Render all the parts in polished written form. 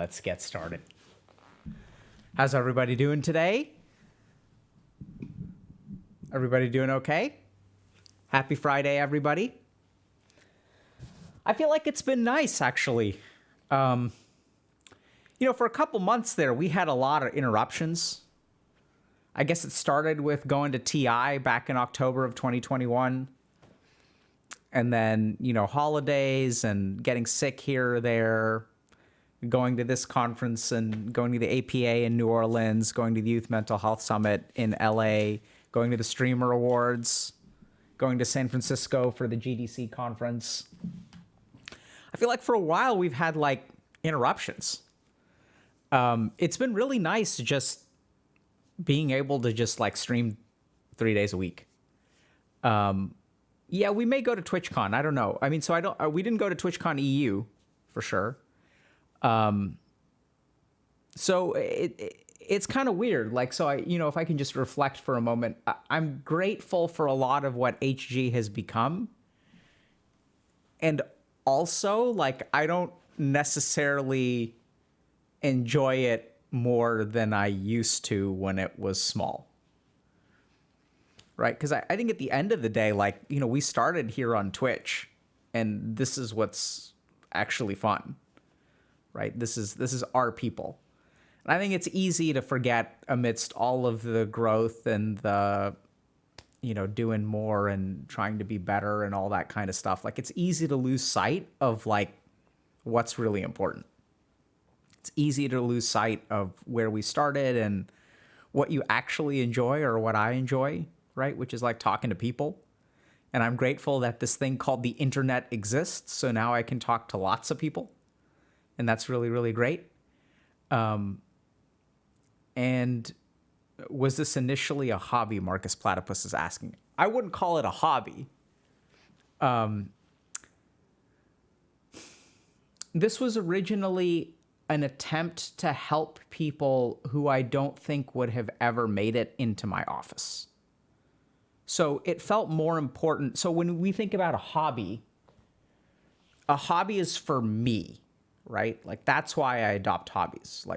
let's get started. How's everybody doing today? Everybody doing okay? Happy Friday, everybody. I feel like it's been nice, actually. For a couple months there, we had a lot of interruptions. I guess it started with going to TI back in October of 2021. And then, holidays and getting sick here or there, going to this conference and going to the APA in New Orleans, going to the Youth Mental Health Summit in LA, going to the Streamer Awards, going to San Francisco for the GDC conference. I feel like for a while we've had interruptions. It's been really nice just being able to just stream 3 days a week. Yeah, we may go to TwitchCon. I don't know. I mean, we didn't go to TwitchCon EU for sure. So it's kind of weird. If I can just reflect for a moment, I'm grateful for a lot of what HG has become. And also, I don't necessarily enjoy it more than I used to when it was small. Right? Because I think at the end of the day, we started here on Twitch, and this is what's actually fun. Right? This is our people. And I think it's easy to forget amidst all of the growth and the, doing more and trying to be better and all that kind of stuff. It's easy to lose sight of what's really important. It's easy to lose sight of where we started and what you actually enjoy or what I enjoy, right? Which is talking to people. And I'm grateful that this thing called the internet exists. So now I can talk to lots of people. And that's really, really great. And was this initially a hobby? Marcus Platypus is asking. I wouldn't call it a hobby. This was originally an attempt to help people who I don't think would have ever made it into my office. So it felt more important. So when we think about a hobby is for me. Right? That's why I adopt hobbies.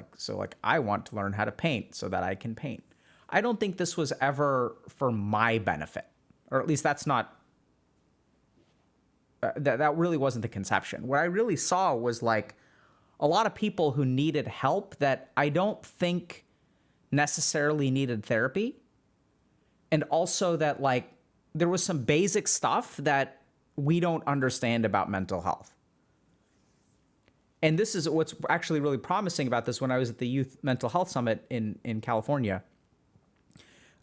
I want to learn how to paint so that I can paint. I don't think this was ever for my benefit, or at least that's not, that really wasn't the conception. What I really saw was a lot of people who needed help that I don't think necessarily needed therapy. And also that there was some basic stuff that we don't understand about mental health. And this is what's actually really promising about this when I was at the Youth Mental Health Summit in California.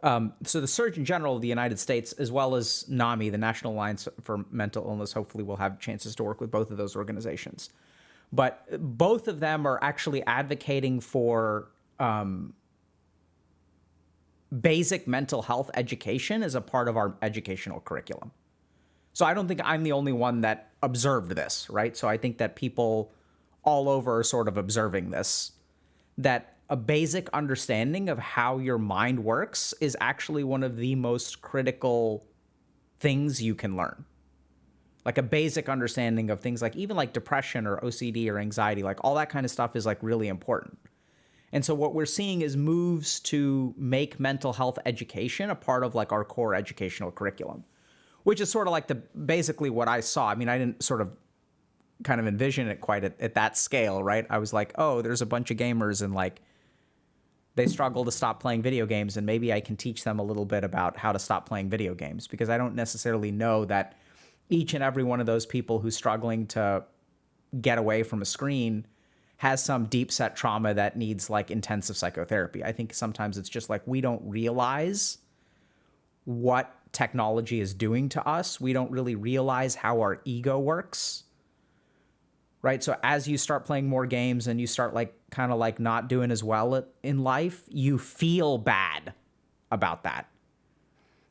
So the Surgeon General of the United States, as well as NAMI, the National Alliance for Mental Illness, hopefully we'll have chances to work with both of those organizations. But both of them are actually advocating for basic mental health education as a part of our educational curriculum. So I don't think I'm the only one that observed this, right? So I think that people all over are sort of observing this, that a basic understanding of how your mind works is actually one of the most critical things you can learn. A basic understanding of things even depression or OCD or anxiety, all that kind of stuff is really important. And so what we're seeing is moves to make mental health education a part of our core educational curriculum, which is sort of basically what I saw. I mean, I didn't sort of kind of envision it quite at that scale, right? I was oh, there's a bunch of gamers and they struggle to stop playing video games, and maybe I can teach them a little bit about how to stop playing video games, because I don't necessarily know that each and every one of those people who's struggling to get away from a screen has some deep set trauma that needs intensive psychotherapy. I think sometimes it's just we don't realize what technology is doing to us. We don't really realize how our ego works. Right? So as you start playing more games and you start not doing as well in life, you feel bad about that.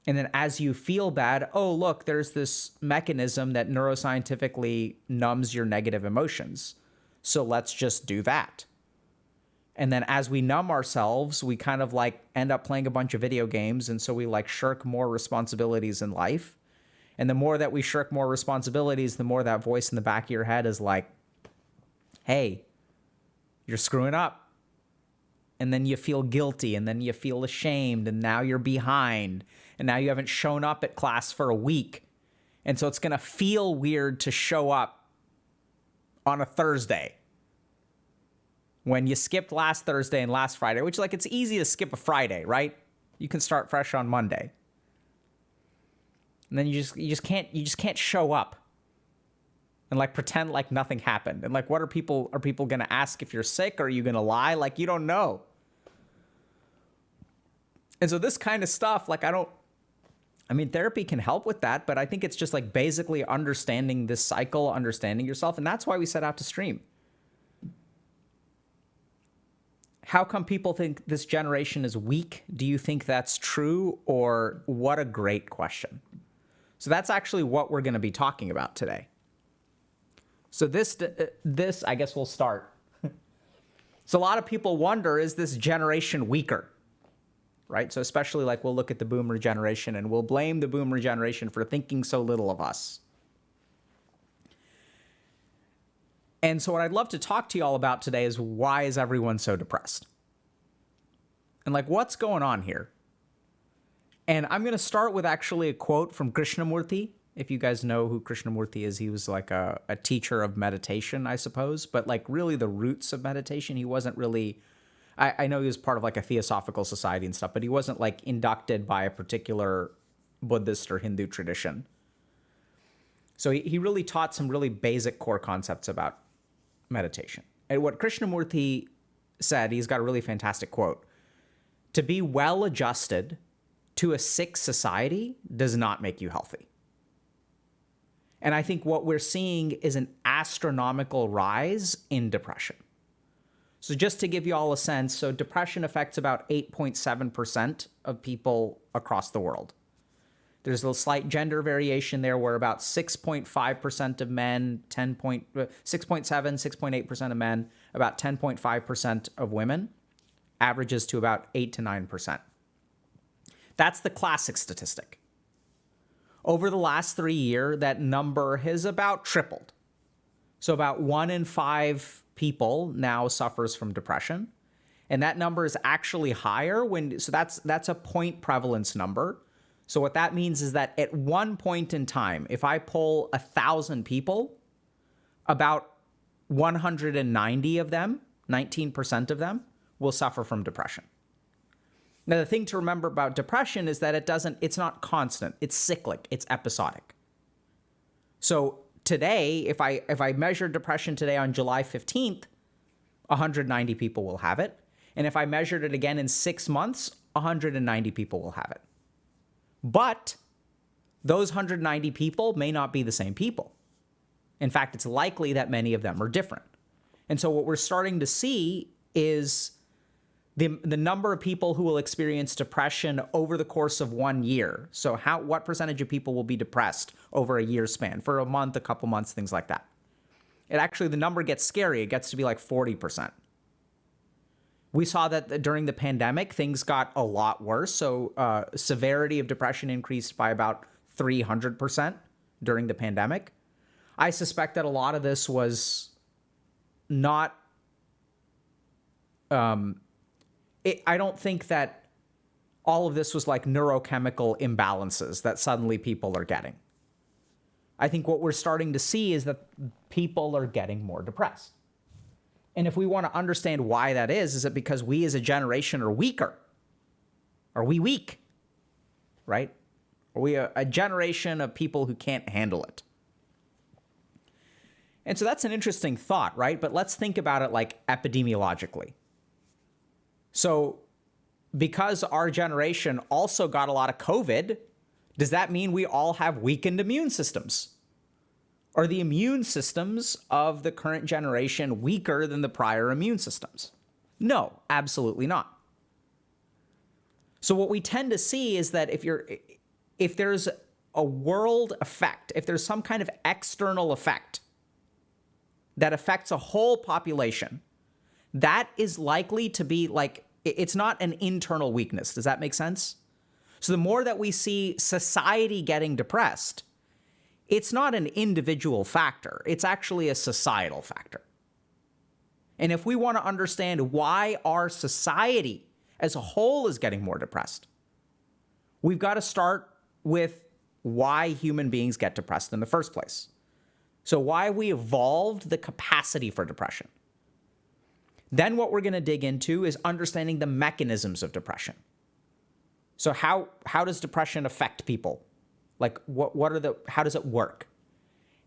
And then as you feel bad, oh, look, there's this mechanism that neuroscientifically numbs your negative emotions. So let's just do that. And then as we numb ourselves, we kind of end up playing a bunch of video games. And so we shirk more responsibilities in life. And the more that we shirk more responsibilities, the more that voice in the back of your head is hey, you're screwing up. And then you feel guilty, and then you feel ashamed, and now you're behind, and now you haven't shown up at class for a week. And so it's going to feel weird to show up on a Thursday when you skipped last Thursday and last Friday, which, like, it's easy to skip a Friday, right? You can start fresh on Monday. And then you just can't show up and, like, pretend like nothing happened. And, like, what are people going to ask if you're sick? Or are you going to lie? Like, you don't know. And so this kind of stuff, like, therapy can help with that, but I think it's just, like, basically understanding this cycle, understanding yourself. And that's why we set out to stream. How come people think this generation is weak? Do you think that's true? Or what a great question. So that's actually what we're going to be talking about today. So this, I guess we'll start. So a lot of people wonder, is this generation weaker? Right? So especially, like, we'll look at the boomer generation and we'll blame the boomer generation for thinking so little of us. And so what I'd love to talk to you all about today is, why is everyone so depressed? And, like, what's going on here? And I'm going to start with actually a quote from Krishnamurti. If you guys know who Krishnamurti is, he was like a teacher of meditation, I suppose, but, like, really the roots of meditation. He wasn't really, I know he was part of, like, a theosophical society and stuff, but he wasn't, like, inducted by a particular Buddhist or Hindu tradition. So he really taught some really basic core concepts about meditation. And what Krishnamurti said, he's got a really fantastic quote: "To be well adjusted to a sick society does not make you healthy." And I think what we're seeing is an astronomical rise in depression. So just to give you all a sense, so depression affects about 8.7% of people across the world. There's a slight gender variation there, where about 6.5% of men, 6.7, 6.8% of men, about 10.5% of women, averages to about 8 to 9%. That's the classic statistic. Over the last 3 years, that number has about tripled. So about 1 in 5 people now suffers from depression. And that number is actually higher so that's a point prevalence number. So what that means is that at one point in time, if I poll 1,000 people, about 190 of them, 19% of them, will suffer from depression. Now, the thing to remember about depression is that it's not constant. It's cyclic. It's episodic. So today, if I measure depression today on July 15th, 190 people will have it. And if I measured it again in 6 months, 190 people will have it. But those 190 people may not be the same people. In fact, it's likely that many of them are different. And so what we're starting to see is the number of people who will experience depression over the course of 1 year. So what percentage of people will be depressed over a year span, for a month, a couple months, things like that. The number gets scary. It gets to be like 40%. We saw that during the pandemic, things got a lot worse. So severity of depression increased by about 300% during the pandemic. I suspect that a lot of this was not... I don't think that all of this was like neurochemical imbalances that suddenly people are getting. I think what we're starting to see is that people are getting more depressed. And if we want to understand why that is it because we as a generation are weaker? Are we weak? Right? Are we a generation of people who can't handle it? And so that's an interesting thought, right? But let's think about it like epidemiologically. So because our generation also got a lot of COVID, does that mean we all have weakened immune systems? Are the immune systems of the current generation weaker than the prior immune systems? No, absolutely not. So what we tend to see is that if there's a world effect, if there's some kind of external effect that affects a whole population, that is likely to be like, it's not an internal weakness. Does that make sense? So the more that we see society getting depressed, it's not an individual factor. It's actually a societal factor. And if we want to understand why our society as a whole is getting more depressed, we've got to start with why human beings get depressed in the first place. So why we evolved the capacity for depression. Then what we're going to dig into is understanding the mechanisms of depression. So how does depression affect people? Like how does it work?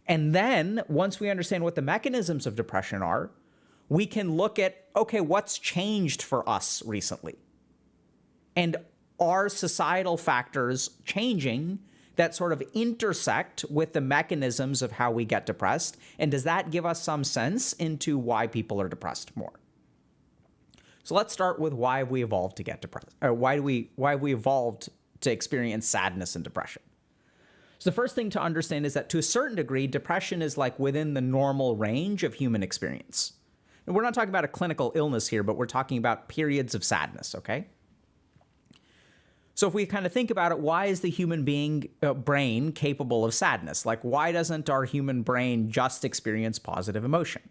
And then once we understand what the mechanisms of depression are, we can look at, okay, what's changed for us recently? And are societal factors changing that sort of intersect with the mechanisms of how we get depressed? And does that give us some sense into why people are depressed more? So let's start with why we evolved to get depressed, or why we evolved to experience sadness and depression. So the first thing to understand is that to a certain degree, depression is like within the normal range of human experience. And we're not talking about a clinical illness here, but we're talking about periods of sadness, okay? So if we kind of think about it, why is the human brain capable of sadness? Like, why doesn't our human brain just experience positive emotion?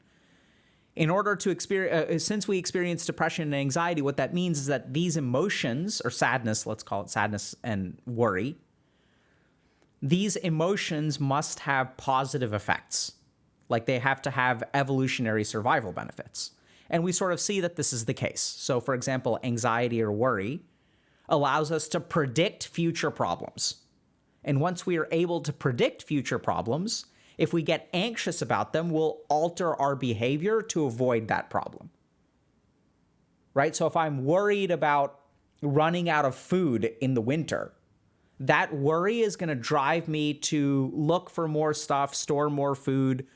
In order to experience, since we experience depression and anxiety, what that means is that these emotions, or sadness, let's call it sadness and worry, these emotions must have positive effects. Like they have to have evolutionary survival benefits. And we sort of see that this is the case. So for example, anxiety or worry allows us to predict future problems. And once we are able to predict future problems, if we get anxious about them, we'll alter our behavior to avoid that problem. Right? So if I'm worried about running out of food in the winter, that worry is going to drive me to look for more stuff, store more food,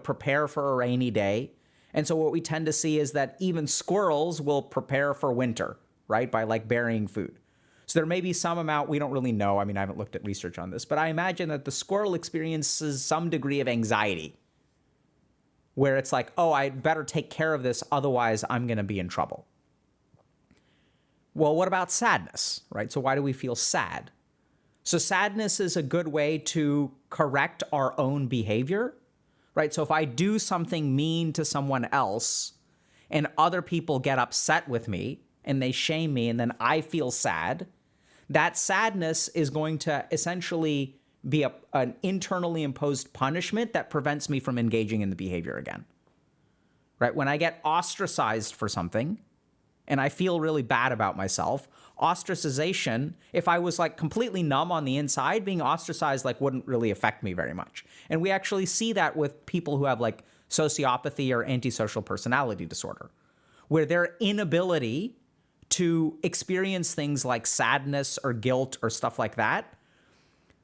prepare for a rainy day. And so what we tend to see is that even squirrels will prepare for winter, right? By like burying food. So there may be some amount, we don't really know. I mean, I haven't looked at research on this, but I imagine that the squirrel experiences some degree of anxiety where it's like, oh, I better take care of this, otherwise I'm going to be in trouble. Well, what about sadness, right? So why do we feel sad? So sadness is a good way to correct our own behavior, right? So if I do something mean to someone else and other people get upset with me and they shame me and then I feel sad, that sadness is going to essentially be an internally imposed punishment that prevents me from engaging in the behavior again, right? When I get ostracized for something and I feel really bad about myself, ostracization, if I was like completely numb on the inside, being ostracized like wouldn't really affect me very much. And we actually see that with people who have like sociopathy or antisocial personality disorder, where their inability to experience things like sadness or guilt or stuff like that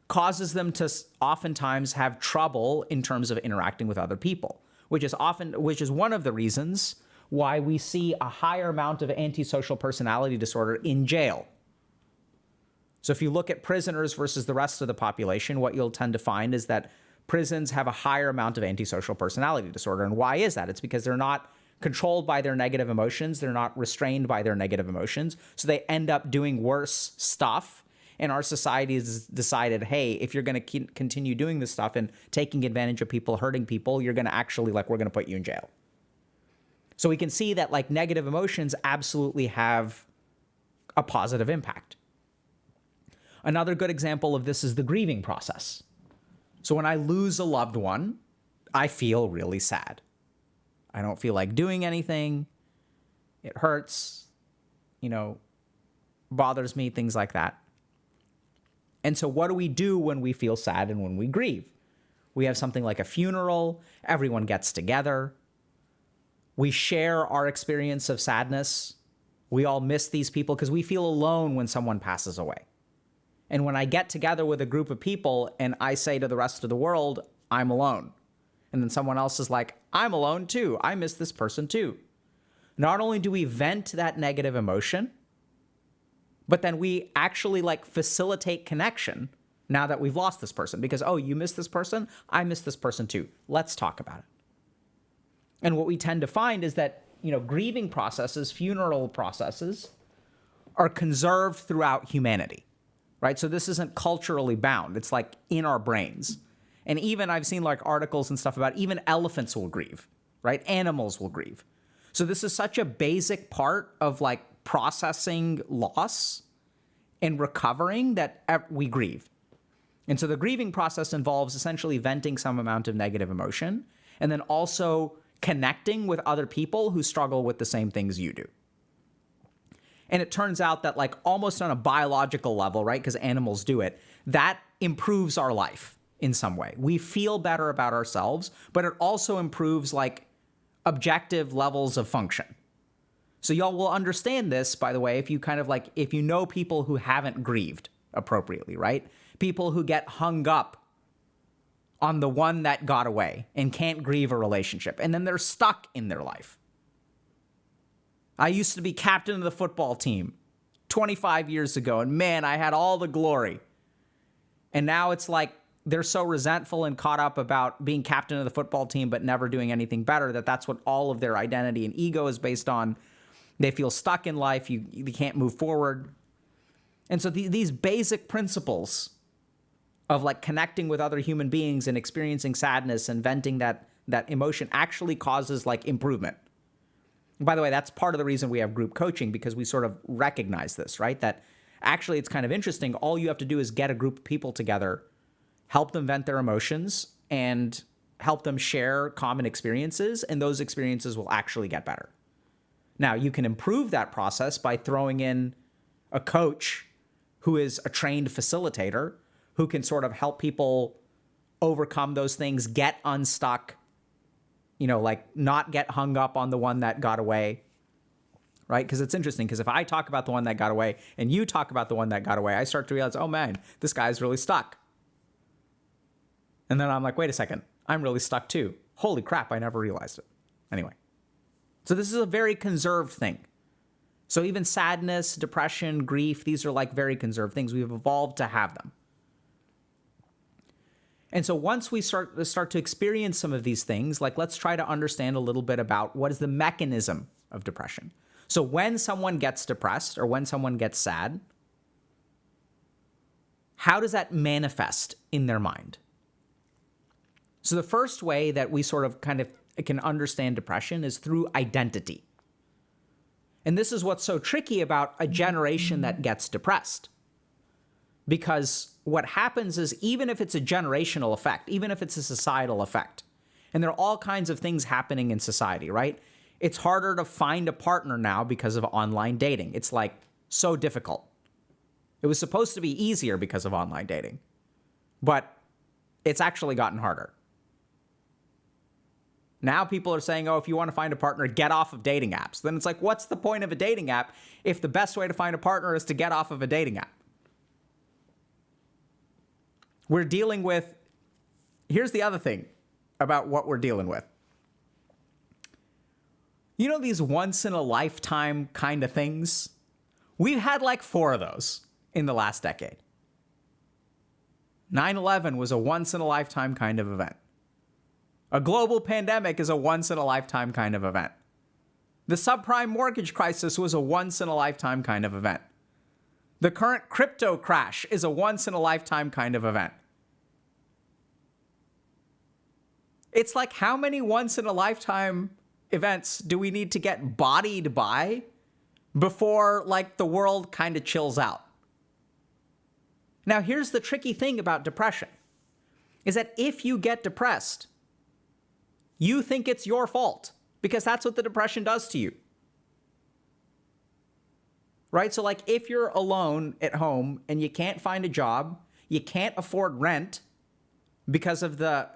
causes them to oftentimes have trouble in terms of interacting with other people, which is one of the reasons why we see a higher amount of antisocial personality disorder in jail. So if you look at prisoners versus the rest of the population, what you'll tend to find is that prisons have a higher amount of antisocial personality disorder. And why is that? It's because they're not controlled by their negative emotions. They're not restrained by their negative emotions. So they end up doing worse stuff. And our society has decided, hey, if you're going to continue doing this stuff and taking advantage of people, hurting people, you're going to actually, we're going to put you in jail. So we can see that negative emotions absolutely have a positive impact. Another good example of this is the grieving process. So when I lose a loved one, I feel really sad. I don't feel like doing anything. It hurts, bothers me, things like that. And so what do we do when we feel sad and when we grieve? We have something like a funeral. Everyone gets together. We share our experience of sadness. We all miss these people because we feel alone when someone passes away. And when I get together with a group of people and I say to the rest of the world, I'm alone. And then someone else is like, I'm alone too. I miss this person too. Not only do we vent that negative emotion, but then we actually facilitate connection now that we've lost this person. Because, oh, you miss this person? I miss this person too. Let's talk about it. And what we tend to find is that, grieving processes, funeral processes, are conserved throughout humanity, right? So this isn't culturally bound. It's in our brains. And even I've seen articles and stuff about even elephants will grieve, right? Animals will grieve. So this is such a basic part of like processing loss and recovering that we grieve. And so the grieving process involves essentially venting some amount of negative emotion and then also connecting with other people who struggle with the same things you do. And it turns out that like almost on a biological level, right, because animals do it, that improves our life in some way. We feel better about ourselves, but it also improves like objective levels of function. So y'all will understand this, by the way, if you kind of like, if you know people who haven't grieved appropriately, right? People who get hung up on the one that got away and can't grieve a relationship, and then they're stuck in their life. I used to be captain of the football team 25 years ago, and man, I had all the glory. And now it's like they're so resentful and caught up about being captain of the football team but never doing anything better that that's what all of their identity and ego is based on. They feel stuck in life. You can't move forward. And so these basic principles of like connecting with other human beings and experiencing sadness and venting that emotion actually causes like improvement. And by the way, that's part of the reason we have group coaching, because we sort of recognize this, right? That actually it's kind of interesting. All you have to do is get a group of people together, help them vent their emotions, and help them share common experiences, and those experiences will actually get better. Now, you can improve that process by throwing in a coach who is a trained facilitator who can sort of help people overcome those things, get unstuck, you know, like not get hung up on the one that got away, right? Because it's interesting, because if I talk about the one that got away and you talk about the one that got away, I start to realize, oh man, this guy's really stuck. And then I'm like, wait a second, I'm really stuck too. Holy crap, I never realized it. Anyway, so this is a very conserved thing. So even sadness, depression, grief, these are like very conserved things. We've evolved to have them. And so once we start to experience some of these things, like let's try to understand a little bit about what is the mechanism of depression. So when someone gets depressed or when someone gets sad, how does that manifest in their mind? So the first way that we sort of kind of can understand depression is through identity. And this is what's so tricky about a generation that gets depressed. Because what happens is, even if it's a generational effect, even if it's a societal effect, and there are all kinds of things happening in society, right? It's harder to find a partner now because of online dating. It's like so difficult. It was supposed to be easier because of online dating, but it's actually gotten harder. Now people are saying, oh, if you want to find a partner, get off of dating apps. Then it's like, what's the point of a dating app if the best way to find a partner is to get off of a dating app? We're dealing with, here's the other thing about what we're dealing with. You know these once in a lifetime kind of things? We've had like 4 of those in the last decade. 9/11 was a once in a lifetime kind of event. A global pandemic is a once in a lifetime kind of event. The subprime mortgage crisis was a once in a lifetime kind of event. The current crypto crash is a once in a lifetime kind of event. It's like, how many once in a lifetime events do we need to get bodied by before like the world kind of chills out? Now, here's the tricky thing about depression is that if you get depressed, you think it's your fault because that's what the depression does to you. Right? So like if you're alone at home and you can't find a job, you can't afford rent because of the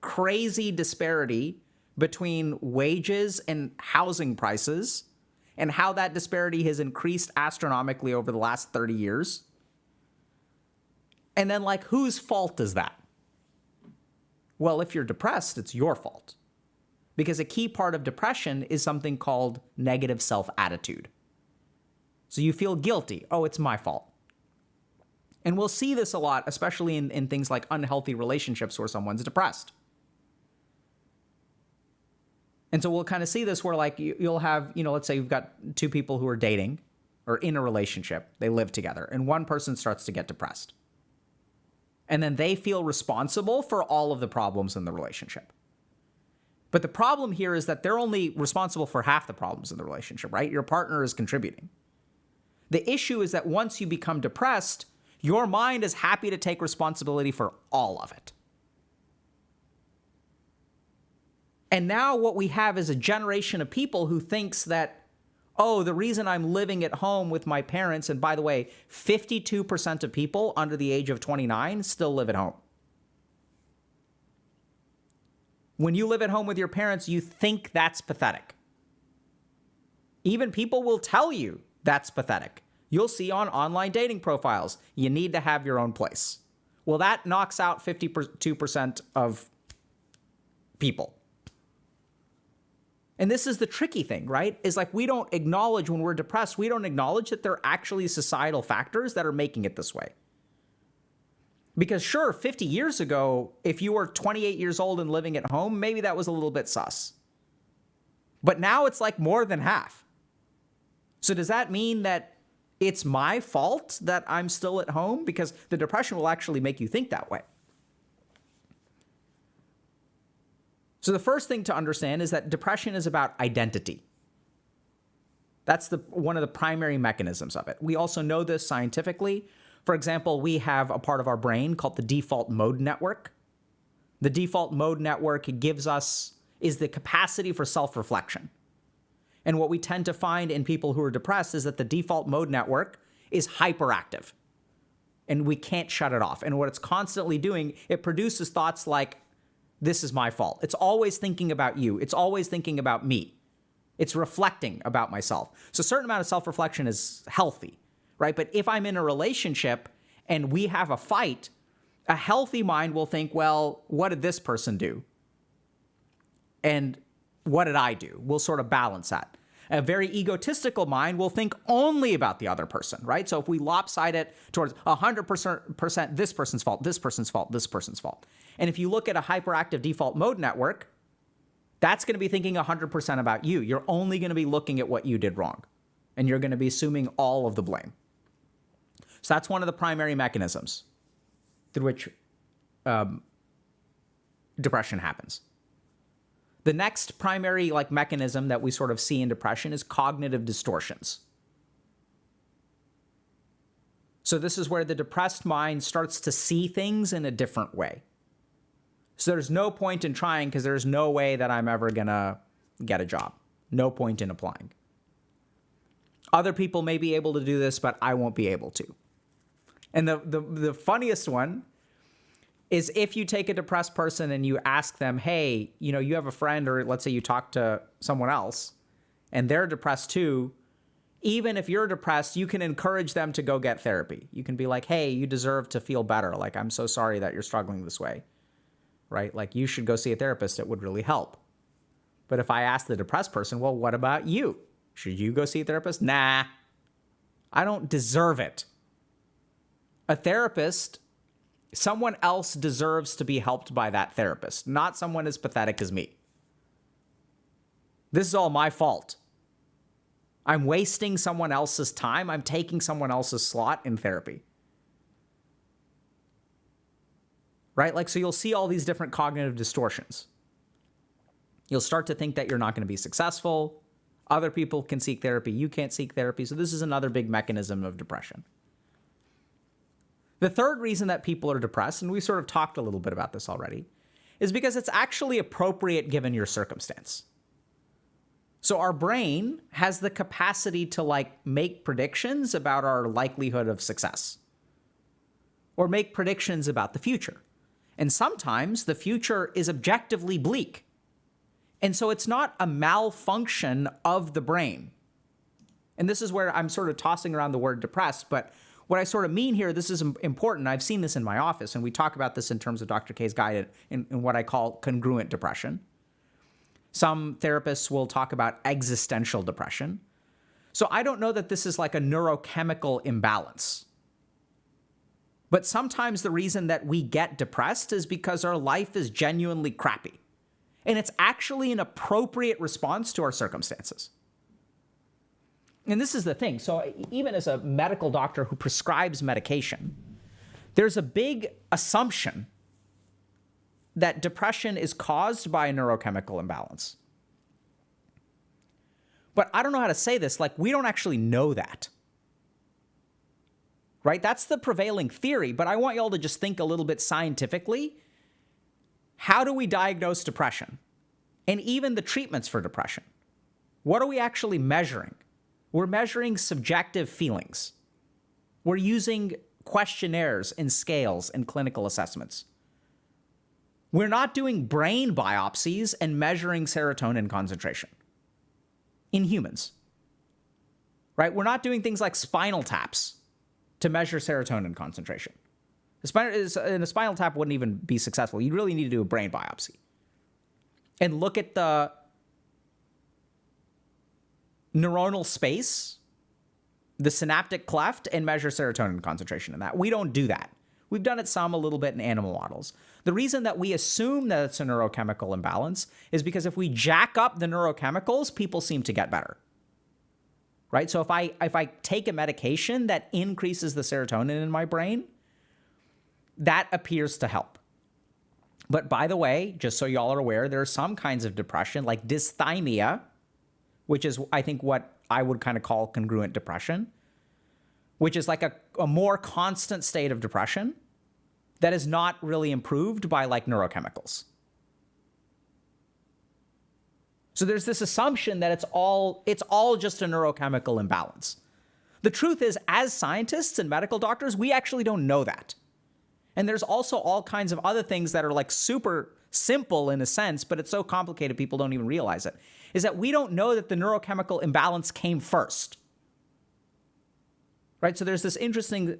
crazy disparity between wages and housing prices and how that disparity has increased astronomically over the last 30 years. And then like, whose fault is that? Well, if you're depressed, it's your fault. Because a key part of depression is something called negative self-attitude. So you feel guilty. Oh, it's my fault. And we'll see this a lot, especially in things like unhealthy relationships where someone's depressed. And so we'll kind of see this where like you'll have, let's say you've got 2 people who are dating or in a relationship, they live together, and one person starts to get depressed. And then they feel responsible for all of the problems in the relationship. But the problem here is that they're only responsible for half the problems in the relationship, right? Your partner is contributing. The issue is that once you become depressed, your mind is happy to take responsibility for all of it. And now what we have is a generation of people who thinks that, oh, the reason I'm living at home with my parents, and by the way, 52% of people under the age of 29 still live at home. When you live at home with your parents, you think that's pathetic. Even people will tell you that's pathetic. You'll see on online dating profiles, you need to have your own place. Well, that knocks out 52% of people. And this is the tricky thing, right? Is like we don't acknowledge when we're depressed, we don't acknowledge that there are actually societal factors that are making it this way. Because sure, 50 years ago, if you were 28 years old and living at home, maybe that was a little bit sus. But now it's like more than half. So does that mean that it's my fault that I'm still at home? Because the depression will actually make you think that way. So the first thing to understand is that depression is about identity. That's one of the primary mechanisms of it. We also know this scientifically. For example, we have a part of our brain called the default mode network. The default mode network is the capacity for self-reflection. And what we tend to find in people who are depressed is that the default mode network is hyperactive. And we can't shut it off. And what it's constantly doing, it produces thoughts like, this is my fault. It's always thinking about you. It's always thinking about me. It's reflecting about myself. So a certain amount of self-reflection is healthy, right? But if I'm in a relationship and we have a fight, a healthy mind will think, well, what did this person do? And what did I do? We'll sort of balance that. A very egotistical mind will think only about the other person, right? So if we lopside it towards 100% this person's fault, this person's fault, this person's fault. And if you look at a hyperactive default mode network, that's going to be thinking 100% about you. You're only going to be looking at what you did wrong. And you're going to be assuming all of the blame. So that's one of the primary mechanisms through which depression happens. The next primary mechanism that we sort of see in depression is cognitive distortions. So this is where the depressed mind starts to see things in a different way. So there's no point in trying because there's no way that I'm ever going to get a job. No point in applying. Other people may be able to do this, but I won't be able to. And the funniest one is if you take a depressed person and you ask them, hey, you have a friend, or let's say you talk to someone else and they're depressed too. Even if you're depressed, you can encourage them to go get therapy. You can be like, hey, you deserve to feel better. Like, I'm so sorry that you're struggling this way, right? Like, you should go see a therapist. It would really help. But if I ask the depressed person, well, what about you? Should you go see a therapist? Nah, I don't deserve it. A therapist, someone else deserves to be helped by that therapist, not someone as pathetic as me. This is all my fault. I'm wasting someone else's time. I'm taking someone else's slot in therapy. Right? So you'll see all these different cognitive distortions. You'll start to think that you're not going to be successful. Other people can seek therapy. You can't seek therapy. So this is another big mechanism of depression. The third reason that people are depressed, and we sort of talked a little bit about this already, is because it's actually appropriate given your circumstance. So our brain has the capacity to make predictions about our likelihood of success or make predictions about the future. And sometimes the future is objectively bleak. And so it's not a malfunction of the brain. And this is where I'm sort of tossing around the word depressed, but what I sort of mean here, this is important. I've seen this in my office, and we talk about this in terms of Dr. K's guide in what I call congruent depression. Some therapists will talk about existential depression. So I don't know that this is like a neurochemical imbalance. But sometimes the reason that we get depressed is because our life is genuinely crappy. And it's actually an appropriate response to our circumstances. And this is the thing. So even as a medical doctor who prescribes medication, there's a big assumption that depression is caused by a neurochemical imbalance. But I don't know how to say this. Like, we don't actually know that. Right? That's the prevailing theory, but I want y'all to just think a little bit scientifically. How do we diagnose depression? And even the treatments for depression. What are we actually measuring? We're measuring subjective feelings. We're using questionnaires and scales and clinical assessments. We're not doing brain biopsies and measuring serotonin concentration in humans. Right? We're not doing things like spinal taps to measure serotonin concentration. A spinal tap wouldn't even be successful. You really need to do a brain biopsy and look at the neuronal space, the synaptic cleft, and measure serotonin concentration in that. We don't do that. We've done it a little bit in animal models. The reason that we assume that it's a neurochemical imbalance is because if we jack up the neurochemicals, people seem to get better. Right? So if I take a medication that increases the serotonin in my brain, that appears to help. But by the way, just so y'all are aware, there are some kinds of depression, like dysthymia, which is, I think, what I would kind of call congruent depression, which is like a more constant state of depression that is not really improved by like neurochemicals. So there's this assumption that it's all just a neurochemical imbalance. The truth is, as scientists and medical doctors, we actually don't know that. And there's also all kinds of other things that are like super simple in a sense, but it's so complicated people don't even realize it, is that we don't know that the neurochemical imbalance came first. Right? So there's this interesting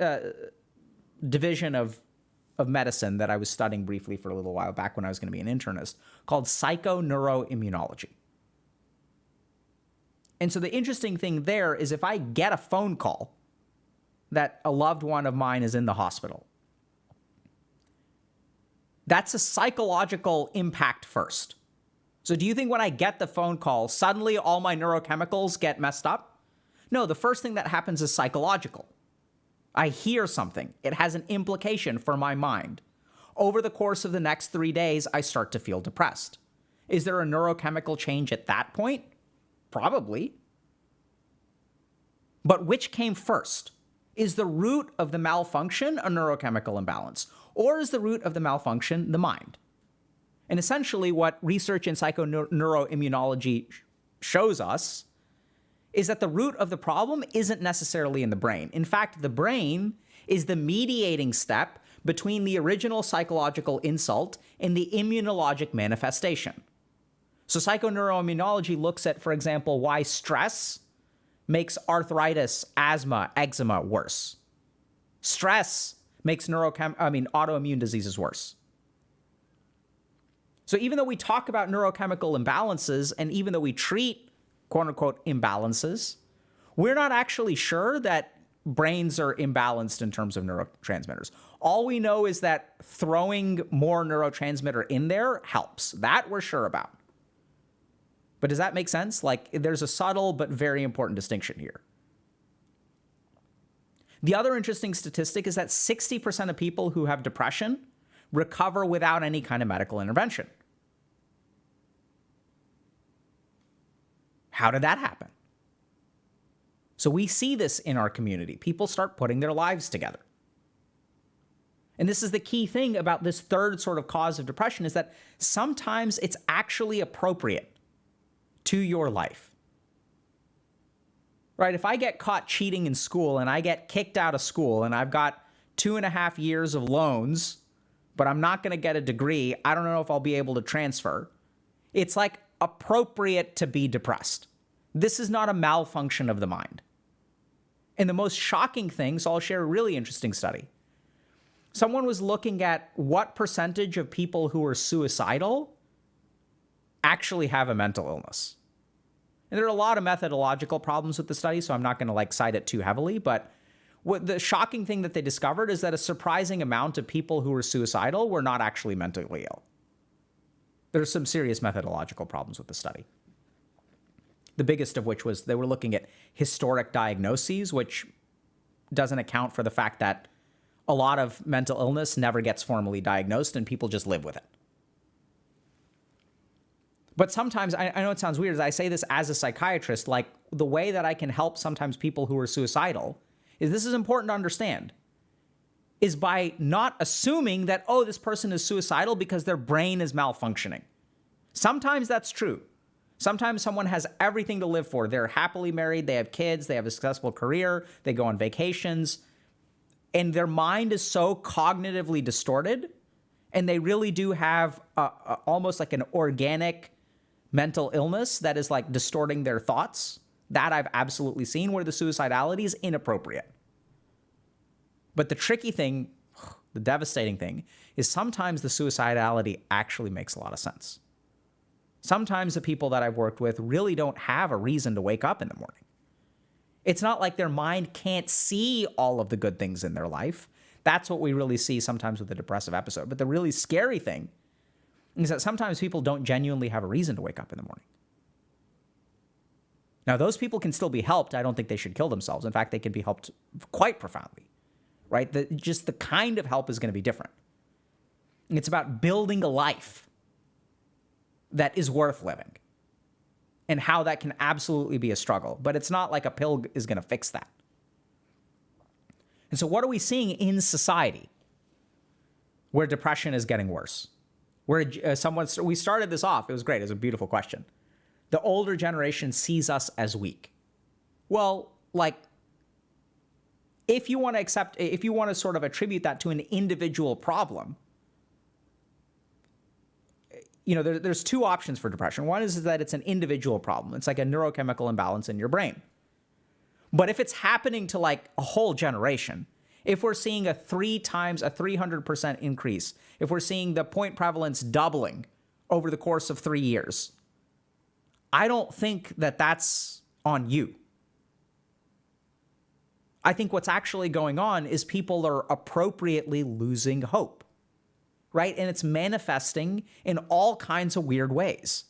division of medicine that I was studying briefly for a little while back when I was going to be an internist called psychoneuroimmunology. And so the interesting thing there is if I get a phone call that a loved one of mine is in the hospital, that's a psychological impact first. So do you think when I get the phone call, suddenly all my neurochemicals get messed up? No, the first thing that happens is psychological. I hear something. It has an implication for my mind. Over the course of the next 3 days, I start to feel depressed. Is there a neurochemical change at that point? Probably. But which came first? Is the root of the malfunction a neurochemical imbalance? Or is the root of the malfunction the mind? And essentially what research in psychoneuroimmunology shows us is that the root of the problem isn't necessarily in the brain. In fact, the brain is the mediating step between the original psychological insult and the immunologic manifestation. So psychoneuroimmunology looks at, for example, why stress makes arthritis, asthma, eczema worse. Stress makes autoimmune diseases worse. So even though we talk about neurochemical imbalances, and even though we treat quote-unquote imbalances, we're not actually sure that brains are imbalanced in terms of neurotransmitters. All we know is that throwing more neurotransmitter in there helps. That we're sure about. But does that make sense? Like, there's a subtle but very important distinction here. The other interesting statistic is that 60% of people who have depression recover without any kind of medical intervention. How did that happen? So we see this in our community. People start putting their lives together. And this is the key thing about this third sort of cause of depression, is that sometimes it's actually appropriate to your life. Right? If I get caught cheating in school and I get kicked out of school and I've got 2.5 years of loans, but I'm not going to get a degree, I don't know if I'll be able to transfer. It's like appropriate to be depressed. This is not a malfunction of the mind. And the most shocking thing, so I'll share a really interesting study. Someone was looking at what percentage of people who are suicidal actually have a mental illness. And there are a lot of methodological problems with the study, so I'm not going to cite it too heavily, but what the shocking thing that they discovered is that a surprising amount of people who were suicidal were not actually mentally ill. There's some serious methodological problems with the study. The biggest of which was they were looking at historic diagnoses, which doesn't account for the fact that a lot of mental illness never gets formally diagnosed and people just live with it. But sometimes, I know it sounds weird, as I say this as a psychiatrist, like the way that I can help sometimes people who are suicidal is, this is important to understand, is by not assuming that, oh, this person is suicidal because their brain is malfunctioning. Sometimes that's true. Sometimes someone has everything to live for. They're happily married, they have kids, they have a successful career, they go on vacations, and their mind is so cognitively distorted, and they really do have almost like an organic mental illness that is like distorting their thoughts. That I've absolutely seen, where the suicidality is inappropriate. But the tricky thing, the devastating thing, is sometimes the suicidality actually makes a lot of sense. Sometimes the people that I've worked with really don't have a reason to wake up in the morning. It's not like their mind can't see all of the good things in their life. That's what we really see sometimes with a depressive episode. But the really scary thing is that sometimes people don't genuinely have a reason to wake up in the morning. Now, those people can still be helped. I don't think they should kill themselves. In fact, they can be helped quite profoundly, right? Just the kind of help is going to be different. It's about building a life that is worth living, and how that can absolutely be a struggle. But it's not like a pill is going to fix that. And so what are we seeing in society where depression is getting worse? Where we started this off, it was great. It was a beautiful question. The older generation sees us as weak. Well, like, if you want to sort of attribute that to an individual problem, you know, there's two options for depression. One is that it's an individual problem. It's like a neurochemical imbalance in your brain. But if it's happening to like a whole generation, if we're seeing a 300% increase, if we're seeing the point prevalence doubling over the course of 3 years, I don't think that that's on you. I think what's actually going on is people are appropriately losing hope, right? And it's manifesting in all kinds of weird ways.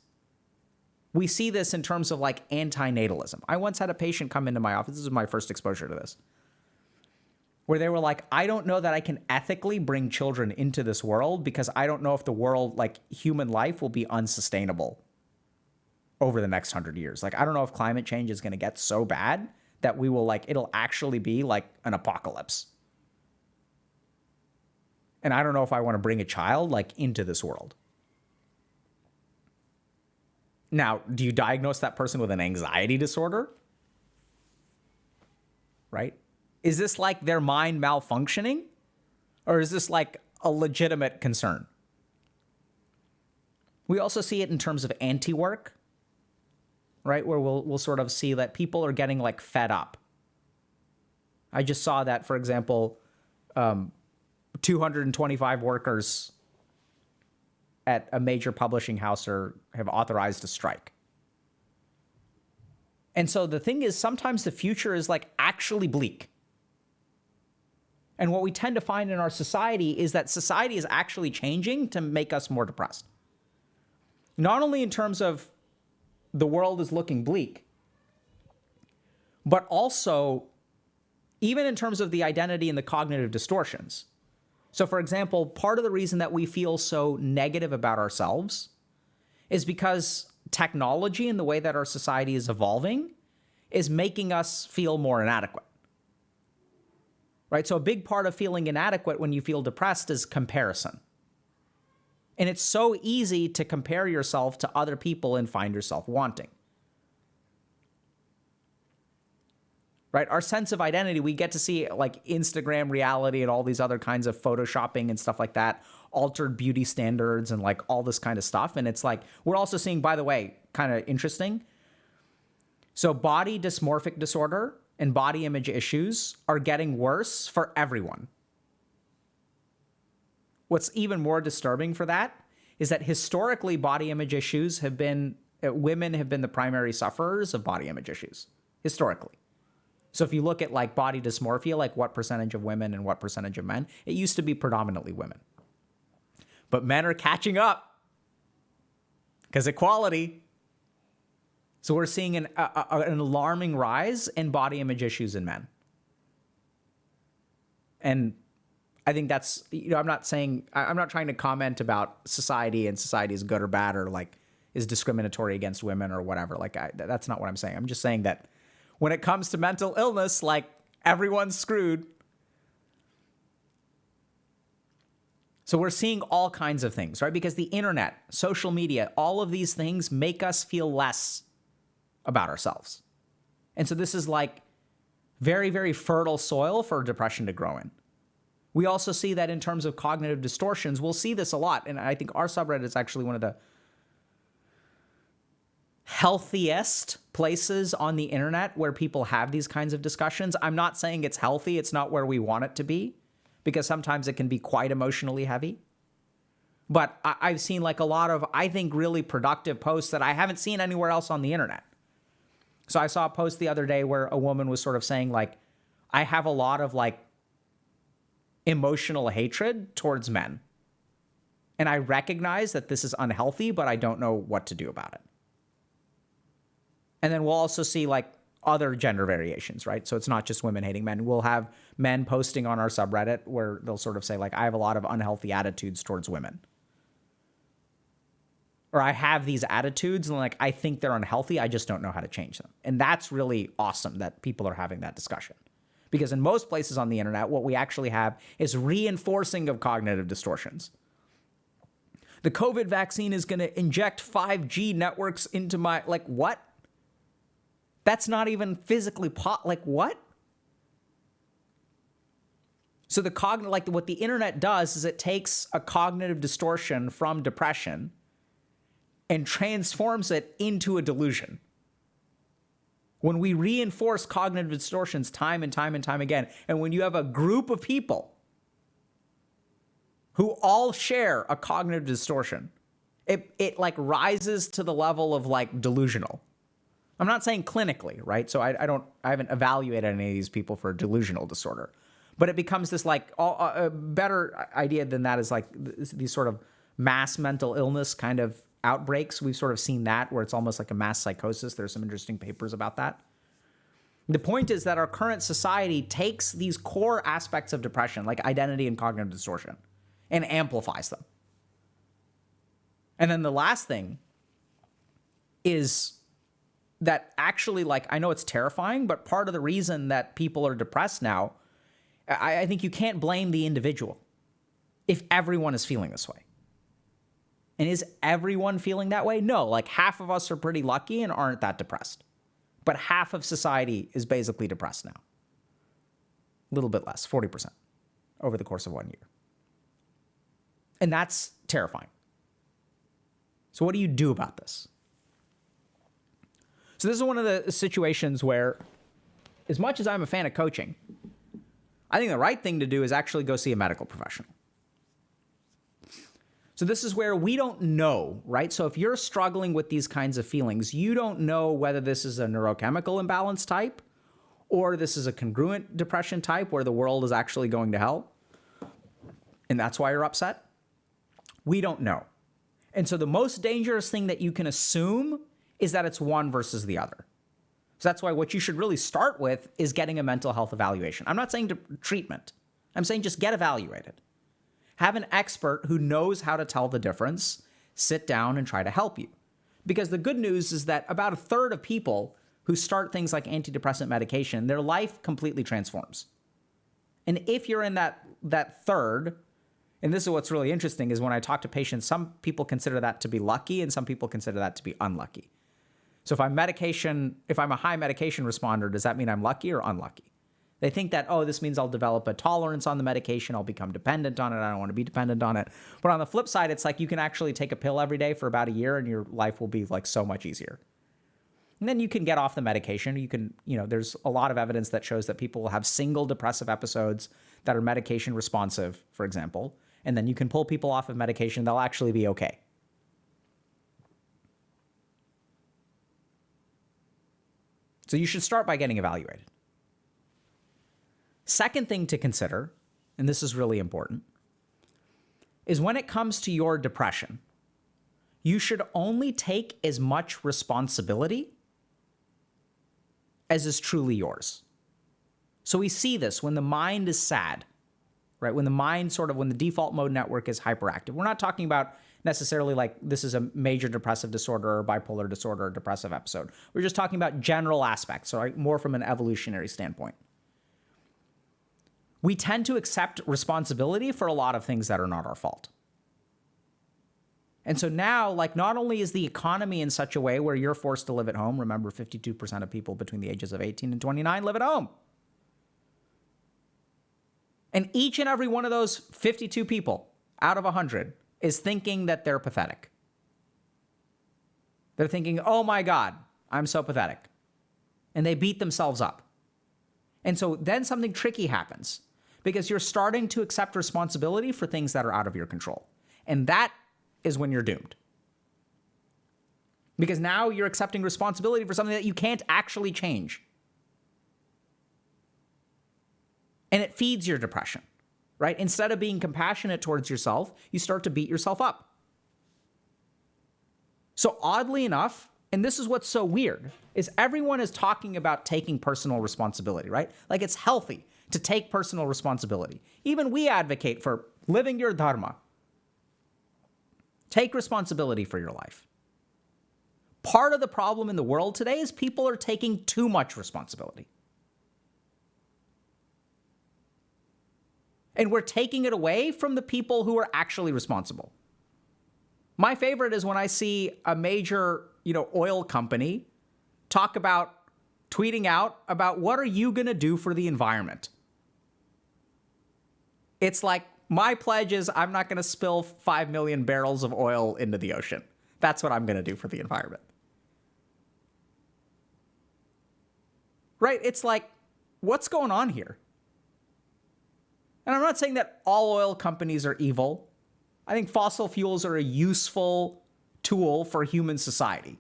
We see this in terms of like antinatalism. I once had a patient come into my office. This is my first exposure to this, where they were like, I don't know that I can ethically bring children into this world because I don't know if the world, like human life, will be unsustainable over the next 100 years. Like, I don't know if climate change is going to get so bad that we will it'll actually be like an apocalypse. And I don't know if I want to bring a child like into this world. Now, do you diagnose that person with an anxiety disorder? Right? Is this like their mind malfunctioning? Or is this like a legitimate concern? We also see it in terms of anti-work, right? Where we'll sort of see that people are getting like fed up. I just saw that, for example, 225 workers at a major publishing house have authorized a strike. And so the thing is, sometimes the future is like actually bleak. And what we tend to find in our society is that society is actually changing to make us more depressed. Not only in terms of the world is looking bleak, but also even in terms of the identity and the cognitive distortions. So, for example, part of the reason that we feel so negative about ourselves is because technology and the way that our society is evolving is making us feel more inadequate. Right? So a big part of feeling inadequate when you feel depressed is comparison. And it's so easy to compare yourself to other people and find yourself wanting. Right? Our sense of identity, we get to see like Instagram reality and all these other kinds of photoshopping and stuff like that, altered beauty standards and like all this kind of stuff. And it's like, we're also seeing, by the way, kind of interesting. So body dysmorphic disorder and body image issues are getting worse for everyone. What's even more disturbing for that is that historically body image issues have been, women have been the primary sufferers of body image issues, historically. So if you look at like body dysmorphia, like what percentage of women and what percentage of men, it used to be predominantly women. But men are catching up because equality. So we're seeing an alarming rise in body image issues in men. And I think that's, I'm not trying to comment about society and society is good or bad or like, is discriminatory against women or whatever. Like, that's not what I'm saying. I'm just saying that when it comes to mental illness, like, everyone's screwed. So we're seeing all kinds of things, right? Because the internet, social media, all of these things make us feel less about ourselves. And so this is like very, very fertile soil for depression to grow in. We also see that in terms of cognitive distortions, we'll see this a lot. And I think our subreddit is actually one of the healthiest places on the internet where people have these kinds of discussions. I'm not saying it's healthy. It's not where we want it to be, because sometimes it can be quite emotionally heavy. But I've seen like a lot of, I think, really productive posts that I haven't seen anywhere else on the internet. So I saw a post the other day where a woman was sort of saying like, I have a lot of like emotional hatred towards men. And I recognize that this is unhealthy, but I don't know what to do about it. And then we'll also see like other gender variations, right? So it's not just women hating men. We'll have men posting on our subreddit where they'll sort of say like, I have a lot of unhealthy attitudes towards women. Or I have these attitudes and like, I think they're unhealthy. I just don't know how to change them. And that's really awesome that people are having that discussion. Because in most places on the internet, what we actually have is reinforcing of cognitive distortions. The COVID vaccine is going to inject 5G networks into my, like, what? That's not even physically like, what? So what the internet does is it takes a cognitive distortion from depression and transforms it into a delusion. When we reinforce cognitive distortions time and time and time again, and when you have a group of people who all share a cognitive distortion, it like rises to the level of like delusional. I'm not saying clinically, right? So I haven't evaluated any of these people for delusional disorder, but it becomes this like a better idea than that is like these sort of mass mental illness kind of outbreaks. We've sort of seen that where it's almost like a mass psychosis. There's some interesting papers about that. The point is that our current society takes these core aspects of depression, like identity and cognitive distortion, and amplifies them. And then the last thing is that actually, like, I know it's terrifying, but part of the reason that people are depressed now, I think you can't blame the individual if everyone is feeling this way. And is everyone feeling that way? No, like half of us are pretty lucky and aren't that depressed. But half of society is basically depressed now. A little bit less, 40% over the course of 1 year. And that's terrifying. So what do you do about this? So this is one of the situations where, as much as I'm a fan of coaching, I think the right thing to do is actually go see a medical professional. So this is where we don't know, right? So if you're struggling with these kinds of feelings, you don't know whether this is a neurochemical imbalance type or this is a congruent depression type where the world is actually going to hell. And that's why you're upset. We don't know. And so the most dangerous thing that you can assume is that it's one versus the other. So that's why what you should really start with is getting a mental health evaluation. I'm not saying treatment. I'm saying just get evaluated. Have an expert who knows how to tell the difference sit down and try to help you. Because the good news is that about a third of people who start things like antidepressant medication, their life completely transforms. And if you're in that third, and this is what's really interesting, is when I talk to patients, some people consider that to be lucky and some people consider that to be unlucky. So if I'm a high medication responder, does that mean I'm lucky or unlucky? They think that, oh, this means I'll develop a tolerance on the medication. I'll become dependent on it. I don't want to be dependent on it. But on the flip side, it's like you can actually take a pill every day for about a year and your life will be like so much easier. And then you can get off the medication. You can, there's a lot of evidence that shows that people will have single depressive episodes that are medication responsive, for example. And then you can pull people off of medication. They'll actually be okay. So you should start by getting evaluated. Second thing to consider, and this is really important, is when it comes to your depression, you should only take as much responsibility as is truly yours. So we see this when the mind is sad, right? When the default mode network is hyperactive. We're not talking about necessarily like this is a major depressive disorder or bipolar disorder or depressive episode. We're just talking about general aspects, right? More from an evolutionary standpoint. We tend to accept responsibility for a lot of things that are not our fault. And so now, like, not only is the economy in such a way where you're forced to live at home, remember 52% of people between the ages of 18 and 29 live at home. And each and every one of those 52 people out of 100 is thinking that they're pathetic. They're thinking, oh my God, I'm so pathetic. And they beat themselves up. And so then something tricky happens because you're starting to accept responsibility for things that are out of your control. And that is when you're doomed. Because now you're accepting responsibility for something that you can't actually change. And it feeds your depression, right? Instead of being compassionate towards yourself, you start to beat yourself up. So oddly enough, and this is what's so weird, is everyone is talking about taking personal responsibility, right? Like it's healthy to take personal responsibility. Even we advocate for living your dharma. Take responsibility for your life. Part of the problem in the world today is people are taking too much responsibility. And we're taking it away from the people who are actually responsible. My favorite is when I see a major, oil company talk about tweeting out about what are you going to do for the environment? It's like, my pledge is I'm not going to spill 5 million barrels of oil into the ocean. That's what I'm going to do for the environment. Right? It's like, what's going on here? And I'm not saying that all oil companies are evil. I think fossil fuels are a useful tool for human society.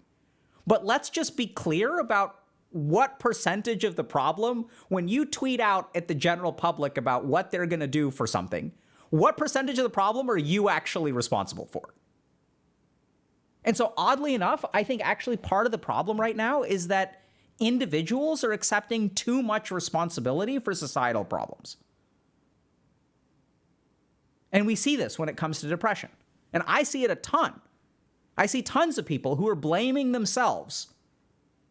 But let's just be clear about what percentage of the problem, when you tweet out at the general public about what they're going to do for something, what percentage of the problem are you actually responsible for? And so oddly enough, I think actually part of the problem right now is that individuals are accepting too much responsibility for societal problems. And we see this when it comes to depression. And I see it a ton. I see tons of people who are blaming themselves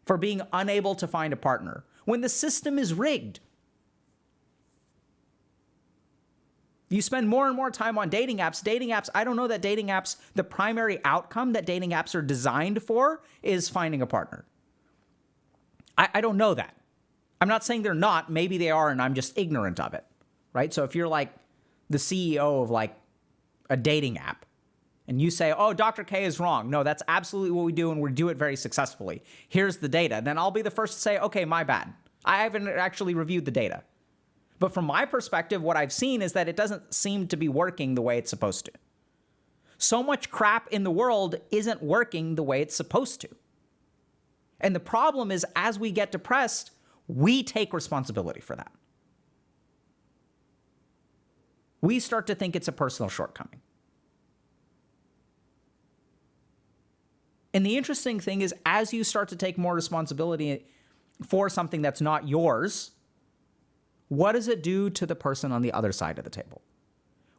for being unable to find a partner when the system is rigged. You spend more and more time on dating apps. Dating apps, I don't know that dating apps, the primary outcome that dating apps are designed for is finding a partner. I don't know that. I'm not saying they're not. Maybe they are, and I'm just ignorant of it, right? So if you're like the CEO of like a dating app and you say, oh, Dr. K is wrong. No, that's absolutely what we do, and we do it very successfully. Here's the data. Then I'll be the first to say, okay, my bad. I haven't actually reviewed the data. But from my perspective, what I've seen is that it doesn't seem to be working the way it's supposed to. So much crap in the world isn't working the way it's supposed to. And the problem is, as we get depressed, we take responsibility for that. We start to think it's a personal shortcoming. And the interesting thing is, as you start to take more responsibility for something that's not yours, what does it do to the person on the other side of the table?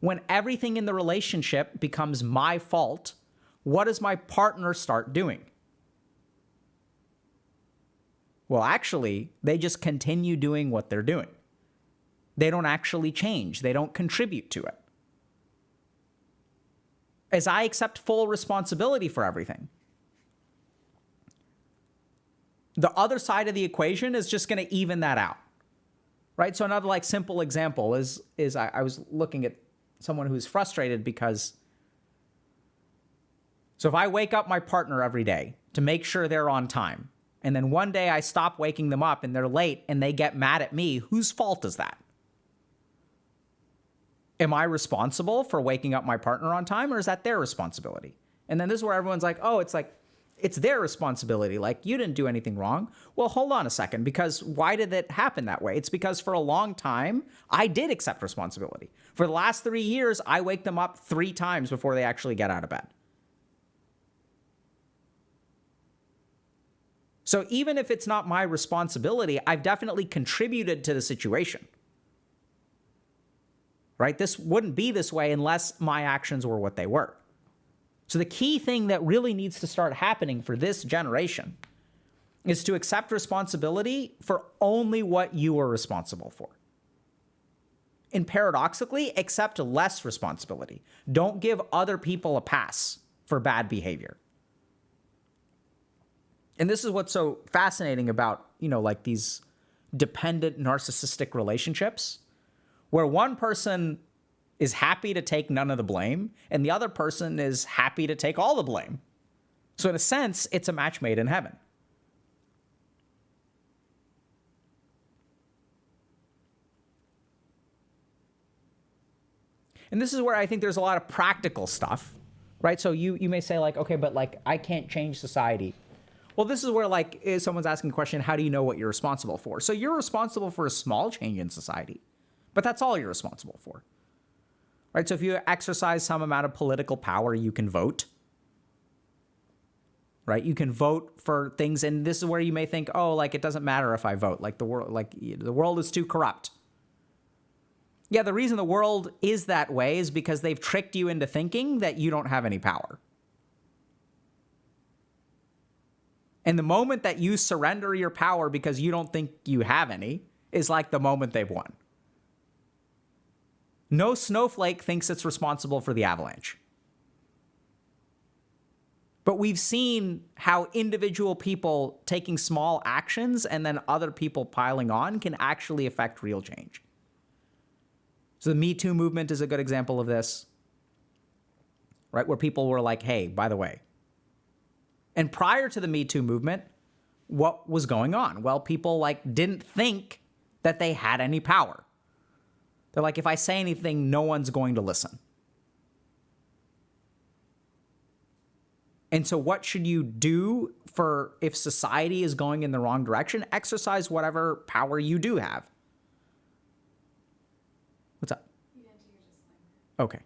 When everything in the relationship becomes my fault, what does my partner start doing? Well, actually, they just continue doing what they're doing. They don't actually change. They don't contribute to it. As I accept full responsibility for everything, the other side of the equation is just going to even that out. Right? So another like simple example is I was looking at someone who's frustrated because, so if I wake up my partner every day to make sure they're on time, and then one day I stop waking them up and they're late and they get mad at me, whose fault is that? Am I responsible for waking up my partner on time, or is that their responsibility? And then this is where everyone's like, oh, it's their responsibility. Like, you didn't do anything wrong. Well, hold on a second, because why did it happen that way? It's because for a long time, I did accept responsibility. For the last 3 years, I wake them up 3 times before they actually get out of bed. So even if it's not my responsibility, I've definitely contributed to the situation. Right? This wouldn't be this way unless my actions were what they were. So the key thing that really needs to start happening for this generation is to accept responsibility for only what you are responsible for. And paradoxically, accept less responsibility. Don't give other people a pass for bad behavior. And this is what's so fascinating about, like these dependent narcissistic relationships, where one person is happy to take none of the blame and the other person is happy to take all the blame. So in a sense, it's a match made in heaven. And this is where I think there's a lot of practical stuff, right? So you may say like, okay, but like I can't change society. Well, this is where like if someone's asking a question, how do you know what you're responsible for? So you're responsible for a small change in society, but that's all you're responsible for, right? So if you exercise some amount of political power, you can vote, right? You can vote for things. And this is where you may think, oh, like it doesn't matter if I vote, like the world is too corrupt. Yeah, the reason the world is that way is because they've tricked you into thinking that you don't have any power. And the moment that you surrender your power because you don't think you have any is like the moment they've won. No snowflake thinks it's responsible for the avalanche. But we've seen how individual people taking small actions and then other people piling on can actually affect real change. So the Me Too movement is a good example of this, right? Where people were like, hey, by the way. And prior to the Me Too movement, what was going on? Well, people like didn't think that they had any power. They're like, if I say anything, no one's going to listen. And so what should you do for if society is going in the wrong direction? Exercise whatever power you do have. What's up? You didn't do your disclaimer. Okay.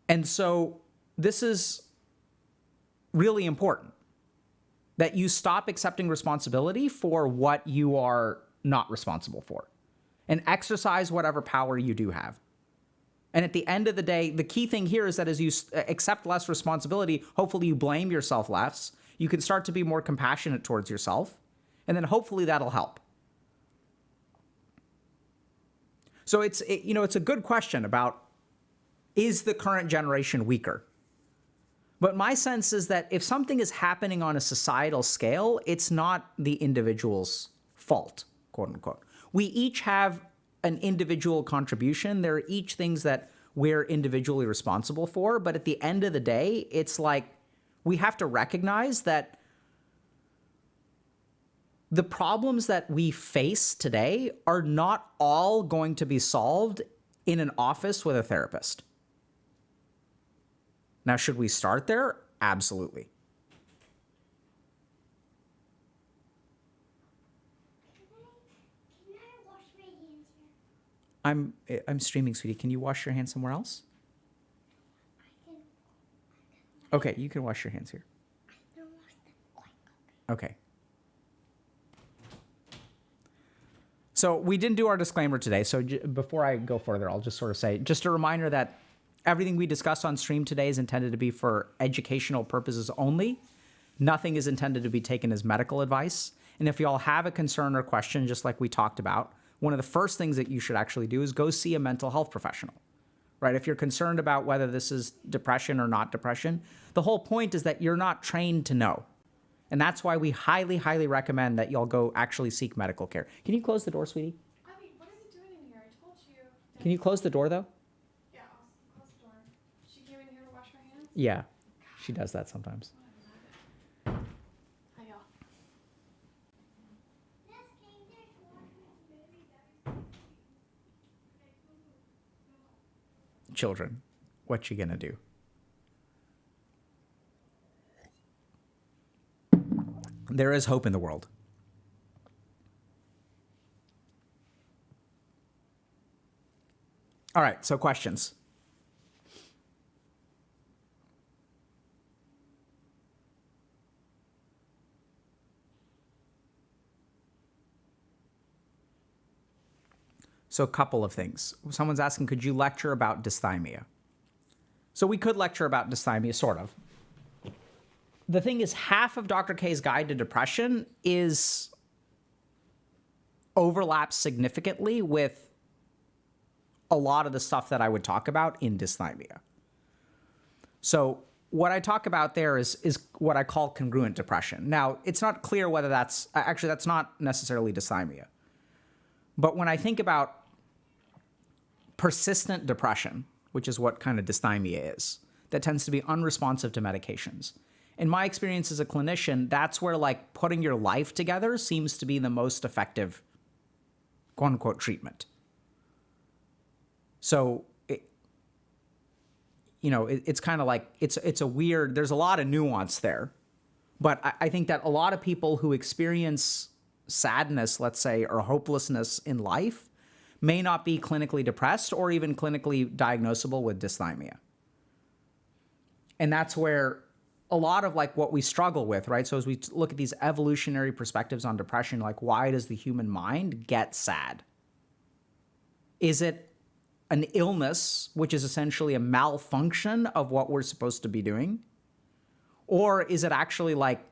And so this is really important, that you stop accepting responsibility for what you are not responsible for and exercise whatever power you do have. And at the end of the day, the key thing here is that as you accept less responsibility, hopefully you blame yourself less. You can start to be more compassionate towards yourself, and then hopefully that'll help. So it's a good question about, is the current generation weaker? But my sense is that if something is happening on a societal scale, it's not the individual's fault, quote unquote. We each have an individual contribution. There are each things that we're individually responsible for. But at the end of the day, it's like we have to recognize that the problems that we face today are not all going to be solved in an office with a therapist. Now, should we start there? Absolutely. Can I wash my hands here? I'm streaming, sweetie. Can you wash your hands somewhere else? I can Okay, you can wash your hands here. wash them quite quickly. Okay. So we didn't do our disclaimer today. So before I go further, I'll just sort of say, just a reminder that everything we discussed on stream today is intended to be for educational purposes only. Nothing is intended to be taken as medical advice. And if y'all have a concern or question, just like we talked about, one of the first things that you should actually do is go see a mental health professional, right? If you're concerned about whether this is depression or not depression, the whole point is that you're not trained to know. And that's why we highly, highly recommend that y'all go actually seek medical care. Can you close the door, sweetie? I mean, what is it doing in here? I told you. Can you close the door, though? Yeah, I'll close the door. She came in here to wash my hands? Yeah, she does that sometimes. Hi, y'all. Yes, can you just wash my baby? Children, what you gonna do? There is hope in the world. All right, so questions. So a couple of things. Someone's asking, could you lecture about dysthymia? So we could lecture about dysthymia, sort of. The thing is, half of Dr. K's guide to depression overlaps significantly with a lot of the stuff that I would talk about in dysthymia. So what I talk about there is what I call congruent depression. Now, it's not clear whether that's not necessarily dysthymia. But when I think about persistent depression, which is what kind of dysthymia is, that tends to be unresponsive to medications. In my experience as a clinician, that's where like putting your life together seems to be the most effective, quote unquote, treatment. So, it's kind of like, it's a weird, there's a lot of nuance there. But I think that a lot of people who experience sadness, let's say, or hopelessness in life may not be clinically depressed or even clinically diagnosable with dysthymia. And that's where a lot of like what we struggle with, right? So as we look at these evolutionary perspectives on depression, like why does the human mind get sad? Is it an illness, which is essentially a malfunction of what we're supposed to be doing? Or is it actually like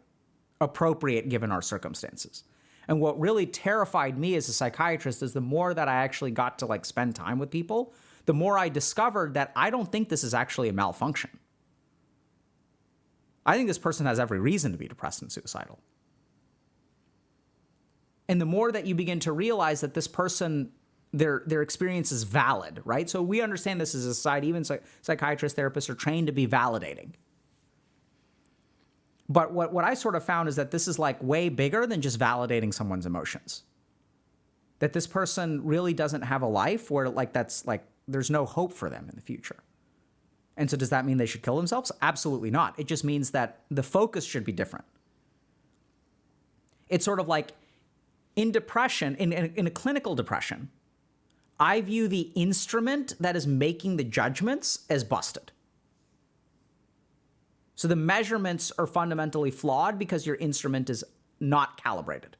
appropriate given our circumstances? And what really terrified me as a psychiatrist is the more that I actually got to like spend time with people, the more I discovered that I don't think this is actually a malfunction. I think this person has every reason to be depressed and suicidal. And the more that you begin to realize that this person, their experience is valid, right? So we understand this as a society, even psychiatrists, therapists are trained to be validating. But what I sort of found is that this is like way bigger than just validating someone's emotions. That this person really doesn't have a life where like that's like there's no hope for them in the future. And so does that mean they should kill themselves? Absolutely not. It just means that the focus should be different. It's sort of like in depression, in a clinical depression, I view the instrument that is making the judgments as busted. So the measurements are fundamentally flawed because your instrument is not calibrated.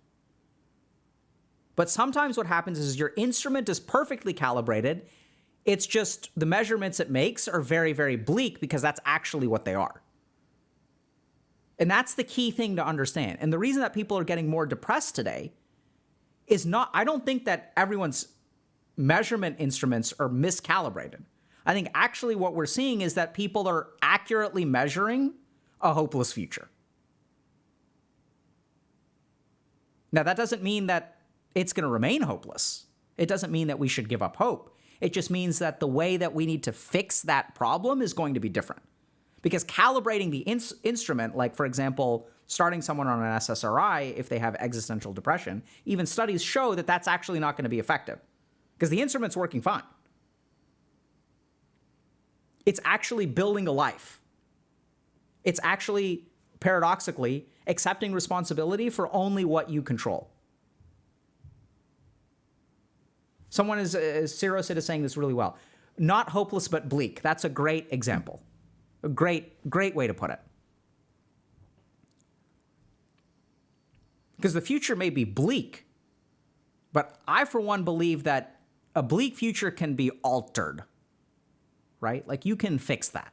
But sometimes what happens is your instrument is perfectly calibrated. It's just the measurements it makes are very, very bleak because that's actually what they are. And that's the key thing to understand. And the reason that people are getting more depressed today is not, I don't think that everyone's measurement instruments are miscalibrated. I think actually what we're seeing is that people are accurately measuring a hopeless future. Now, that doesn't mean that it's going to remain hopeless. It doesn't mean that we should give up hope. It just means that the way that we need to fix that problem is going to be different. Because calibrating the instrument, like, for example, starting someone on an SSRI if they have existential depression, even studies show that that's actually not going to be effective because the instrument's working fine. It's actually building a life. It's actually, paradoxically, accepting responsibility for only what you control. Someone is, Ciro Sid is saying this really well. Not hopeless, but bleak. That's a great example. A great way to put it. Because the future may be bleak, but I, for one, believe that a bleak future can be altered. Right? Like you can fix that.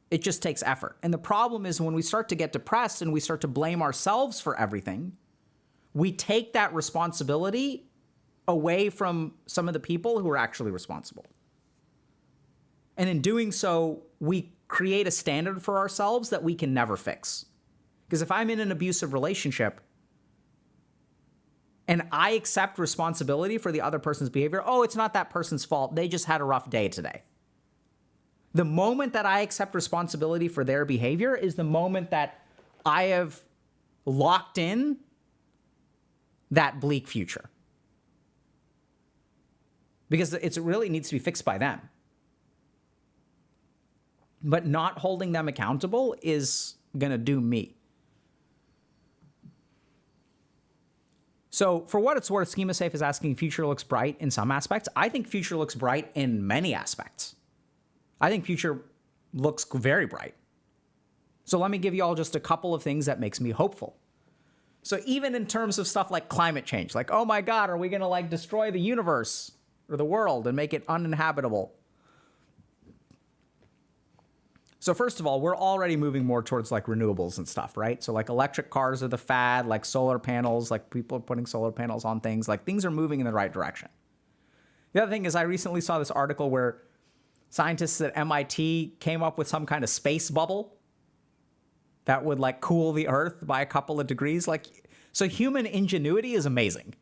It just takes effort. And the problem is when we start to get depressed and we start to blame ourselves for everything, we take that responsibility away from some of the people who are actually responsible. And in doing so, we create a standard for ourselves that we can never fix. Because if I'm in an abusive relationship, and I accept responsibility for the other person's behavior, oh, it's not that person's fault. They just had a rough day today. The moment that I accept responsibility for their behavior is the moment that I have locked in that bleak future. Because it really needs to be fixed by them. But not holding them accountable is going to do me. So for what it's worth, Schema Safe is asking future looks bright in some aspects. I think future looks bright in many aspects. I think future looks very bright. So let me give you all just a couple of things that makes me hopeful. So even in terms of stuff like climate change, like, oh my God, are we going to like destroy the universe or the world and make it uninhabitable? So first of all, we're already moving more towards like renewables and stuff, right? So like electric cars are the fad, like solar panels, like people are putting solar panels on things, like things are moving in the right direction. The other thing is I recently saw this article where scientists at MIT came up with some kind of space bubble that would like cool the earth by a couple of degrees. Like, so human ingenuity is amazing.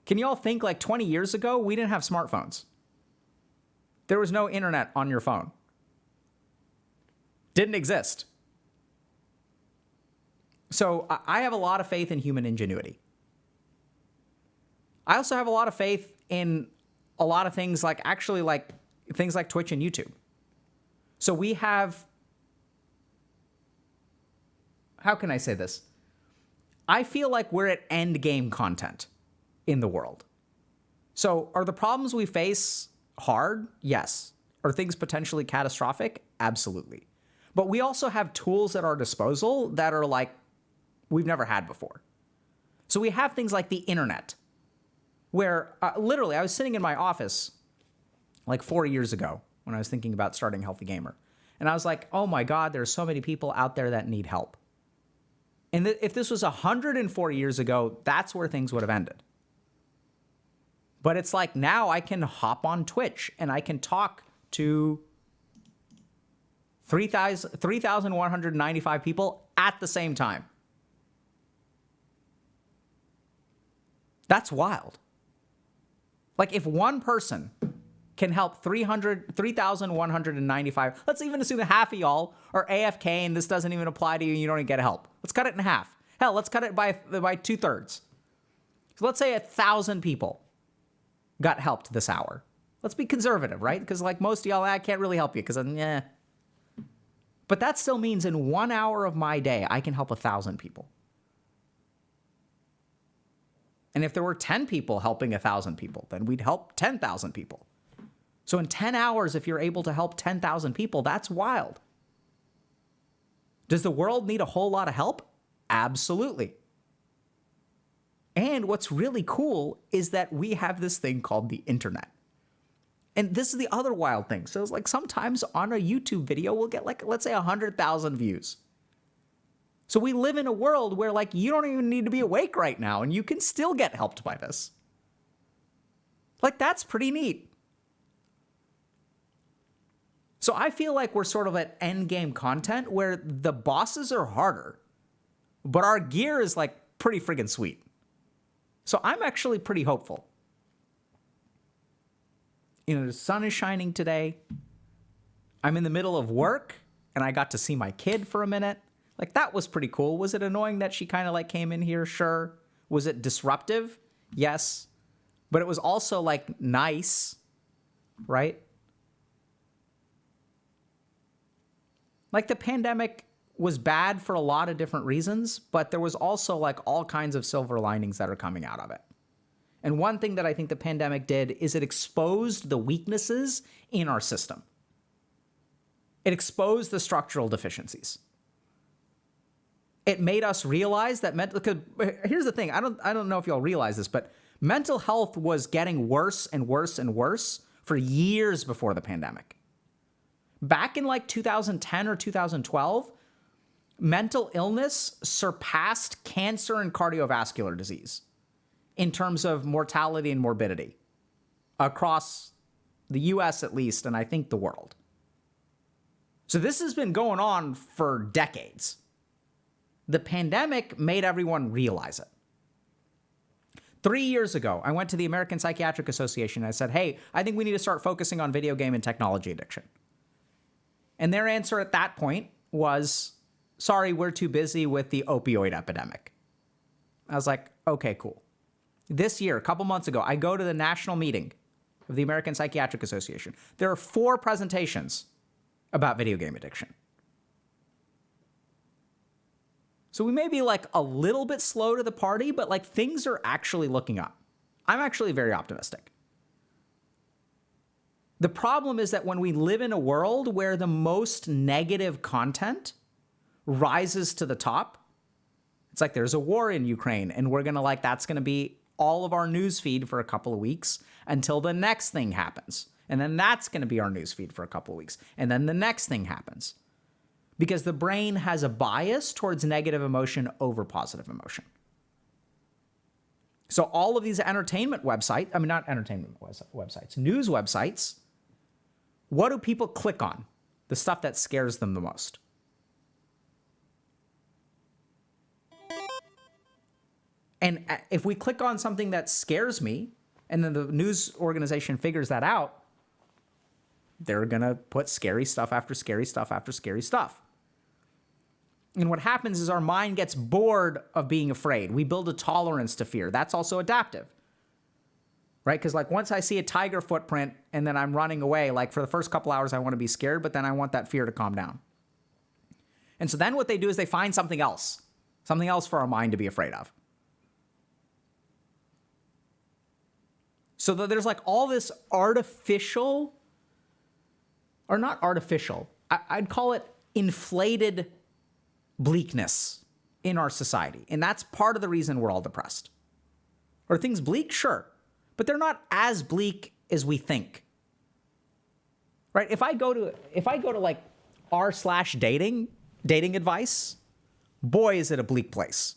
Can you all think like 20 years ago, we didn't have smartphones. There was no internet on your phone. Didn't exist. So I have a lot of faith in human ingenuity. I also have a lot of faith in a lot of things like actually like things like Twitch and YouTube. So we have, how can I say this? I feel like we're at end game content in the world. So are the problems we face hard? Yes. Are things potentially catastrophic? Absolutely. But we also have tools at our disposal that are like we've never had before. So we have things like the internet, where literally I was sitting in my office like 4 years ago when I was thinking about starting Healthy Gamer. And I was like, oh my God, there's so many people out there that need help. And if this was 104 years ago, that's where things would have ended. But it's like now I can hop on Twitch and I can talk to 3,195 people at the same time. That's wild. Like if one person can help 3,195, let's even assume that half of y'all are AFK and this doesn't even apply to you and you don't even get help. Let's cut it in half. Hell, let's cut it by 2/3. So let's say 1,000 people got helped this hour. Let's be conservative, right? Because like most of y'all, I can't really help you because yeah. But that still means in 1 hour of my day, I can help 1,000 people. And if there were 10 people helping 1,000 people, then we'd help 10,000 people. So in 10 hours, if you're able to help 10,000 people, that's wild. Does the world need a whole lot of help? Absolutely. And what's really cool is that we have this thing called the internet. And this is the other wild thing. So it's like sometimes on a YouTube video, we'll get like, let's say 100,000 views. So we live in a world where like you don't even need to be awake right now and you can still get helped by this. Like that's pretty neat. So I feel like we're sort of at end game content where the bosses are harder, but our gear is like pretty friggin' sweet. So I'm actually pretty hopeful. You know, the sun is shining today. I'm in the middle of work and I got to see my kid for a minute. Like that was pretty cool. Was it annoying that she kind of like came in here? Sure. Was it disruptive? Yes. But it was also like nice, right? Like the pandemic was bad for a lot of different reasons, but there was also like all kinds of silver linings that are coming out of it. And one thing that I think the pandemic did is it exposed the weaknesses in our system. It exposed the structural deficiencies. It made us realize that here's the thing, I don't know if y'all realize this, but mental health was getting worse and worse and worse for years before the pandemic. Back in like 2010 or 2012, mental illness surpassed cancer and cardiovascular disease in terms of mortality and morbidity across the US at least, and I think the world. So this has been going on for decades. The pandemic made everyone realize it. 3 years ago, I went to the American Psychiatric Association and I said, hey, I think we need to start focusing on video game and technology addiction. And their answer at that point was, sorry, we're too busy with the opioid epidemic. I was like, okay, cool. This year, a couple months ago, I go to the national meeting of the American Psychiatric Association. There are 4 presentations about video game addiction. So we may be like a little bit slow to the party, but like things are actually looking up. I'm actually very optimistic. The problem is that when we live in a world where the most negative content rises to the top, it's like there's a war in Ukraine and we're going to like, that's going to be all of our news feed for a couple of weeks until the next thing happens. And then that's going to be our news feed for a couple of weeks. And then the next thing happens. Because the brain has a bias towards negative emotion over positive emotion. So all of these entertainment websites, I mean, not entertainment websites, news websites, what do people click on? The stuff that scares them the most. And if we click on something that scares me, and then the news organization figures that out, they're going to put scary stuff after scary stuff after scary stuff. And what happens is our mind gets bored of being afraid. We build a tolerance to fear. That's also adaptive, right? Because like once I see a tiger footprint and then I'm running away, like for the first couple hours, I want to be scared, but then I want that fear to calm down. And so then what they do is they find something else for our mind to be afraid of. So that there's like all this artificial, or not artificial, I'd call it inflated bleakness in our society. And that's part of the reason we're all depressed. Are things bleak? Sure. But they're not as bleak as we think. Right? If I go to like r/dating advice, boy, is it a bleak place.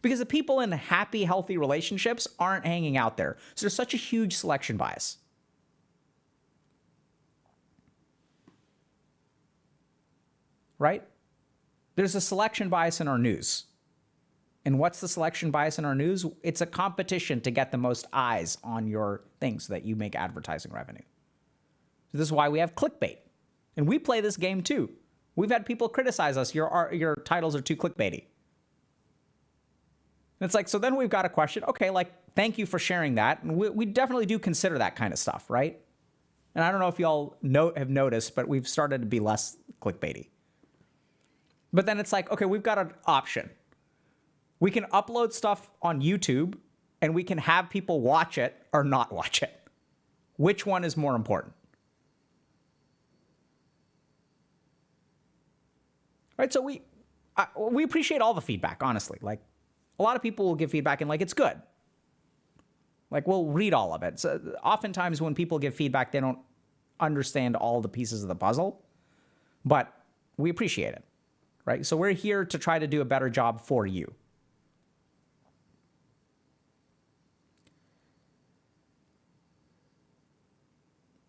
Because the people in happy, healthy relationships aren't hanging out there. So there's such a huge selection bias. Right? There's a selection bias in our news. And what's the selection bias in our news? It's a competition to get the most eyes on your things so that you make advertising revenue. So this is why we have clickbait. And we play this game too. We've had people criticize us, your titles are too clickbaity. And it's like, so then we've got a question, okay, like, thank you for sharing that. And we definitely do consider that kind of stuff, right? And I don't know if y'all have noticed, but we've started to be less clickbaity. But then it's like, okay, we've got an option. We can upload stuff on YouTube and we can have people watch it or not watch it. Which one is more important? Right, so we appreciate all the feedback, honestly. Like, a lot of people will give feedback and like, it's good. Like, we'll read all of it. So oftentimes when people give feedback, they don't understand all the pieces of the puzzle, but we appreciate it, right? So we're here to try to do a better job for you.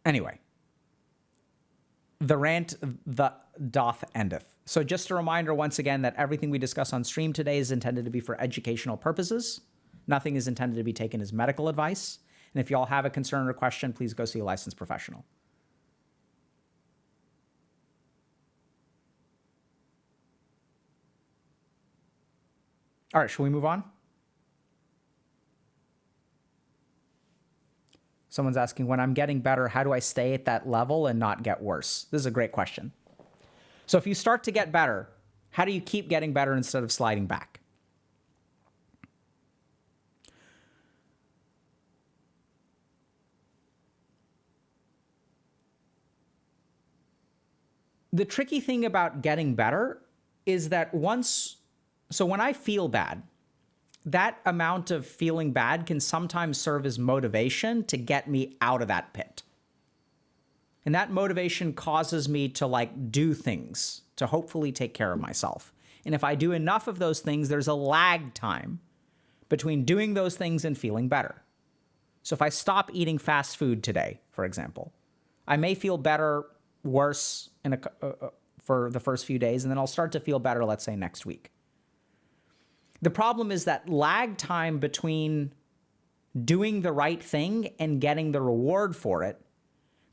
Anyway, the rant doth endeth. So just a reminder once again that everything we discuss on stream today is intended to be for educational purposes. Nothing is intended to be taken as medical advice. And if y'all have a concern or question, please go see a licensed professional. All right, shall we move on? Someone's asking, when I'm getting better, how do I stay at that level and not get worse? This is a great question. So if you start to get better, how do you keep getting better instead of sliding back? The tricky thing about getting better is that so when I feel bad, that amount of feeling bad can sometimes serve as motivation to get me out of that pit. And that motivation causes me to like do things to hopefully take care of myself. And if I do enough of those things, there's a lag time between doing those things and feeling better. So if I stop eating fast food today, for example, I may feel better, worse for the first few days, and then I'll start to feel better, let's say next week. The problem is that lag time between doing the right thing and getting the reward for it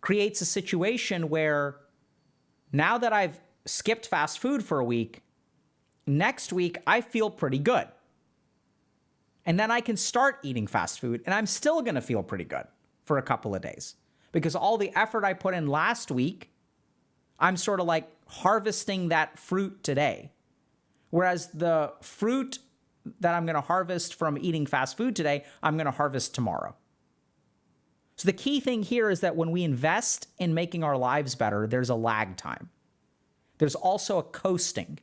creates a situation where now that I've skipped fast food for a week, next week I feel pretty good. And then I can start eating fast food and I'm still going to feel pretty good for a couple of days because all the effort I put in last week, I'm sort of like harvesting that fruit today. Whereas the fruit that I'm going to harvest from eating fast food today, I'm going to harvest tomorrow. So the key thing here is that when we invest in making our lives better, there's a lag time. There's also a coasting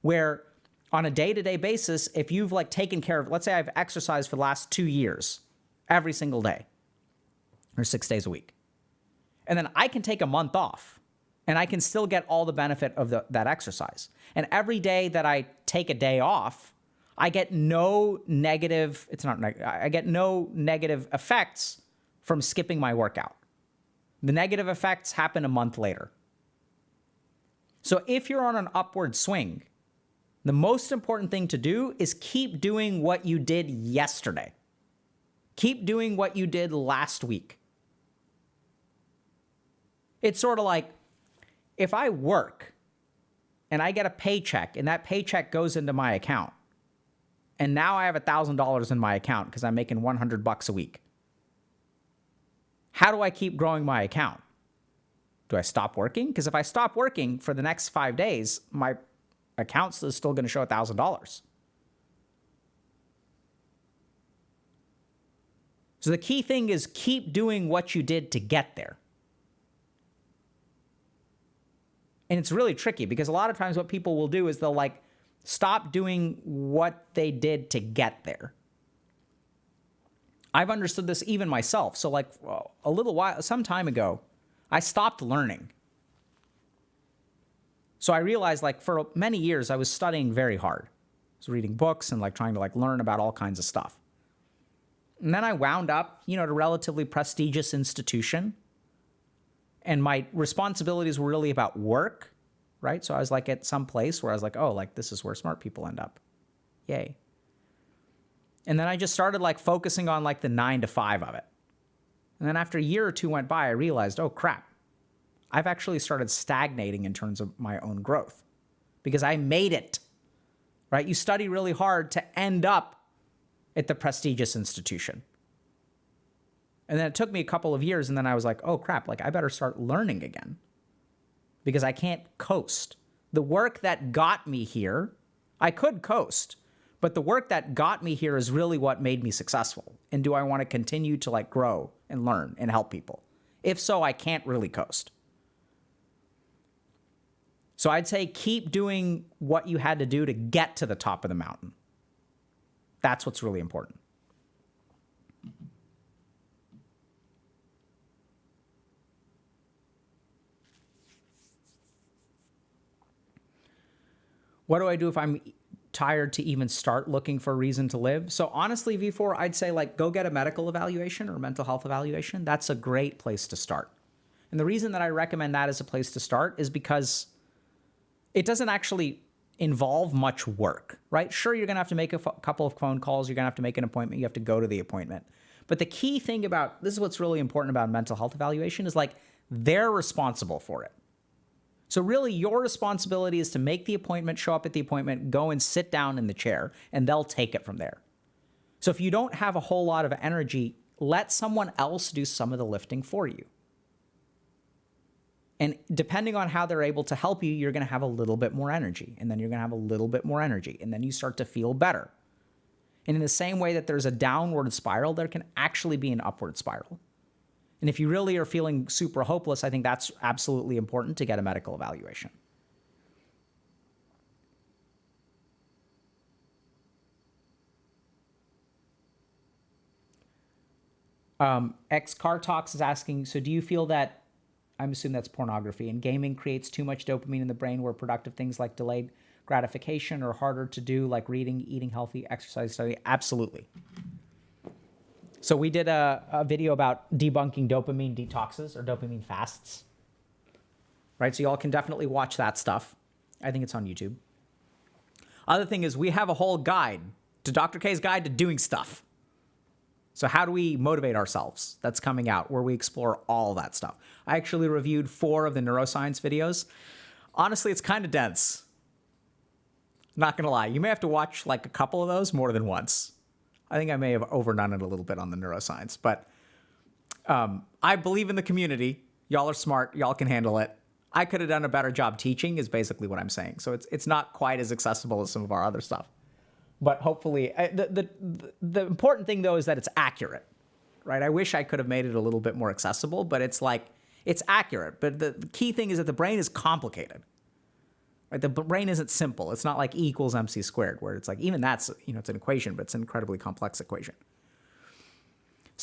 where on a day-to-day basis, if you've like taken care of, let's say I've exercised for the last 2 years every single day or 6 days a week. And then I can take a month off and I can still get all the benefit of that exercise. And every day that I take a day off, I get no negative, I get no negative effects from skipping my workout. The negative effects happen a month later. So if you're on an upward swing, the most important thing to do is keep doing what you did yesterday. Keep doing what you did last week. It's sort of like if I work and I get a paycheck and that paycheck goes into my account, and now I have $1,000 in my account because I'm making $100 a week. How do I keep growing my account? Do I stop working? Because if I stop working for the next 5 days, my account is still going to show $1,000. So the key thing is keep doing what you did to get there. And it's really tricky because a lot of times what people will do is they'll like stop doing what they did to get there. I've understood this even myself. So like some time ago, I stopped learning. So I realized like for many years, I was studying very hard. I was reading books and like trying to like learn about all kinds of stuff. And then I wound up, at a relatively prestigious institution. And my responsibilities were really about work, right? So I was like at some place where I was like, oh, like this is where smart people end up. Yay. And then I just started like focusing on like the 9 to 5 of it. And then after a year or two went by, I realized, oh crap, I've actually started stagnating in terms of my own growth because I made it, right? You study really hard to end up at the prestigious institution. And then it took me a couple of years, and then I was like, oh crap, like I better start learning again because I can't coast. The work that got me here, I could coast, but the work that got me here is really what made me successful. And do I want to continue to like grow and learn and help people? If so, I can't really coast. So I'd say keep doing what you had to do to get to the top of the mountain. That's what's really important. What do I do if I'm tired to even start looking for a reason to live? So honestly, V4, I'd say like go get a medical evaluation or mental health evaluation. That's a great place to start. And the reason that I recommend that as a place to start is because it doesn't actually involve much work, right? Sure, you're going to have to make a couple of phone calls. You're going to have to make an appointment. You have to go to the appointment. But the key thing about this is what's really important about mental health evaluation is like they're responsible for it. So really your responsibility is to make the appointment, show up at the appointment, go and sit down in the chair, and they'll take it from there. So if you don't have a whole lot of energy, let someone else do some of the lifting for you. And depending on how they're able to help you, you're going to have a little bit more energy, and then you're going to have a little bit more energy, and then you start to feel better. And in the same way that there's a downward spiral, there can actually be an upward spiral. And if you really are feeling super hopeless, I think that's absolutely important to get a medical evaluation. X Car Talks is asking, so do you feel that, I'm assuming that's pornography, and gaming creates too much dopamine in the brain where productive things like delayed gratification are harder to do, like reading, eating healthy, exercise, study? Absolutely. So we did a video about debunking dopamine detoxes or dopamine fasts, right? So y'all can definitely watch that stuff. I think it's on YouTube. Other thing is we have a whole guide to Dr. K's Guide to Doing Stuff. So how do we motivate ourselves? That's coming out where we explore all that stuff. I actually reviewed 4 of the neuroscience videos. Honestly, it's kind of dense. Not gonna lie. You may have to watch like a couple of those more than once. I think I may have overdone it a little bit on the neuroscience, but I believe in the community. Y'all are smart. Y'all can handle it. I could have done a better job teaching is basically what I'm saying. So it's not quite as accessible as some of our other stuff. But hopefully, the important thing, though, is that it's accurate, right? I wish I could have made it a little bit more accessible, but it's like, it's accurate. But the key thing is that the brain is complicated. Right? The brain isn't simple. It's not like E equals MC squared, where it's like, even that's, it's an equation, but it's an incredibly complex equation.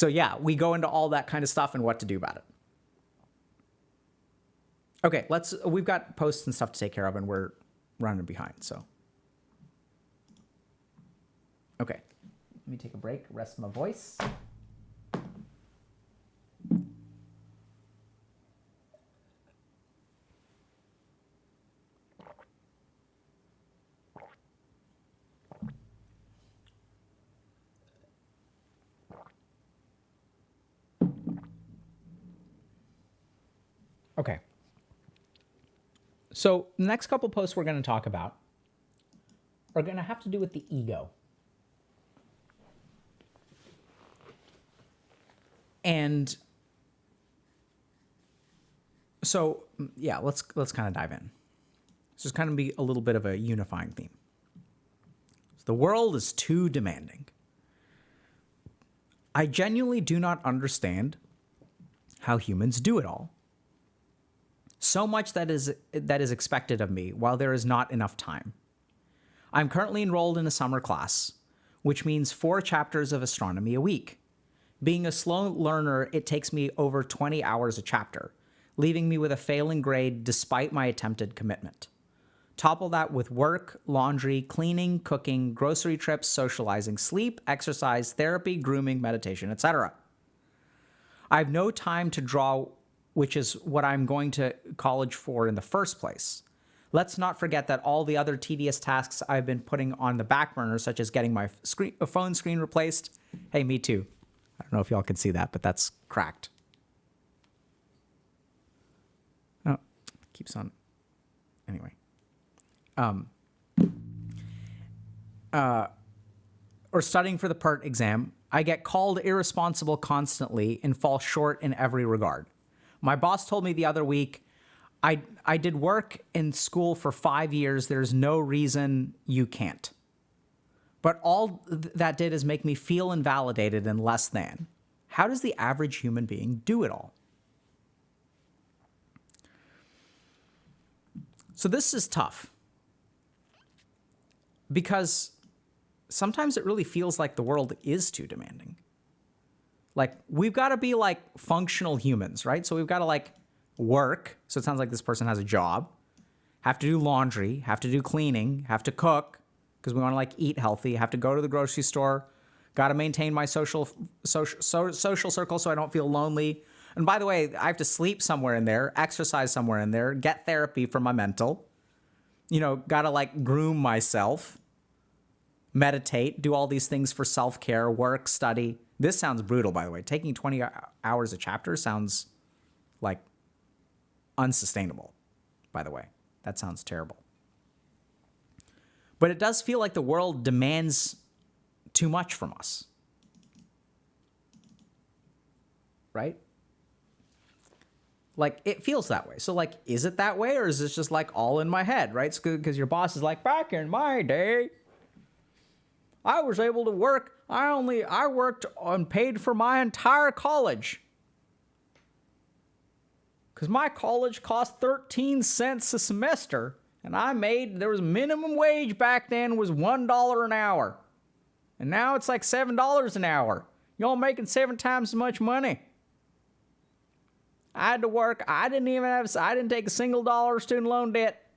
So yeah, we go into all that kind of stuff and what to do about it. Okay, we've got posts and stuff to take care of and we're running behind, so. Okay, let me take a break, rest my voice. Okay. So the next couple posts we're going to talk about are going to have to do with the ego. And so, yeah, let's kind of dive in. This is kind of be a little bit of a unifying theme. So the world is too demanding. I genuinely do not understand how humans do it all. So much that is expected of me while there is not enough time. I'm currently enrolled in a summer class, which means 4 chapters of astronomy a week. Being a slow learner, it takes me over 20 hours a chapter, leaving me with a failing grade despite my attempted commitment. Topple that with work, laundry, cleaning, cooking, grocery trips, socializing, sleep, exercise, therapy, grooming, meditation, etc. I have no time to draw, which is what I'm going to college for in the first place. Let's not forget that all the other tedious tasks I've been putting on the back burner, such as getting my phone screen replaced. Hey, me too. I don't know if y'all can see that, but that's cracked. Oh, keeps on. Anyway. Or studying for the PERT exam, I get called irresponsible constantly and fall short in every regard. My boss told me the other week, I did work in school for 5 years. There's no reason you can't. But all that did is make me feel invalidated and less than. How does the average human being do it all? So this is tough. Because sometimes it really feels like the world is too demanding. Like, we've got to be like functional humans, right? So we've got to like work. So it sounds like this person has a job. Have to do laundry, have to do cleaning, have to cook because we want to like eat healthy, have to go to the grocery store, got to maintain my social circle so I don't feel lonely. And by the way, I have to sleep somewhere in there, exercise somewhere in there, get therapy for my mental. You know, got to like groom myself, meditate, do all these things for self-care, work, study. This sounds brutal, by the way. Taking 20 hours a chapter sounds like unsustainable, by the way. That sounds terrible. But it does feel like the world demands too much from us. Right? Like, it feels that way. So, like, is it that way, or is this just, like, all in my head, right? It's good because your boss is like, back in my day, I was able to work. I worked and paid for my entire college. Because my college cost 13 cents a semester, and there was minimum wage back then was $1 an hour. And now it's like $7 an hour. Y'all making 7 times as much money. I had to work. I didn't take a single dollar of student loan debt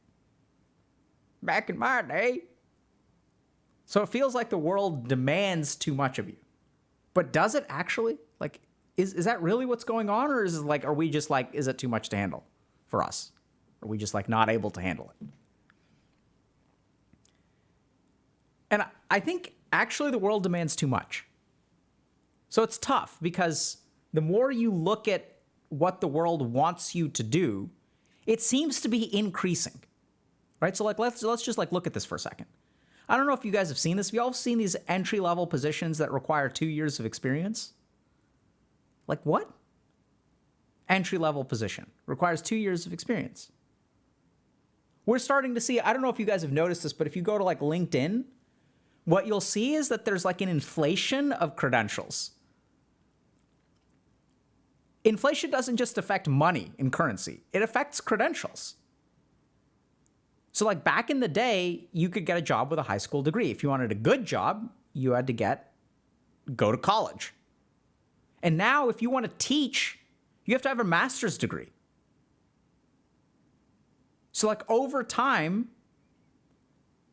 back in my day. So it feels like the world demands too much of you. But does it actually? Like, is that really what's going on? Or is it like, are we just like, is it too much to handle for us? Are we just like not able to handle it? And I think actually the world demands too much. So it's tough because the more you look at what the world wants you to do, it seems to be increasing, right? So like, let's just like look at this for a second. I don't know if you guys have seen this. Have you all seen these entry-level positions that require 2 years of experience? Like what? Entry-level position requires 2 years of experience. We're starting to see, I don't know if you guys have noticed this, but if you go to like LinkedIn, what you'll see is that there's like an inflation of credentials. Inflation doesn't just affect money in currency. It affects credentials. So like back in the day, you could get a job with a high school degree. If you wanted a good job, you had to go to college. And now if you want to teach, you have to have a master's degree. So like over time,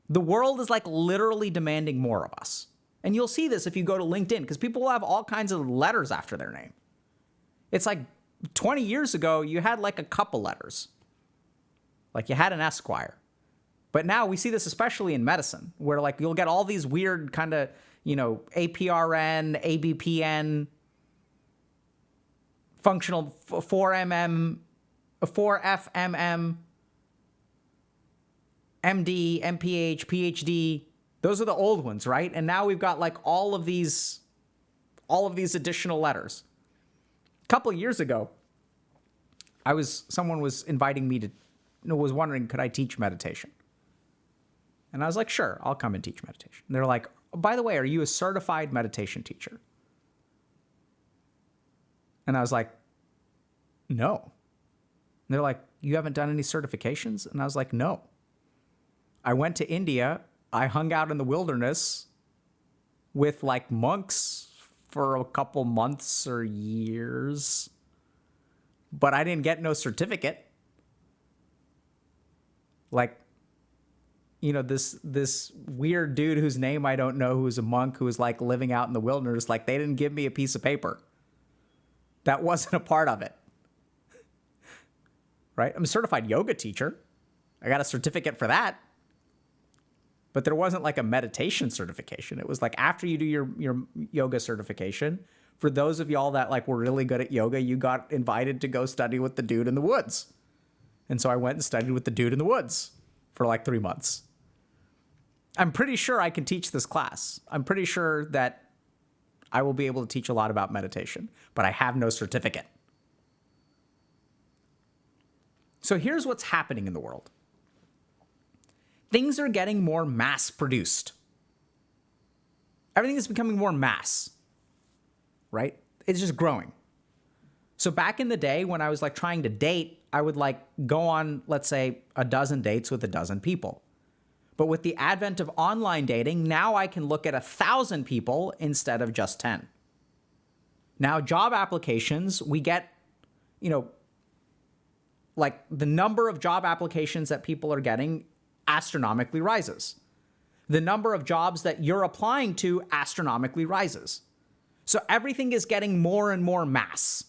the world is like literally demanding more of us. And you'll see this if you go to LinkedIn, because people will have all kinds of letters after their name. It's like 20 years ago, you had like a couple letters. Like you had an Esquire. But now we see this especially in medicine, where like you'll get all these weird kind of, APRN, ABPN, functional 4MM, 4FMM, MD, MPH, PhD. Those are the old ones, right? And now we've got like all of these additional letters. A couple of years ago, someone was inviting me to, was wondering, could I teach meditation? And I was like, sure, I'll come and teach meditation. And they're like, oh, by the way, are you a certified meditation teacher? And I was like, no. And they're like, you haven't done any certifications? And I was like, no. I went to India. I hung out in the wilderness with like monks for a couple months or years, but I didn't get no certificate. Like, this weird dude whose name I don't know, who's a monk, who was like living out in the wilderness, like they didn't give me a piece of paper. That wasn't a part of it. Right? I'm a certified yoga teacher. I got a certificate for that. But there wasn't like a meditation certification. It was like after you do your yoga certification, for those of y'all that like were really good at yoga, you got invited to go study with the dude in the woods. And so I went and studied with the dude in the woods for like 3 months. I'm pretty sure I can teach this class. I'm pretty sure that I will be able to teach a lot about meditation, but I have no certificate. So here's what's happening in the world. Things are getting more mass produced. Everything is becoming more mass, right? It's just growing. So back in the day when I was like trying to date, I would like go on, let's say, a dozen dates with a dozen people. But with the advent of online dating, now I can look at 1,000 people instead of just 10. Now, job applications, we get, like the number of job applications that people are getting astronomically rises. The number of jobs that you're applying to astronomically rises. So everything is getting more and more mass.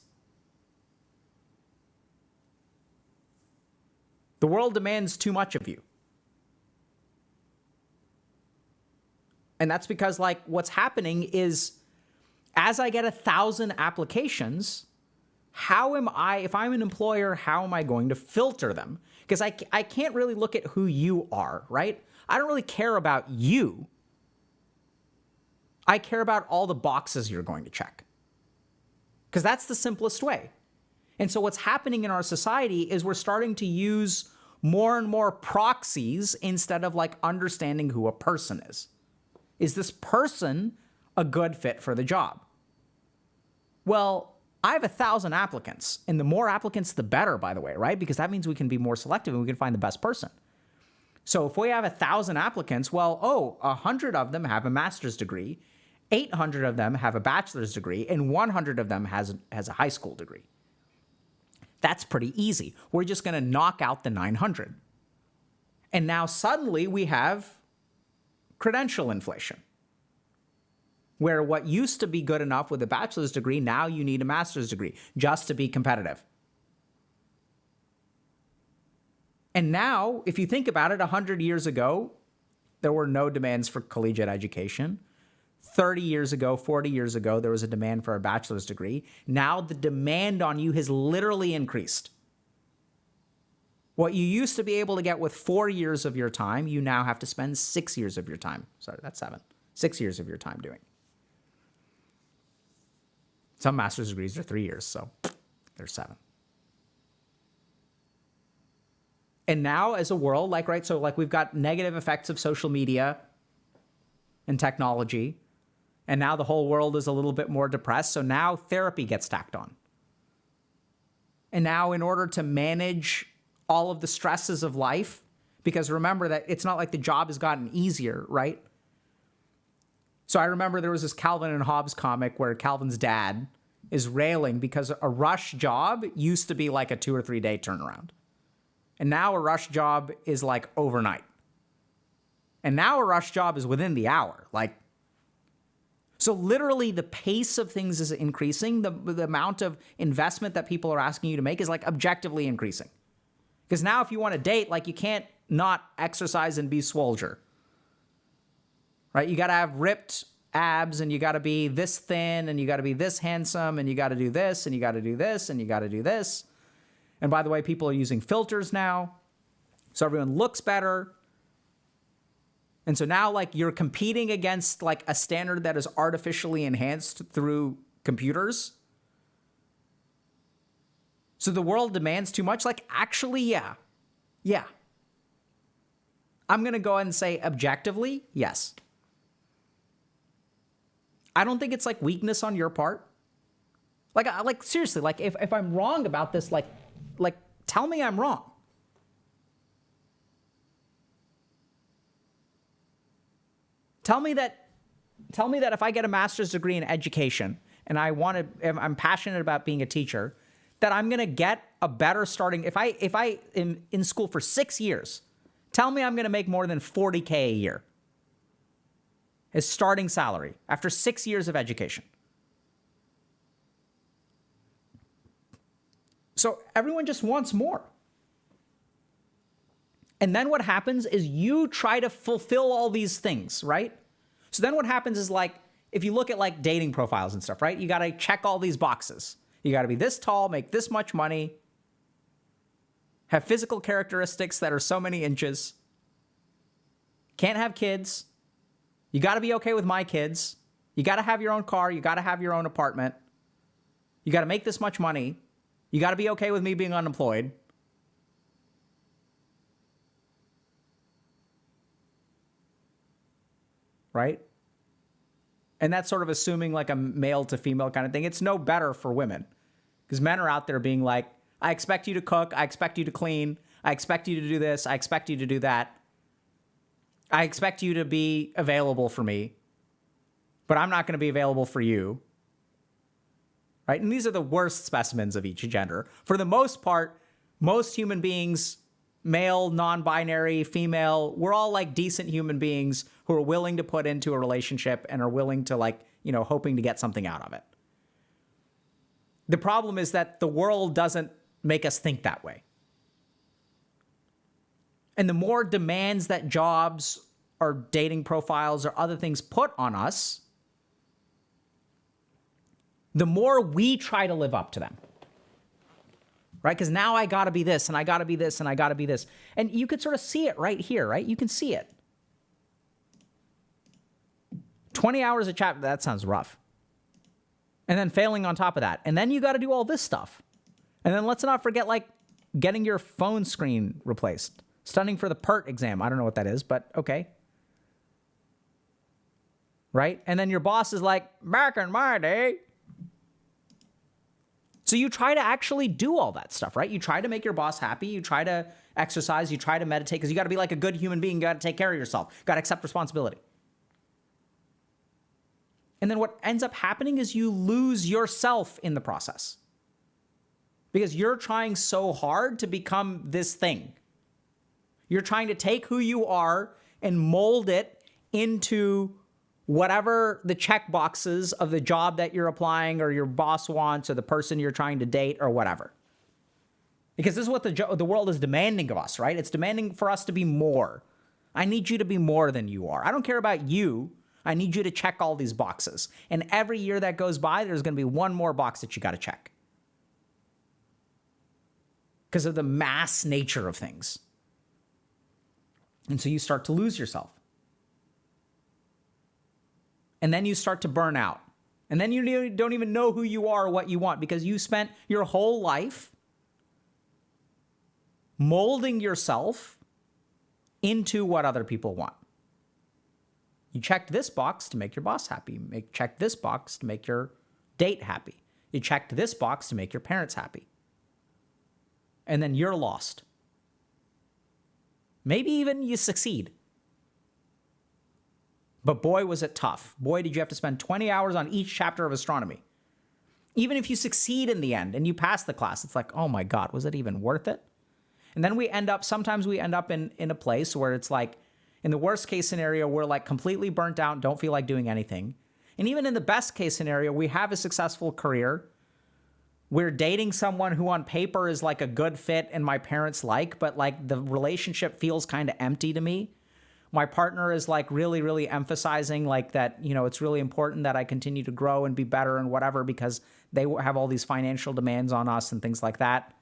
The world demands too much of you. And that's because like what's happening is as I get 1,000 applications, if I'm an employer, how am I going to filter them? Because I can't really look at who you are, right? I don't really care about you. I care about all the boxes you're going to check. Because that's the simplest way. And so what's happening in our society is we're starting to use more and more proxies instead of like understanding who a person is. Is this person a good fit for the job? Well, I have 1,000 applicants, and the more applicants, the better, by the way, right? Because that means we can be more selective and we can find the best person. So if we have 1,000 applicants, 100 of them have a master's degree, 800 of them have a bachelor's degree, and 100 of them has a high school degree. That's pretty easy. We're just going to knock out the 900. And now suddenly we have credential inflation, where what used to be good enough with a bachelor's degree, now you need a master's degree just to be competitive. And now, if you think about it, 100 years ago, there were no demands for collegiate education. 30 years ago, 40 years ago, there was a demand for a bachelor's degree. Now the demand on you has literally increased. What you used to be able to get with 4 years of your time, you now have to spend 6 years of your time. Sorry, that's 7. 6 years of your time doing. Some master's degrees are 3 years, so there's 7. And now as a world, we've got negative effects of social media and technology, and now the whole world is a little bit more depressed, so now therapy gets tacked on. And now in order to manage all of the stresses of life, because remember that it's not like the job has gotten easier, right? So I remember there was this Calvin and Hobbes comic where Calvin's dad is railing because a rush job used to be like a 2 or 3 day turnaround. And now a rush job is like overnight. And now a rush job is within the hour. Like, so literally the pace of things is increasing. The amount of investment that people are asking you to make is like objectively increasing. Because now if you want to date, like you can't not exercise and be swolger. Right? You got to have ripped abs and you got to be this thin and you got to be this handsome and you got to do this and you got to do this and you got to do this. And by the way, people are using filters now. So everyone looks better. And so now like you're competing against like a standard that is artificially enhanced through computers. So the world demands too much. Like actually, yeah. Yeah. I'm going to go ahead and say objectively, yes. I don't think it's like weakness on your part. Like seriously, like if I'm wrong about this, like tell me I'm wrong. Tell me that if I get a master's degree in education and I'm passionate about being a teacher, that I'm going to get a better starting. If I am in school for 6 years, tell me I'm going to make more than $40K a year as starting salary after 6 years of education. So everyone just wants more. And then what happens is you try to fulfill all these things, right? So then what happens is like, if you look at like dating profiles and stuff, right? You got to check all these boxes. You got to be this tall, make this much money, have physical characteristics that are so many inches, can't have kids. You got to be okay with my kids. You got to have your own car. You got to have your own apartment. You got to make this much money. You got to be okay with me being unemployed. Right? And that's sort of assuming like a male to female kind of thing. It's no better for women because men are out there being like, I expect you to cook. I expect you to clean. I expect you to do this. I expect you to do that. I expect you to be available for me, but I'm not going to be available for you. Right? And these are the worst specimens of each gender. For the most part, most human beings, male, non-binary, female, we're all like decent human beings who are willing to put into a relationship and are willing to like, you know, hoping to get something out of it. The problem is that the world doesn't make us think that way. And the more demands that jobs or dating profiles or other things put on us, the more we try to live up to them. Right? Because now I got to be this and I got to be this and I got to be this. And you could sort of see it right here, right? You can see it. 20 hours of chat, that sounds rough. And then failing on top of that. And then you got to do all this stuff. And then let's not forget like getting your phone screen replaced. Studying for the PERT exam. I don't know what that is, but okay. Right? And then your boss is like, back in my day. So you try to actually do all that stuff, right? You try to make your boss happy. You try to exercise. You try to meditate because you got to be like a good human being. You got to take care of yourself. Got to accept responsibility. And then what ends up happening is you lose yourself in the process because you're trying so hard to become this thing. You're trying to take who you are and mold it into whatever the check boxes of the job that you're applying or your boss wants or the person you're trying to date or whatever. Because this is what the world is demanding of us, right? It's demanding for us to be more. I need you to be more than you are. I don't care about you. I need you to check all these boxes. And every year that goes by, there's going to be one more box that you got to check. Because of the mass nature of things. And so you start to lose yourself. And then you start to burn out. And then you don't even know who you are or what you want because you spent your whole life molding yourself into what other people want. You checked this box to make your boss happy. Checked this box to make your date happy. You checked this box to make your parents happy. And then you're lost. Maybe even you succeed. But boy, was it tough. Boy, did you have to spend 20 hours on each chapter of astronomy. Even if you succeed in the end and you pass the class, it's like, oh my God, was it even worth it? And then sometimes we end up in a place where it's like, in the worst case scenario, we're like completely burnt out, don't feel like doing anything. And even in the best case scenario, we have a successful career. We're dating someone who on paper is like a good fit and my parents like, but like the relationship feels kind of empty to me. My partner is like really, really emphasizing like that, it's really important that I continue to grow and be better and whatever, because they have all these financial demands on us and things like that.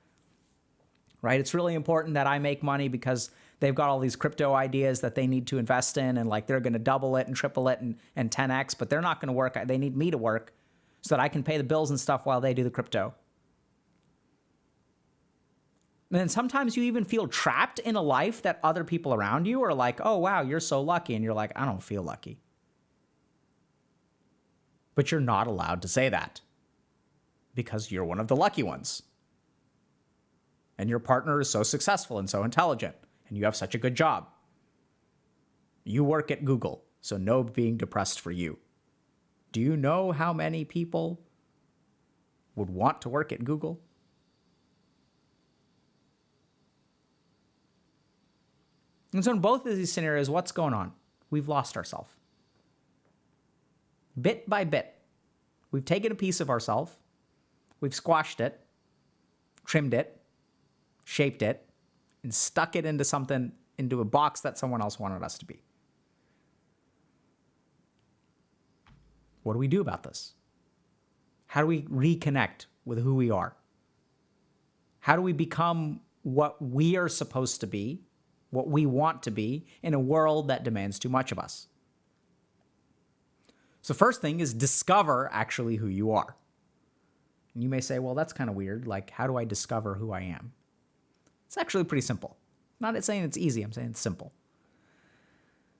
Right? It's really important that I make money because they've got all these crypto ideas that they need to invest in, and like they're going to double it and triple it and 10x, but they're not going to work. They need me to work so that I can pay the bills and stuff while they do the crypto. And then sometimes you even feel trapped in a life that other people around you are like, oh, wow, you're so lucky. And you're like, I don't feel lucky. But you're not allowed to say that because you're one of the lucky ones. And your partner is so successful and so intelligent, and you have such a good job. You work at Google, so no being depressed for you. Do you know how many people would want to work at Google? And so in both of these scenarios, what's going on? We've lost ourselves. Bit by bit, we've taken a piece of ourselves, we've squashed it, trimmed it, shaped it, and stuck it into a box that someone else wanted us to be. What do we do about this? How do we reconnect with who we are? How do we become what we are supposed to be, what we want to be, in a world that demands too much of us? So first thing is discover actually who you are. And you may say, well, that's kind of weird. Like, how do I discover who I am? It's actually pretty simple. I'm not saying it's easy, I'm saying it's simple.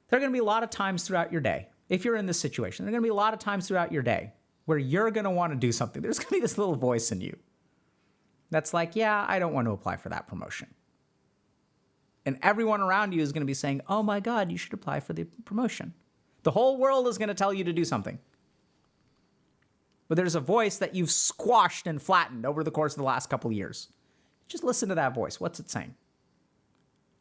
There are going to be a lot of times throughout your day, if you're in this situation, there are going to be a lot of times throughout your day where you're going to want to do something. There's going to be this little voice in you that's like, yeah, I don't want to apply for that promotion. And everyone around you is going to be saying, oh my God, you should apply for the promotion. The whole world is going to tell you to do something. But there's a voice that you've squashed and flattened over the course of the last couple of years. Just listen to that voice. What's it saying?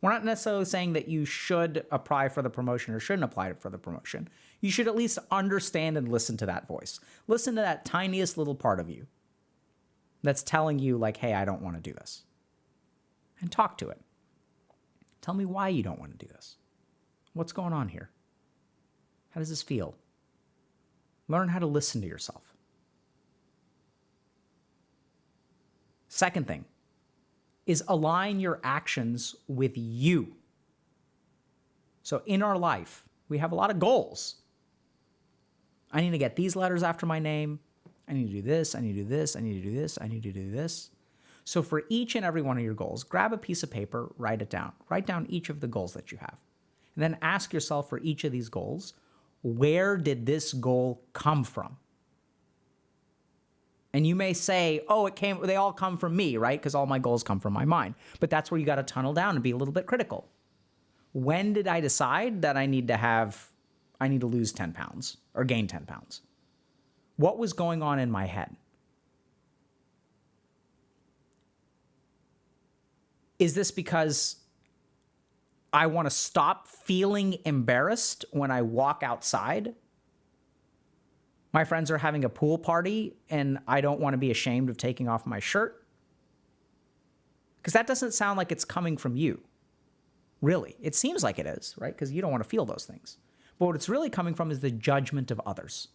We're not necessarily saying that you should apply for the promotion or shouldn't apply for the promotion. You should at least understand and listen to that voice. Listen to that tiniest little part of you that's telling you like, hey, I don't want to do this. And talk to it. Tell me why you don't want to do this. What's going on here? How does this feel? Learn how to listen to yourself. Second thing is align your actions with you. So in our life, we have a lot of goals. I need to get these letters after my name. I need to do this. I need to do this. I need to do this. I need to do this. So for each and every one of your goals, grab a piece of paper, write it down. Write down each of the goals that you have. And then ask yourself for each of these goals, where did this goal come from? And you may say, oh, they all come from me, right? Because all my goals come from my mind. But that's where you got to tunnel down and be a little bit critical. When did I decide that I need to lose 10 pounds or gain 10 pounds? What was going on in my head? Is this because I want to stop feeling embarrassed when I walk outside? My friends are having a pool party and I don't want to be ashamed of taking off my shirt? Because that doesn't sound like it's coming from you. Really. It seems like it is, right? Because you don't want to feel those things. But what it's really coming from is the judgment of others.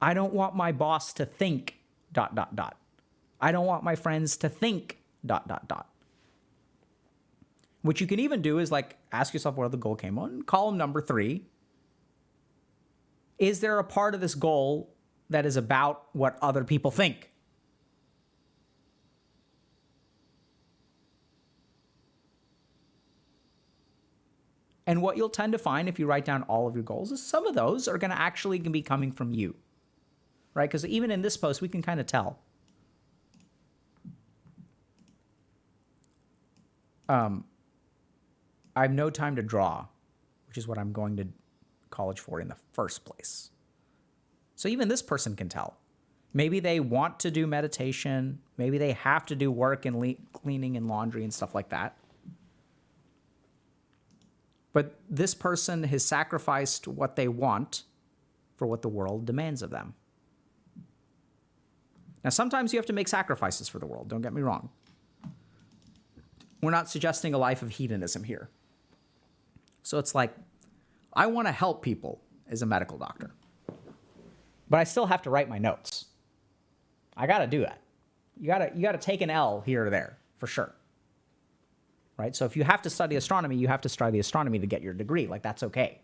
I don't want my boss to think ... I don't want my friends to think ... What you can even do is like ask yourself where the goal came on. Column number 3. Is there a part of this goal that is about what other people think? And what you'll tend to find if you write down all of your goals is some of those are going to actually be coming from you, right? Because even in this post, we can kind of tell. I have no time to draw, which is what I'm going to college for in the first place. So even this person can tell. Maybe they want to do meditation. Maybe they have to do work and cleaning and laundry and stuff like that. But this person has sacrificed what they want for what the world demands of them. Now, sometimes you have to make sacrifices for the world. Don't get me wrong. We're not suggesting a life of hedonism here. So it's like, I want to help people as a medical doctor, but I still have to write my notes. I got to do that. You got to take an L here or there for sure. Right? So if you have to study astronomy, you have to study astronomy to get your degree. Like, that's okay.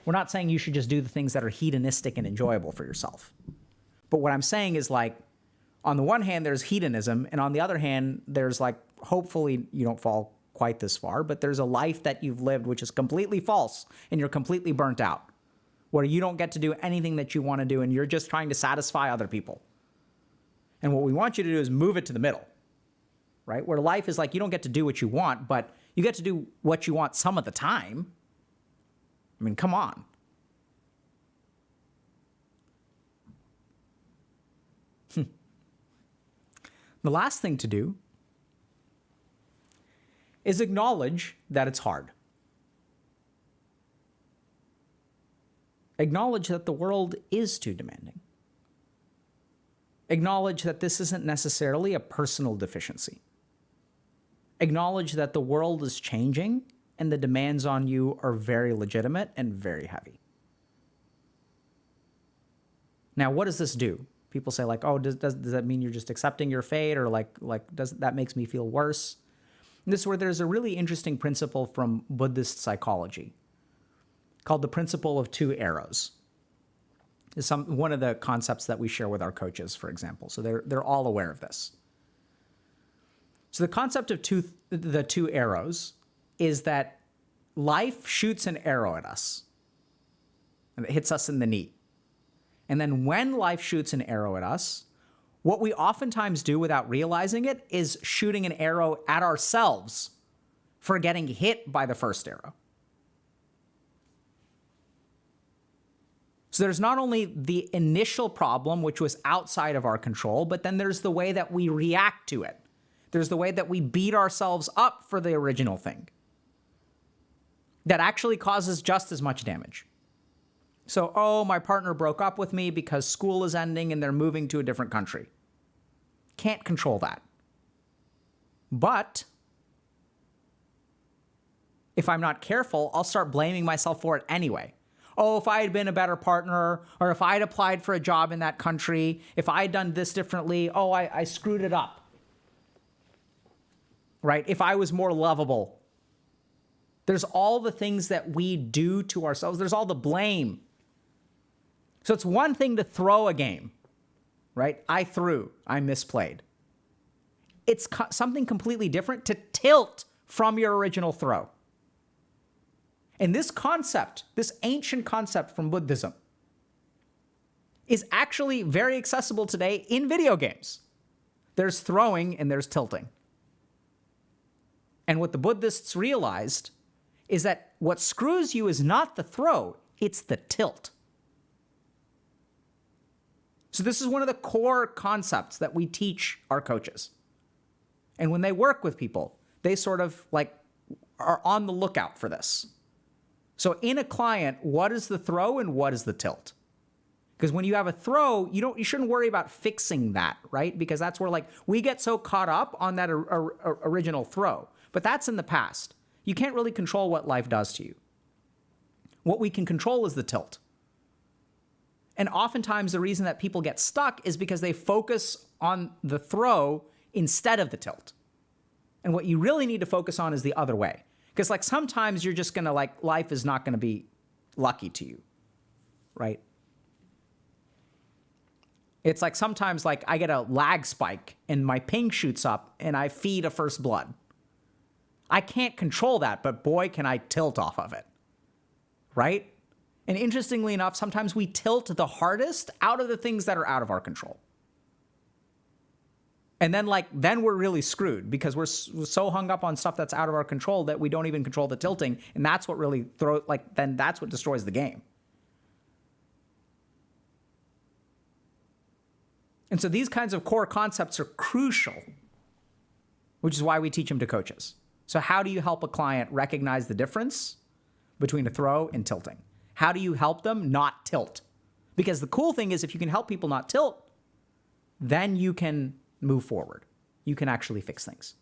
We're not saying you should just do the things that are hedonistic and enjoyable for yourself. But what I'm saying is, like, on the one hand, there's hedonism, and on the other hand, there's, like, hopefully you don't fall quite this far, but there's a life that you've lived which is completely false, and you're completely burnt out, where you don't get to do anything that you want to do, and you're just trying to satisfy other people. And what we want you to do is move it to the middle, right? Where life is like, you don't get to do what you want, but you get to do what you want some of the time. I mean, come on. The last thing to do is acknowledge that it's hard. Acknowledge that the world is too demanding. Acknowledge that this isn't necessarily a personal deficiency. Acknowledge that the world is changing and the demands on you are very legitimate and very heavy. Now, what does this do? People say, like, oh, does that mean you're just accepting your fate, or like does that makes me feel worse? And this is where there's a really interesting principle from Buddhist psychology called the principle of two arrows. It's one of the concepts that we share with our coaches, for example. So they're all aware of this. So the concept of the two arrows is that life shoots an arrow at us, and it hits us in the knee. And then when life shoots an arrow at us, what we oftentimes do without realizing it is shooting an arrow at ourselves for getting hit by the first arrow. So there's not only the initial problem, which was outside of our control, but then there's the way that we react to it. There's the way that we beat ourselves up for the original thing that actually causes just as much damage. So, oh, my partner broke up with me because school is ending and they're moving to a different country. Can't control that. But if I'm not careful, I'll start blaming myself for it anyway. Oh, if I had been a better partner, or if I had applied for a job in that country, if I had done this differently, oh, I screwed it up. Right? If I was more lovable. There's all the things that we do to ourselves. There's all the blame. So it's one thing to throw a game, right? I threw, I misplayed. It's something completely different to tilt from your original throw. And this concept, this ancient concept from Buddhism, is actually very accessible today in video games. There's throwing and there's tilting. And what the Buddhists realized is that what screws you is not the throw, it's the tilt. So this is one of the core concepts that we teach our coaches. And when they work with people, they sort of like are on the lookout for this. So in a client, what is the throw and what is the tilt? Because when you have a throw, you shouldn't worry about fixing that, right? Because that's where, like, we get so caught up on that original throw. But that's in the past. You can't really control what life does to you. What we can control is the tilt. And oftentimes the reason that people get stuck is because they focus on the throw instead of the tilt. And what you really need to focus on is the other way. Because, like, sometimes you're just going to, like, life is not going to be lucky to you, right? It's like sometimes, like, I get a lag spike and my ping shoots up and I feed a first blood. I can't control that, but boy, can I tilt off of it, right? And interestingly enough, sometimes we tilt the hardest out of the things that are out of our control. And then, like, then we're really screwed because we're so hung up on stuff that's out of our control that we don't even control the tilting. And that's what really then that's what destroys the game. And so these kinds of core concepts are crucial, which is why we teach them to coaches. So how do you help a client recognize the difference between a throw and tilting? How do you help them not tilt? Because the cool thing is if you can help people not tilt, then you can move forward. You can actually fix things.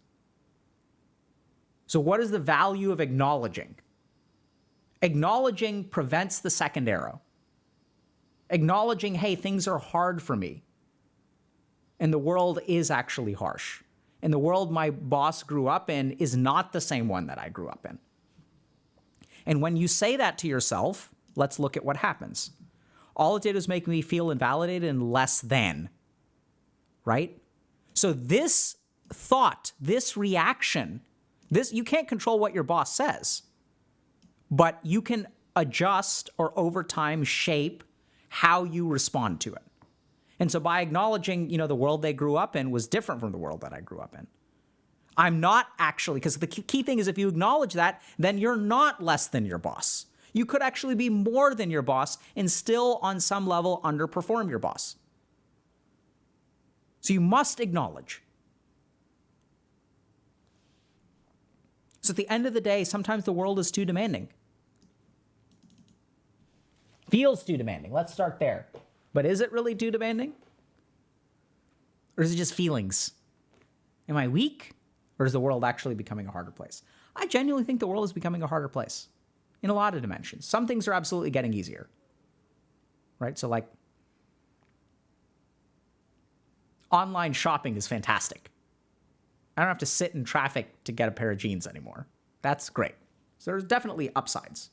So what is the value of acknowledging? Acknowledging prevents the second arrow. Acknowledging, hey, things are hard for me. And the world is actually harsh. And the world my boss grew up in is not the same one that I grew up in. And when you say that to yourself, let's look at what happens. All it did was make me feel invalidated and less than, right? So this thought, this reaction, you can't control what your boss says, but you can adjust or over time shape how you respond to it. And so by acknowledging, the world they grew up in was different from the world that I grew up in. I'm not actually, because the key thing is if you acknowledge that, then you're not less than your boss. You could actually be more than your boss and still on some level underperform your boss. So you must acknowledge. So at the end of the day, sometimes the world is too demanding. Feels too demanding. Let's start there. But is it really too demanding? Or is it just feelings? Am I weak? Or is the world actually becoming a harder place? I genuinely think the world is becoming a harder place in a lot of dimensions. Some things are absolutely getting easier, right? So like online shopping is fantastic. I don't have to sit in traffic to get a pair of jeans anymore. That's great. So there's definitely upsides.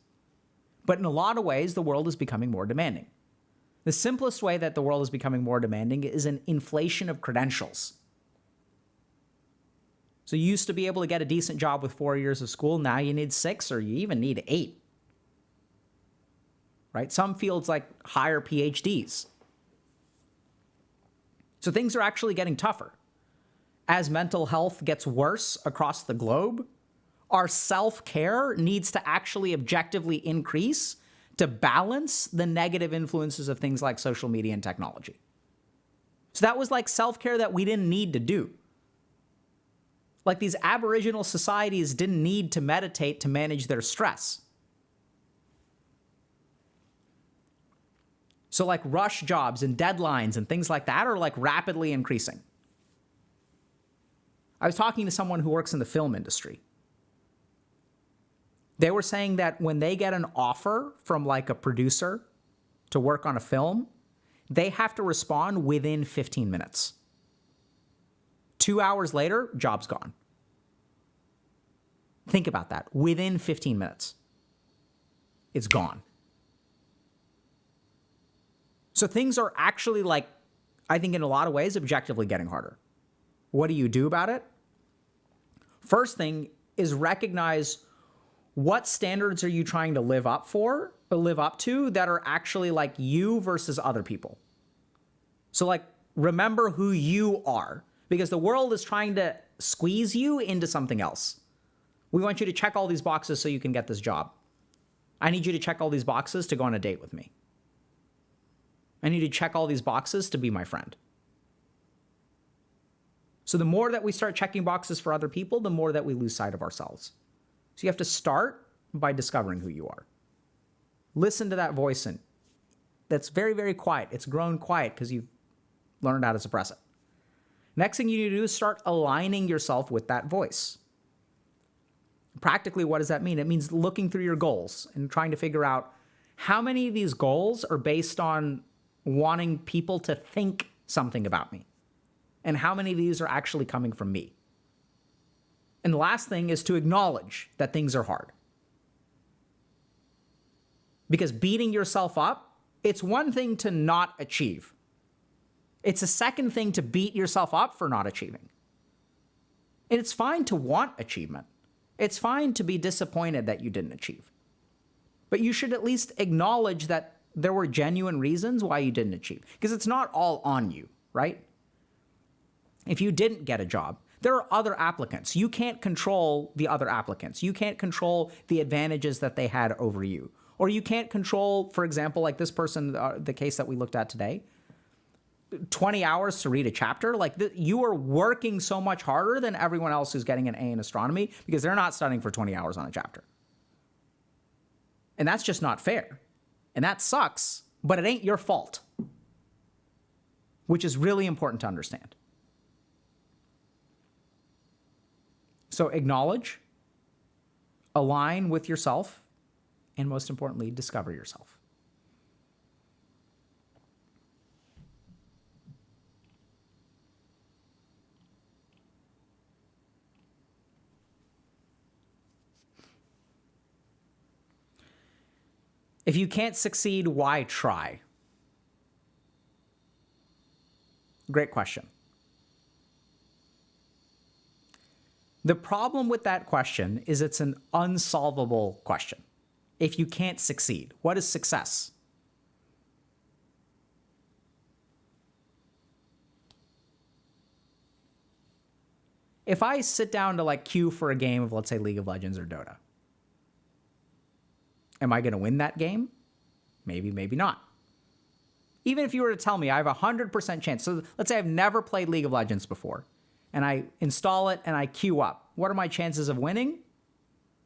But in a lot of ways, the world is becoming more demanding. The simplest way that the world is becoming more demanding is an inflation of credentials. So you used to be able to get a decent job with 4 years of school. Now you need 6 or you even need 8. Right? Some fields like higher PhDs. So things are actually getting tougher. As mental health gets worse across the globe, our self-care needs to actually objectively increase to balance the negative influences of things like social media and technology. So that was like self-care that we didn't need to do. Like these Aboriginal societies didn't need to meditate to manage their stress. So like rush jobs and deadlines and things like that are like rapidly increasing. I was talking to someone who works in the film industry. They were saying that when they get an offer from like a producer to work on a film, they have to respond within 15 minutes. 2 hours later, job's gone. Think about that. Within 15 minutes, it's gone. So things are actually like, I think in a lot of ways, objectively getting harder. What do you do about it? First thing is recognize what standards are you trying to live up to that are actually like you versus other people. So like, remember who you are, because the world is trying to squeeze you into something else. We want you to check all these boxes so you can get this job. I need you to check all these boxes to go on a date with me. I need you to check all these boxes to be my friend. So the more that we start checking boxes for other people, the more that we lose sight of ourselves. So you have to start by discovering who you are. Listen to that voice, and that's very, very quiet. It's grown quiet because you've learned how to suppress it. Next thing you need to do is start aligning yourself with that voice. Practically, what does that mean? It means looking through your goals and trying to figure out how many of these goals are based on wanting people to think something about me, and how many of these are actually coming from me. And the last thing is to acknowledge that things are hard. Because beating yourself up, it's one thing to not achieve. It's a second thing to beat yourself up for not achieving. And it's fine to want achievement. It's fine to be disappointed that you didn't achieve. But you should at least acknowledge that there were genuine reasons why you didn't achieve. Because it's not all on you, right? If you didn't get a job, there are other applicants. You can't control the other applicants. You can't control the advantages that they had over you. Or you can't control, for example, like this person, the case that we looked at today, 20 hours to read a chapter. Like you are working so much harder than everyone else who's getting an A in astronomy because they're not studying for 20 hours on a chapter. And that's just not fair. And that sucks, but it ain't your fault, which is really important to understand. So acknowledge, align with yourself, and most importantly, discover yourself. If you can't succeed, why try? Great question. The problem with that question is it's an unsolvable question. If you can't succeed, what is success? If I sit down to like queue for a game of, let's say, League of Legends or Dota, am I going to win that game? Maybe, maybe not. Even if you were to tell me I have a 100% chance, so let's say I've never played League of Legends before, and I install it and I queue up. What are my chances of winning?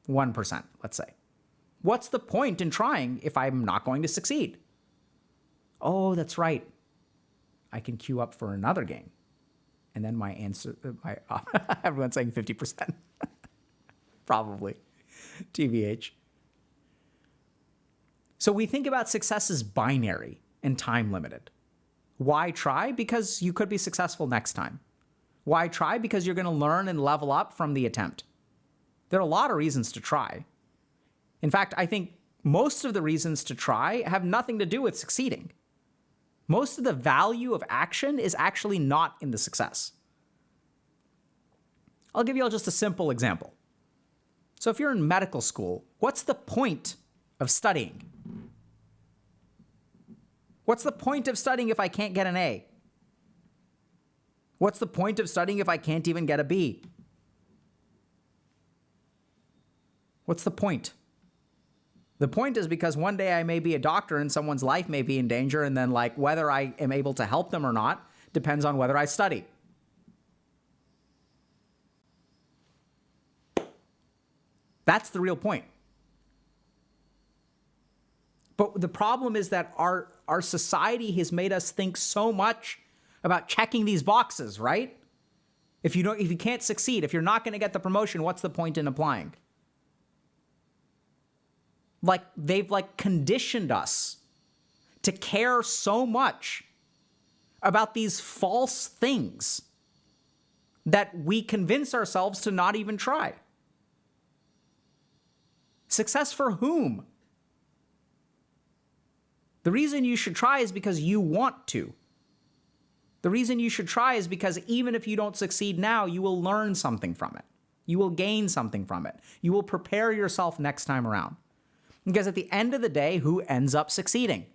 1%, let's say. What's the point in trying if I'm not going to succeed? Oh, that's right. I can queue up for another game. And then my answer, everyone's saying 50%. Probably. TBH. So we think about success as binary and time limited. Why try? Because you could be successful next time. Why try? Because you're going to learn and level up from the attempt. There are a lot of reasons to try. In fact, I think most of the reasons to try have nothing to do with succeeding. Most of the value of action is actually not in the success. I'll give you all just a simple example. So if you're in medical school, what's the point of studying? What's the point of studying if I can't get an A? What's the point of studying if I can't even get a B? What's the point? The point is because one day I may be a doctor and someone's life may be in danger, and then like whether I am able to help them or not depends on whether I study. That's the real point. But the problem is that our society has made us think so much about checking these boxes, right? If you can't succeed, if you're not going to get the promotion, what's the point in applying? Like they've like conditioned us to care so much about these false things that we convince ourselves to not even try. Success for whom? The reason you should try is because you want to. The reason you should try is because even if you don't succeed now, you will learn something from it. You will gain something from it. You will prepare yourself next time around. Because at the end of the day, who ends up succeeding?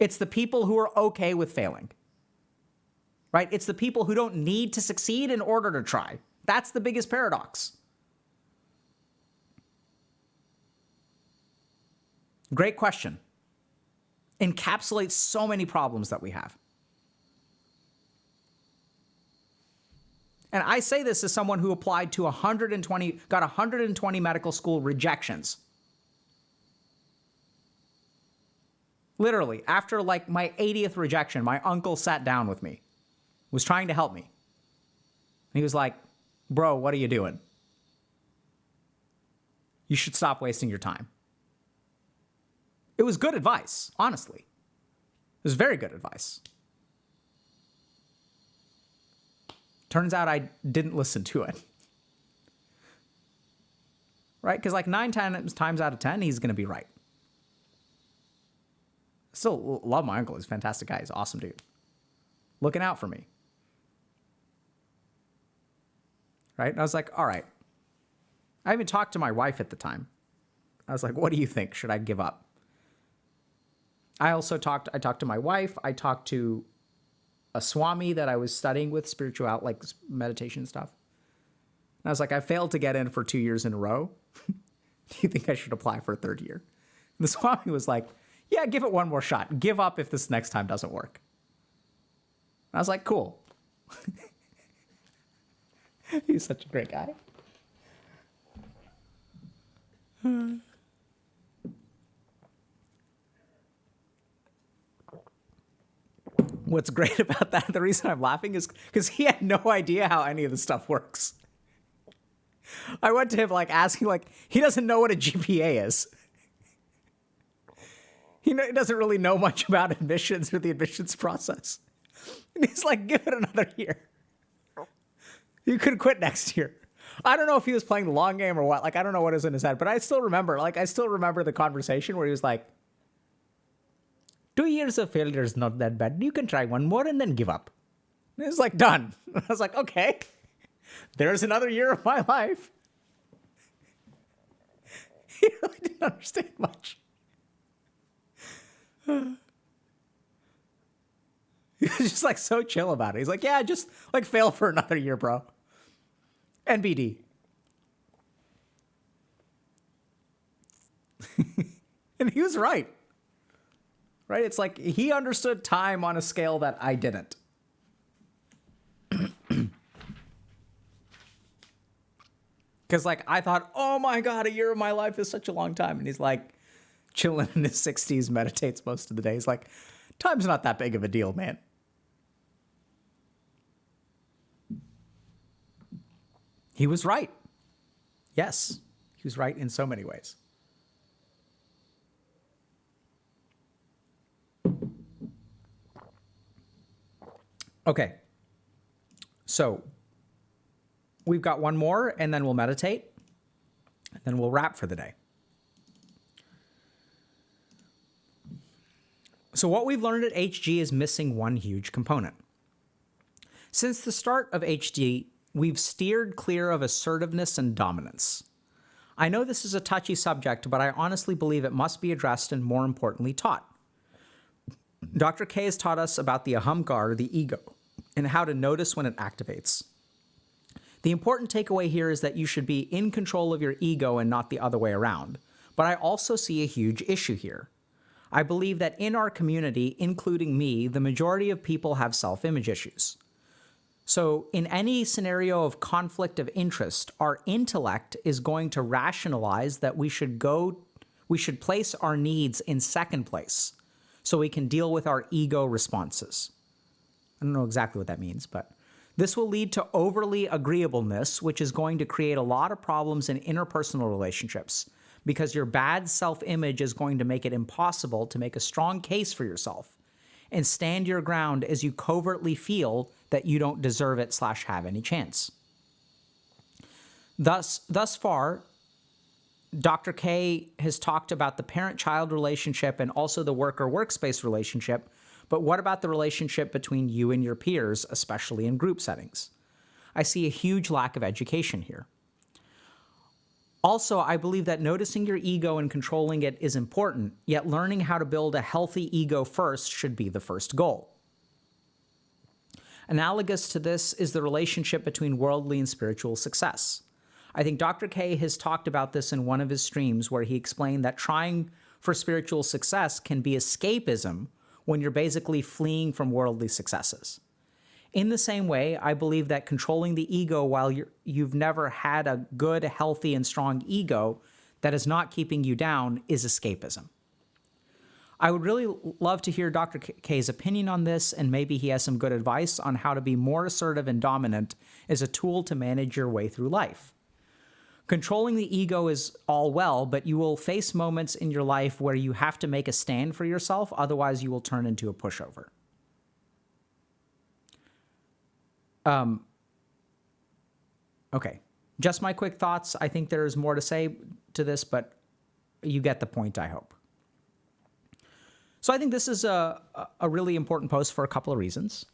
It's the people who are okay with failing. Right? It's the people who don't need to succeed in order to try. That's the biggest paradox. Great question. Encapsulates so many problems that we have. And I say this as someone who applied to got 120 medical school rejections. Literally, after like my 80th rejection, my uncle sat down with me, was trying to help me. And he was like, bro, what are you doing? You should stop wasting your time. It was good advice, honestly. It was very good advice. Turns out I didn't listen to it. Right? Because like 9 times out of 10, he's going to be right. Still love my uncle. He's a fantastic guy. He's an awesome dude. Looking out for me. Right? And I was like, all right. I even talked to my wife at the time. I was like, what do you think? Should I give up? I talked to my wife. I talked to a Swami that I was studying with, spiritual, like meditation stuff. And I was like, I failed to get in for 2 years in a row. Do you think I should apply for a third year? And the Swami was like, yeah, give it one more shot. Give up if this next time doesn't work. I was like, cool. He's such a great guy. What's great about that, the reason I'm laughing is because he had no idea how any of this stuff works. I went to him like asking, like, he doesn't know what a GPA is. He doesn't really know much about admissions or the admissions process. And he's like, give it another year. You could quit next year. I don't know if he was playing the long game or what. Like, I don't know what is in his head, but I still remember the conversation where he was like, 2 years of failure is not that bad. You can try one more and then give up. And it's like, done. I was like, okay, there's another year of my life. He really didn't understand much. He was just like so chill about it. He's like, yeah, just like fail for another year, bro. NBD. And he was right. Right? It's like he understood time on a scale that I didn't. Because like I thought, oh my God, a year of my life is such a long time. And he's like chilling in his 60s, meditates most of the day. He's like, time's not that big of a deal, man. He was right. Yes, he was right in so many ways. Okay, so we've got one more, and then we'll meditate, and then we'll wrap for the day. So what we've learned at HG is missing one huge component. Since the start of HG, we've steered clear of assertiveness and dominance. I know this is a touchy subject, but I honestly believe it must be addressed and, more importantly, taught. Dr. K has taught us about the ahamkar, the ego, and how to notice when it activates. The important takeaway here is that you should be in control of your ego and not the other way around. But I also see a huge issue here. I believe that in our community, including me, the majority of people have self-image issues. So in any scenario of conflict of interest, our intellect is going to rationalize that we should place our needs in second place so we can deal with our ego responses. I don't know exactly what that means, but this will lead to overly agreeableness, which is going to create a lot of problems in interpersonal relationships because your bad self-image is going to make it impossible to make a strong case for yourself and stand your ground as you covertly feel that you don't deserve it / have any chance. Thus far, Dr. K has talked about the parent-child relationship and also the worker-workspace relationship, but what about the relationship between you and your peers, especially in group settings? I see a huge lack of education here. Also, I believe that noticing your ego and controlling it is important, yet learning how to build a healthy ego first should be the first goal. Analogous to this is the relationship between worldly and spiritual success. I think Dr. K has talked about this in one of his streams where he explained that trying for spiritual success can be escapism when you're basically fleeing from worldly successes. In the same way, I believe that controlling the ego while you've never had a good, healthy, and strong ego that is not keeping you down is escapism. I would really love to hear Dr. K's opinion on this, and maybe he has some good advice on how to be more assertive and dominant as a tool to manage your way through life. Controlling the ego is all well, but you will face moments in your life where you have to make a stand for yourself, otherwise you will turn into a pushover. Okay, just my quick thoughts. I think there's more to say to this, but you get the point, I hope. So I think this is a really important post for a couple of reasons.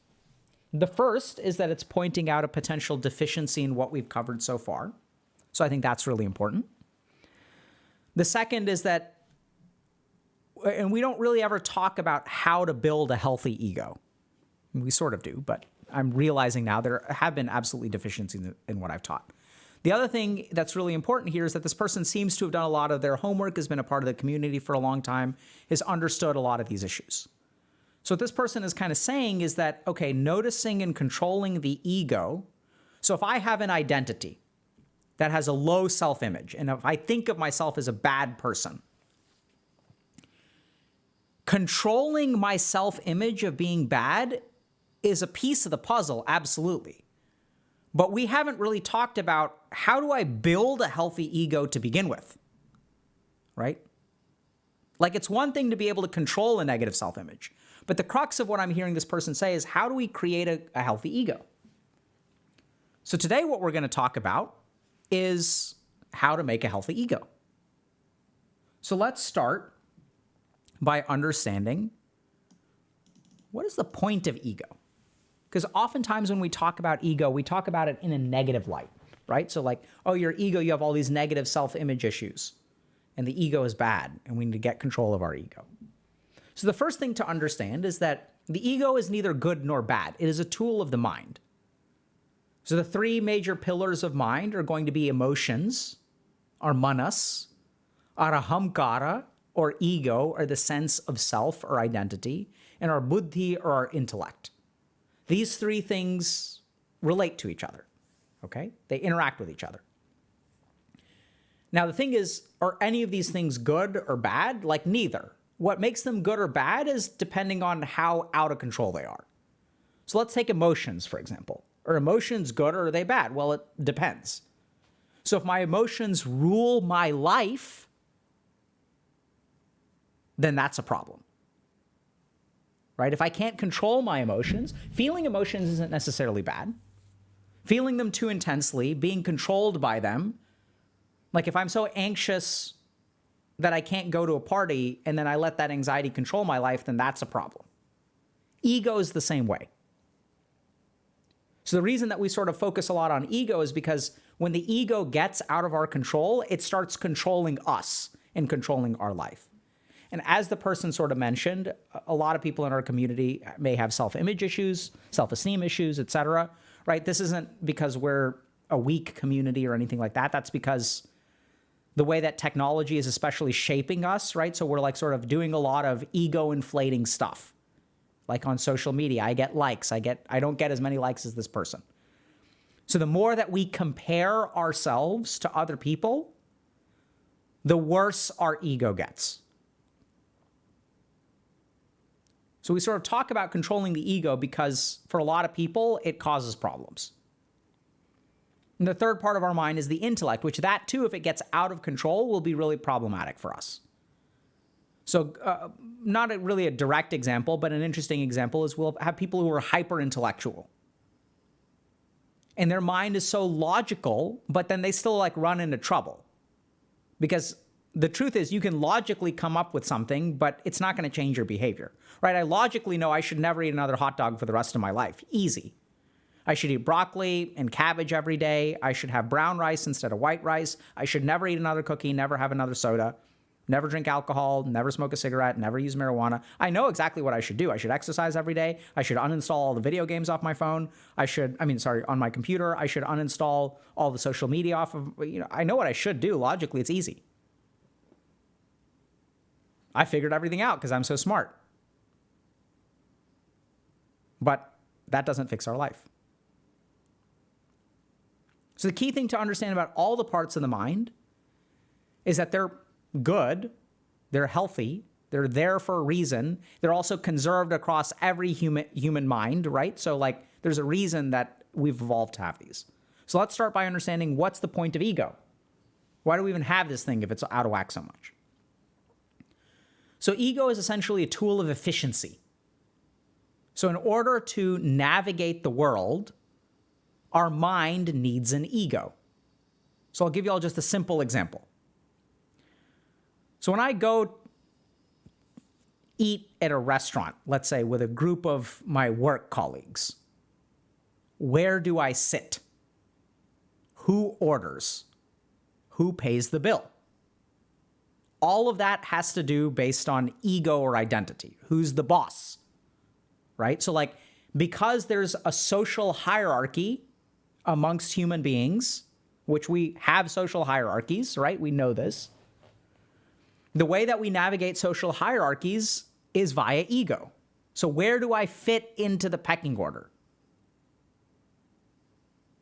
The first is that it's pointing out a potential deficiency in what we've covered so far. So I think that's really important. The second is that, and we don't really ever talk about how to build a healthy ego. We sort of do, but I'm realizing now there have been absolutely deficiencies in what I've taught. The other thing that's really important here is that this person seems to have done a lot of their homework, has been a part of the community for a long time, has understood a lot of these issues. So what this person is kind of saying is that, okay, noticing and controlling the ego. So if I have an identity that has a low self-image, and if I think of myself as a bad person, controlling my self-image of being bad is a piece of the puzzle, absolutely. But we haven't really talked about how do I build a healthy ego to begin with, right? Like, it's one thing to be able to control a negative self-image, but the crux of what I'm hearing this person say is, how do we create a healthy ego? So today what we're going to talk about is how to make a healthy ego. So let's start by understanding, what is the point of ego? Because oftentimes when we talk about ego, we talk about it in a negative light, right? So like, oh, your ego, you have all these negative self-image issues, and the ego is bad, and we need to get control of our ego. So the first thing to understand is that the ego is neither good nor bad. It is a tool of the mind. So the three major pillars of mind are going to be emotions, our manas, our ahamkara, or ego, or the sense of self or identity, and our buddhi, or our intellect. These three things relate to each other, okay? They interact with each other. Now, the thing is, are any of these things good or bad? Like, neither. What makes them good or bad is depending on how out of control they are. So let's take emotions, for example. Are emotions good or are they bad? Well, it depends. So if my emotions rule my life, then that's a problem, right? If I can't control my emotions, feeling emotions isn't necessarily bad. Feeling them too intensely, being controlled by them, like if I'm so anxious that I can't go to a party and then I let that anxiety control my life, then that's a problem. Ego is the same way. So the reason that we sort of focus a lot on ego is because when the ego gets out of our control, it starts controlling us and controlling our life. And as the person sort of mentioned, a lot of people in our community may have self-image issues, self-esteem issues, etc., right? This isn't because we're a weak community or anything like that. That's because the way that technology is especially shaping us, right? So we're like sort of doing a lot of ego-inflating stuff. Like on social media, I get likes. I don't get as many likes as this person. So the more that we compare ourselves to other people, the worse our ego gets. So we sort of talk about controlling the ego because for a lot of people, it causes problems. And the third part of our mind is the intellect, which that too, if it gets out of control, will be really problematic for us. So not really a direct example, but an interesting example is we'll have people who are hyper-intellectual. And their mind is so logical, but then they still like run into trouble. Because the truth is you can logically come up with something, but it's not going to change your behavior, right? I logically know I should never eat another hot dog for the rest of my life. Easy. I should eat broccoli and cabbage every day. I should have brown rice instead of white rice. I should never eat another cookie, never have another soda, never drink alcohol, never smoke a cigarette, never use marijuana. I know exactly what I should do. I should exercise every day. I should uninstall all the video games off my phone. On my computer. I should uninstall all the social media off of, I know what I should do. Logically, it's easy. I figured everything out because I'm so smart. But that doesn't fix our life. So the key thing to understand about all the parts of the mind is that they're good, they're healthy, they're there for a reason. They're also conserved across every human mind, right? So like there's a reason that we've evolved to have these. So let's start by understanding what's the point of ego. Why do we even have this thing if it's out of whack so much? So ego is essentially a tool of efficiency. So in order to navigate the world, our mind needs an ego. So I'll give you all just a simple example. So when I go eat at a restaurant, let's say with a group of my work colleagues, where do I sit? Who orders? Who pays the bill? All of that has to do based on ego or identity. Who's the boss? Right? So like, because there's a social hierarchy amongst human beings, which we have social hierarchies, right? We know this. The way that we navigate social hierarchies is via ego. So where do I fit into the pecking order?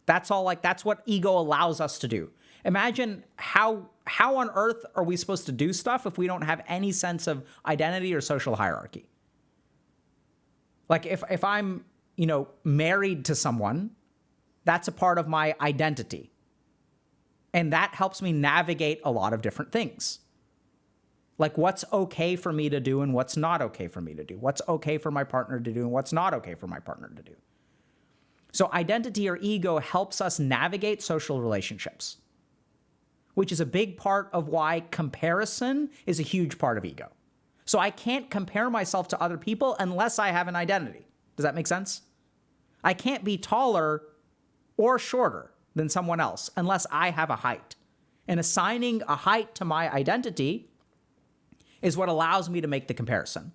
That's all, like, that's what ego allows us to do. Imagine how on earth are we supposed to do stuff if we don't have any sense of identity or social hierarchy? Like if I'm, married to someone, that's a part of my identity. And that helps me navigate a lot of different things. Like what's okay for me to do and what's not okay for me to do. What's okay for my partner to do and what's not okay for my partner to do. So identity or ego helps us navigate social relationships, which is a big part of why comparison is a huge part of ego. So I can't compare myself to other people unless I have an identity. Does that make sense? I can't be taller or shorter than someone else unless I have a height. And assigning a height to my identity is what allows me to make the comparison.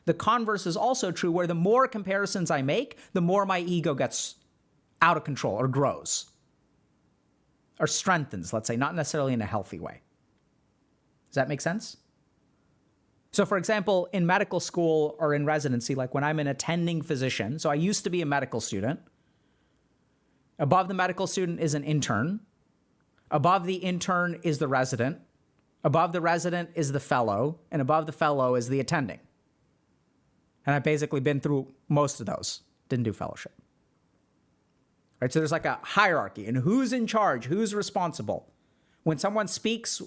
The converse is also true, where the more comparisons I make, the more my ego gets out of control or grows or strengthens, let's say, not necessarily in a healthy way. Does that make sense? So for example, in medical school or in residency, like when I'm an attending physician, so I used to be a medical student. Above the medical student is an intern. Above the intern is the resident. Above the resident is the fellow. And above the fellow is the attending. And I've basically been through most of those. Didn't do fellowship. Right? So there's like a hierarchy. And who's in charge? Who's responsible? When someone speaks,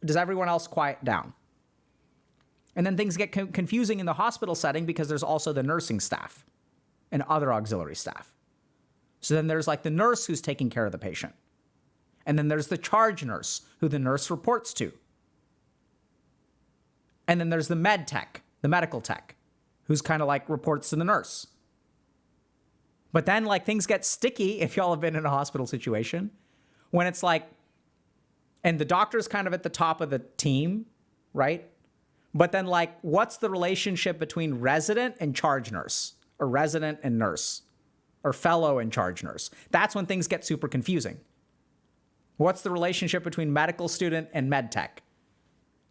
does everyone else quiet down? And then things get confusing in the hospital setting because there's also the nursing staff and other auxiliary staff. So then there's like the nurse who's taking care of the patient. And then there's the charge nurse who the nurse reports to. And then there's the med tech, the medical tech, who's kind of like reports to the nurse. But then like things get sticky if y'all have been in a hospital situation when it's like, and the doctor's kind of at the top of the team, right? But then like, what's the relationship between resident and charge nurse, or resident and nurse, or fellow and charge nurse? That's when things get super confusing. What's the relationship between medical student and med tech?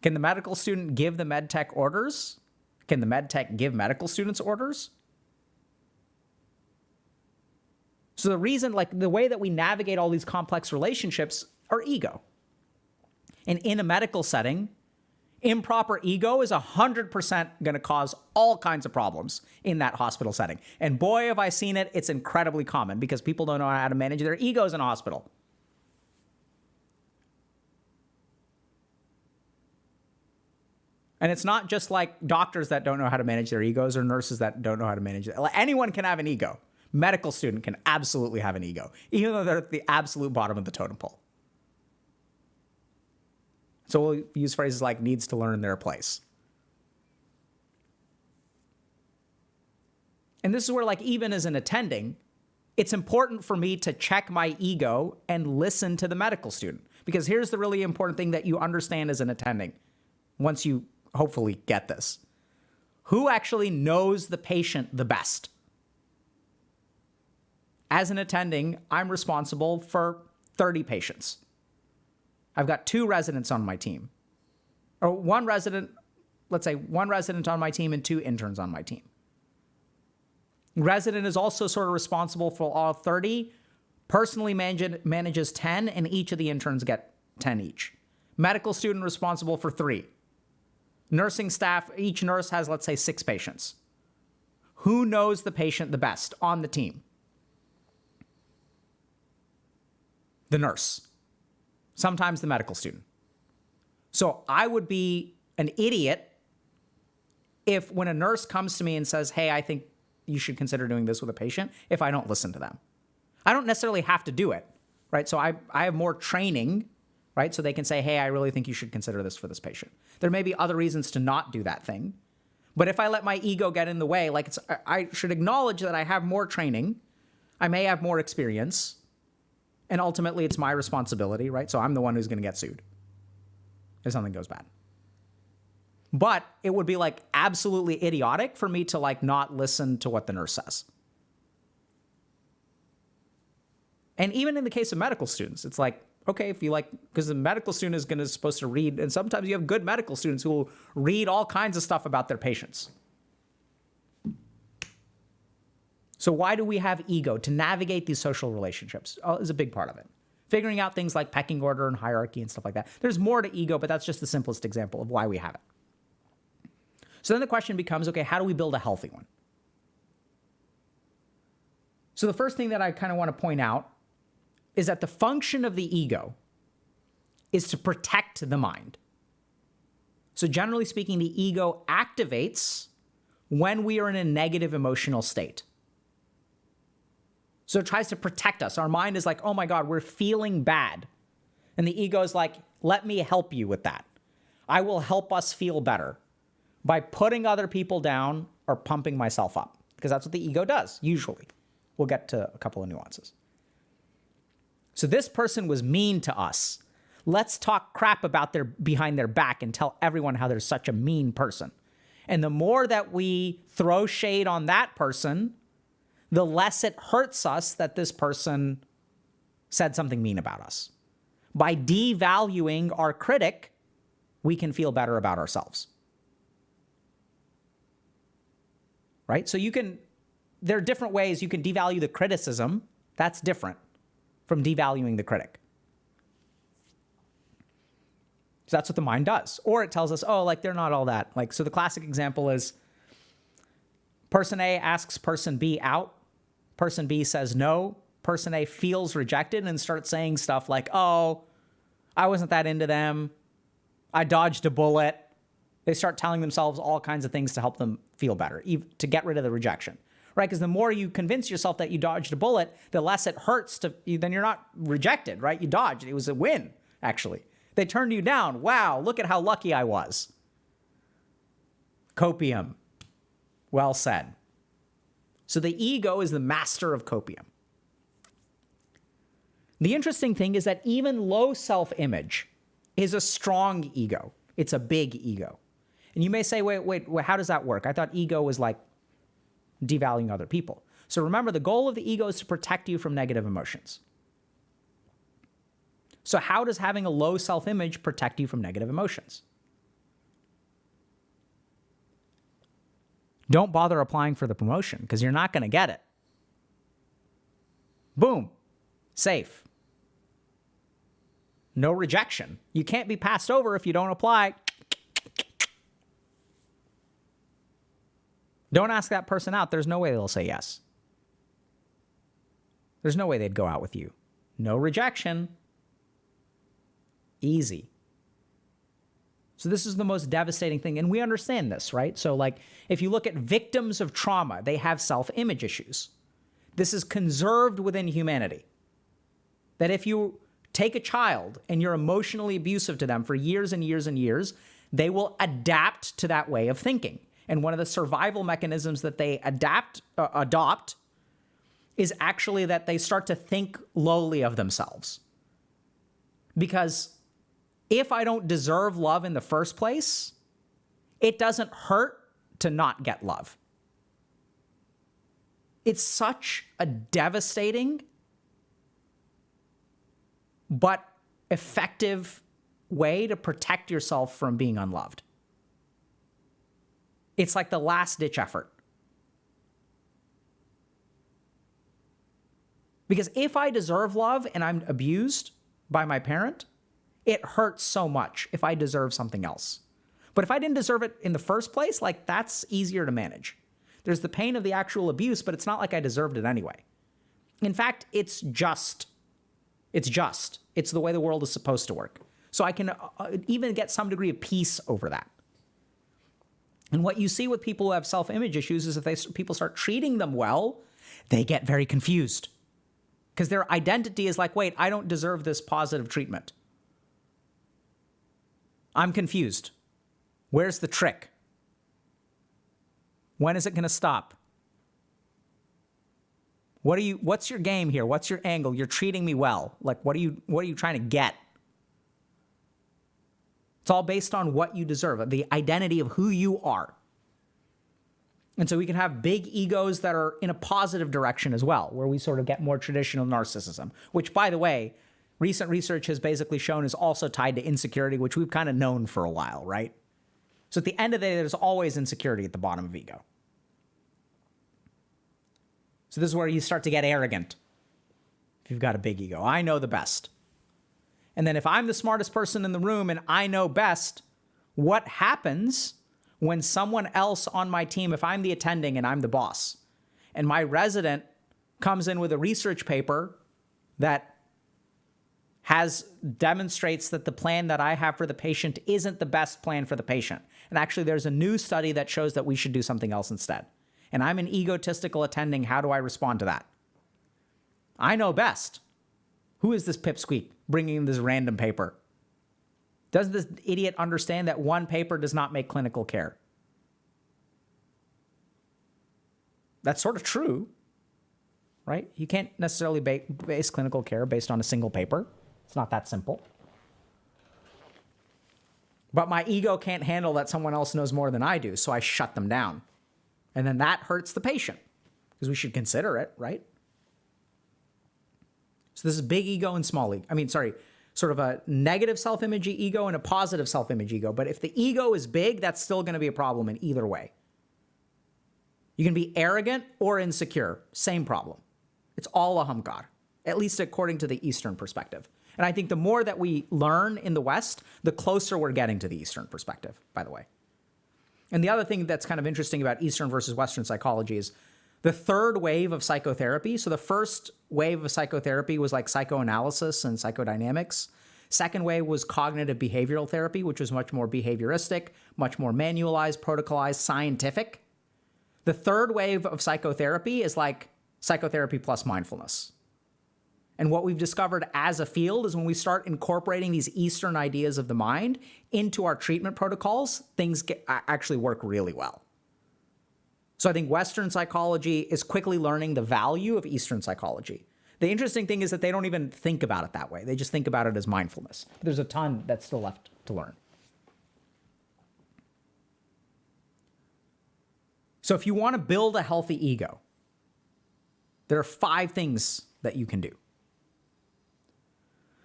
Can the medical student give the med tech orders? Can the med tech give medical students orders? So the reason, like the way that we navigate all these complex relationships are ego. And in a medical setting, improper ego is 100% going to cause all kinds of problems in that hospital setting. And boy, have I seen it. It's incredibly common because people don't know how to manage their egos in a hospital. And it's not just like doctors that don't know how to manage their egos or nurses that don't know how to manage it. Anyone can have an ego. Medical student can absolutely have an ego, even though they're at the absolute bottom of the totem pole. So we'll use phrases like needs to learn their place. And this is where, like, even as an attending, it's important for me to check my ego and listen to the medical student. Because here's the really important thing that you understand as an attending, once you hopefully get this. Who actually knows the patient the best? As an attending, I'm responsible for 30 patients. I've got 2 residents on my team. Or one resident, let's say one resident on my team and 2 interns on my team. Resident is also sort of responsible for all 30, personally manages 10, and each of the interns get 10 each. Medical student responsible for 3. Nursing staff, each nurse has, let's say, 6 patients. Who knows the patient the best on the team? The nurse. Sometimes the medical student. So I would be an idiot if when a nurse comes to me and says, hey, I think you should consider doing this with a patient, if I don't listen to them. I don't necessarily have to do it, right? So I have more training, right? So they can say, hey, I really think you should consider this for this patient. There may be other reasons to not do that thing. But if I let my ego get in the way, like I should acknowledge that I have more training. I may have more experience. And ultimately, it's my responsibility, right? So I'm the one who's going to get sued if something goes bad. But it would be like absolutely idiotic for me to like not listen to what the nurse says. And even in the case of medical students, it's like, okay, if you like, because the medical student is supposed to read, and sometimes you have good medical students who will read all kinds of stuff about their patients. So why do we have ego? To navigate these social relationships is a big part of it. Figuring out things like pecking order and hierarchy and stuff like that. There's more to ego, but that's just the simplest example of why we have it. So then the question becomes, okay, how do we build a healthy one? So the first thing that I kind of want to point out is that the function of the ego is to protect the mind. So generally speaking, the ego activates when we are in a negative emotional state. So it tries to protect us. Our mind is like, oh my God, we're feeling bad. And the ego is like, let me help you with that. I will help us feel better by putting other people down or pumping myself up, because that's what the ego does, usually. We'll get to a couple of nuances. So this person was mean to us. Let's talk crap about behind their back and tell everyone how they're such a mean person. And the more that we throw shade on that person, the less it hurts us that this person said something mean about us. By devaluing our critic, we can feel better about ourselves. Right? So there are different ways you can devalue the criticism. That's different from devaluing the critic. So that's what the mind does. Or it tells us, oh, like they're not all that. Like, so the classic example is person A asks person B out. Person B says no. Person A feels rejected and starts saying stuff like, oh, I wasn't that into them. I dodged a bullet. They start telling themselves all kinds of things to help them feel better, to get rid of the rejection, right? Because the more you convince yourself that you dodged a bullet, the less it hurts then you're not rejected, right? You dodged. It was a win, actually. They turned you down. Wow, look at how lucky I was. Copium. Well said. So the ego is the master of copium. The interesting thing is that even low self-image is a strong ego. It's a big ego. And you may say, wait, how does that work? I thought ego was like devaluing other people. So remember, the goal of the ego is to protect you from negative emotions. So how does having a low self-image protect you from negative emotions? Don't bother applying for the promotion because you're not going to get it. Boom. Safe. No rejection. You can't be passed over if you don't apply. Don't ask that person out. There's no way they'll say yes. There's no way they'd go out with you. No rejection. Easy. So this is the most devastating thing. And we understand this, right? So like if you look at victims of trauma, they have self-image issues. This is conserved within humanity. That if you take a child and you're emotionally abusive to them for years and years and years, they will adapt to that way of thinking. And one of the survival mechanisms that they adopt is actually that they start to think lowly of themselves. Because if I don't deserve love in the first place, it doesn't hurt to not get love. It's such a devastating but effective way to protect yourself from being unloved. It's like the last-ditch effort. Because if I deserve love and I'm abused by my parent, it hurts so much if I deserve something else. But if I didn't deserve it in the first place, like that's easier to manage. There's the pain of the actual abuse, but it's not like I deserved it anyway. In fact, it's just. It's just. It's the way the world is supposed to work. So I can even get some degree of peace over that. And what you see with people who have self-image issues is if people start treating them well, they get very confused. Because their identity is like, wait, I don't deserve this positive treatment. I'm confused. Where's the trick? When is it going to stop? What's your game here? What's your angle? You're treating me well. Like, what are you trying to get? It's all based on what you deserve, the identity of who you are. And so we can have big egos that are in a positive direction as well, where we sort of get more traditional narcissism, which, by the way, recent research has basically shown is also tied to insecurity, which we've kind of known for a while, right? So at the end of the day, there's always insecurity at the bottom of ego. So this is where you start to get arrogant. If you've got a big ego, I know the best. And then if I'm the smartest person in the room and I know best, what happens when someone else on my team, if I'm the attending and I'm the boss, and my resident comes in with a research paper that demonstrates that the plan that I have for the patient isn't the best plan for the patient. And actually there's a new study that shows that we should do something else instead. And I'm an egotistical attending. How do I respond to that? I know best. Who is this pipsqueak bringing in this random paper? Does this idiot understand that one paper does not make clinical care? That's sort of true, right? You can't necessarily base clinical care based on a single paper. It's not that simple. But my ego can't handle that someone else knows more than I do, so I shut them down. And then that hurts the patient, because we should consider it, right? So this is big ego and small ego. Sort of a negative self-image ego and a positive self-image ego. But if the ego is big, that's still going to be a problem in either way. You can be arrogant or insecure, same problem. It's all a humkar, at least according to the Eastern perspective. And I think the more that we learn in the West, the closer we're getting to the Eastern perspective, by the way. And the other thing that's kind of interesting about Eastern versus Western psychology is the third wave of psychotherapy. So the first wave of psychotherapy was like psychoanalysis and psychodynamics. Second wave was cognitive behavioral therapy, which was much more behavioristic, much more manualized, protocolized, scientific. The third wave of psychotherapy is like psychotherapy plus mindfulness. And what we've discovered as a field is when we start incorporating these Eastern ideas of the mind into our treatment protocols, things actually work really well. So I think Western psychology is quickly learning the value of Eastern psychology. The interesting thing is that they don't even think about it that way. They just think about it as mindfulness. There's a ton that's still left to learn. So if you want to build a healthy ego, there are 5 things that you can do.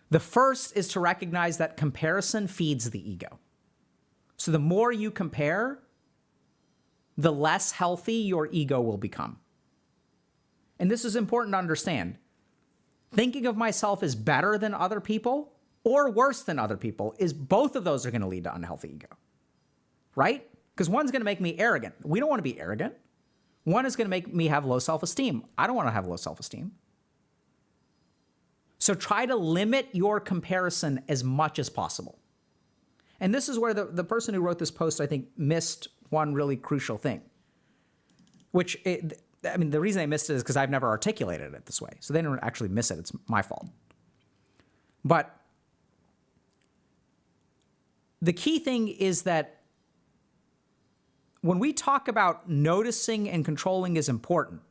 The first is to recognize that comparison feeds the ego. So the more you compare, the less healthy your ego will become. And this is important to understand. Thinking of myself as better than other people or worse than other people is both of those are going to lead to unhealthy ego, right? Because one's going to make me arrogant. We don't want to be arrogant. One is going to make me have low self-esteem. I don't want to have low self-esteem. So try to limit your comparison as much as possible. And this is where the person who wrote this post, I think, missed one really crucial thing, the reason they missed it is because I've never articulated it this way. So they didn't actually miss it. It's my fault. But the key thing is that when we talk about noticing and controlling is important,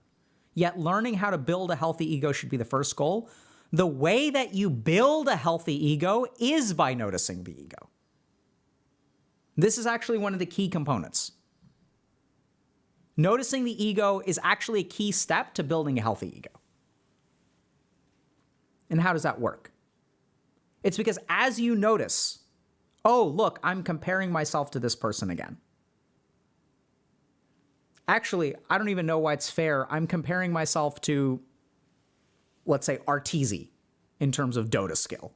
yet learning how to build a healthy ego should be the first goal. The way that you build a healthy ego is by noticing the ego. This is actually one of the key components. Noticing the ego is actually a key step to building a healthy ego. And how does that work? It's because as you notice, oh, look, I'm comparing myself to this person again. Actually, I don't even know why it's fair. I'm comparing myself to, let's say, Arteezy in terms of Dota skill.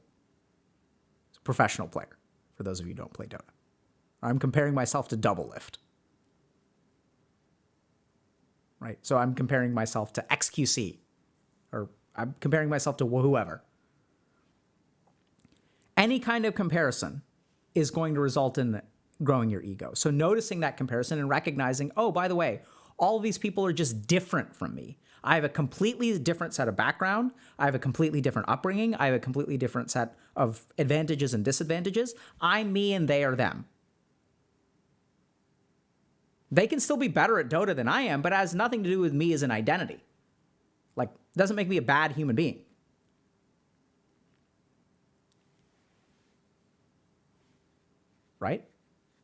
He's a professional player, for those of you who don't play Dota. I'm comparing myself to Doublelift. Right? So I'm comparing myself to XQC, or I'm comparing myself to whoever. Any kind of comparison is going to result in growing your ego. So noticing that comparison and recognizing, oh, by the way, all of these people are just different from me. I have a completely different set of background. I have a completely different upbringing. I have a completely different set of advantages and disadvantages. I'm me and they are them. They can still be better at Dota than I am, but it has nothing to do with me as an identity. Like, it doesn't make me a bad human being. Right?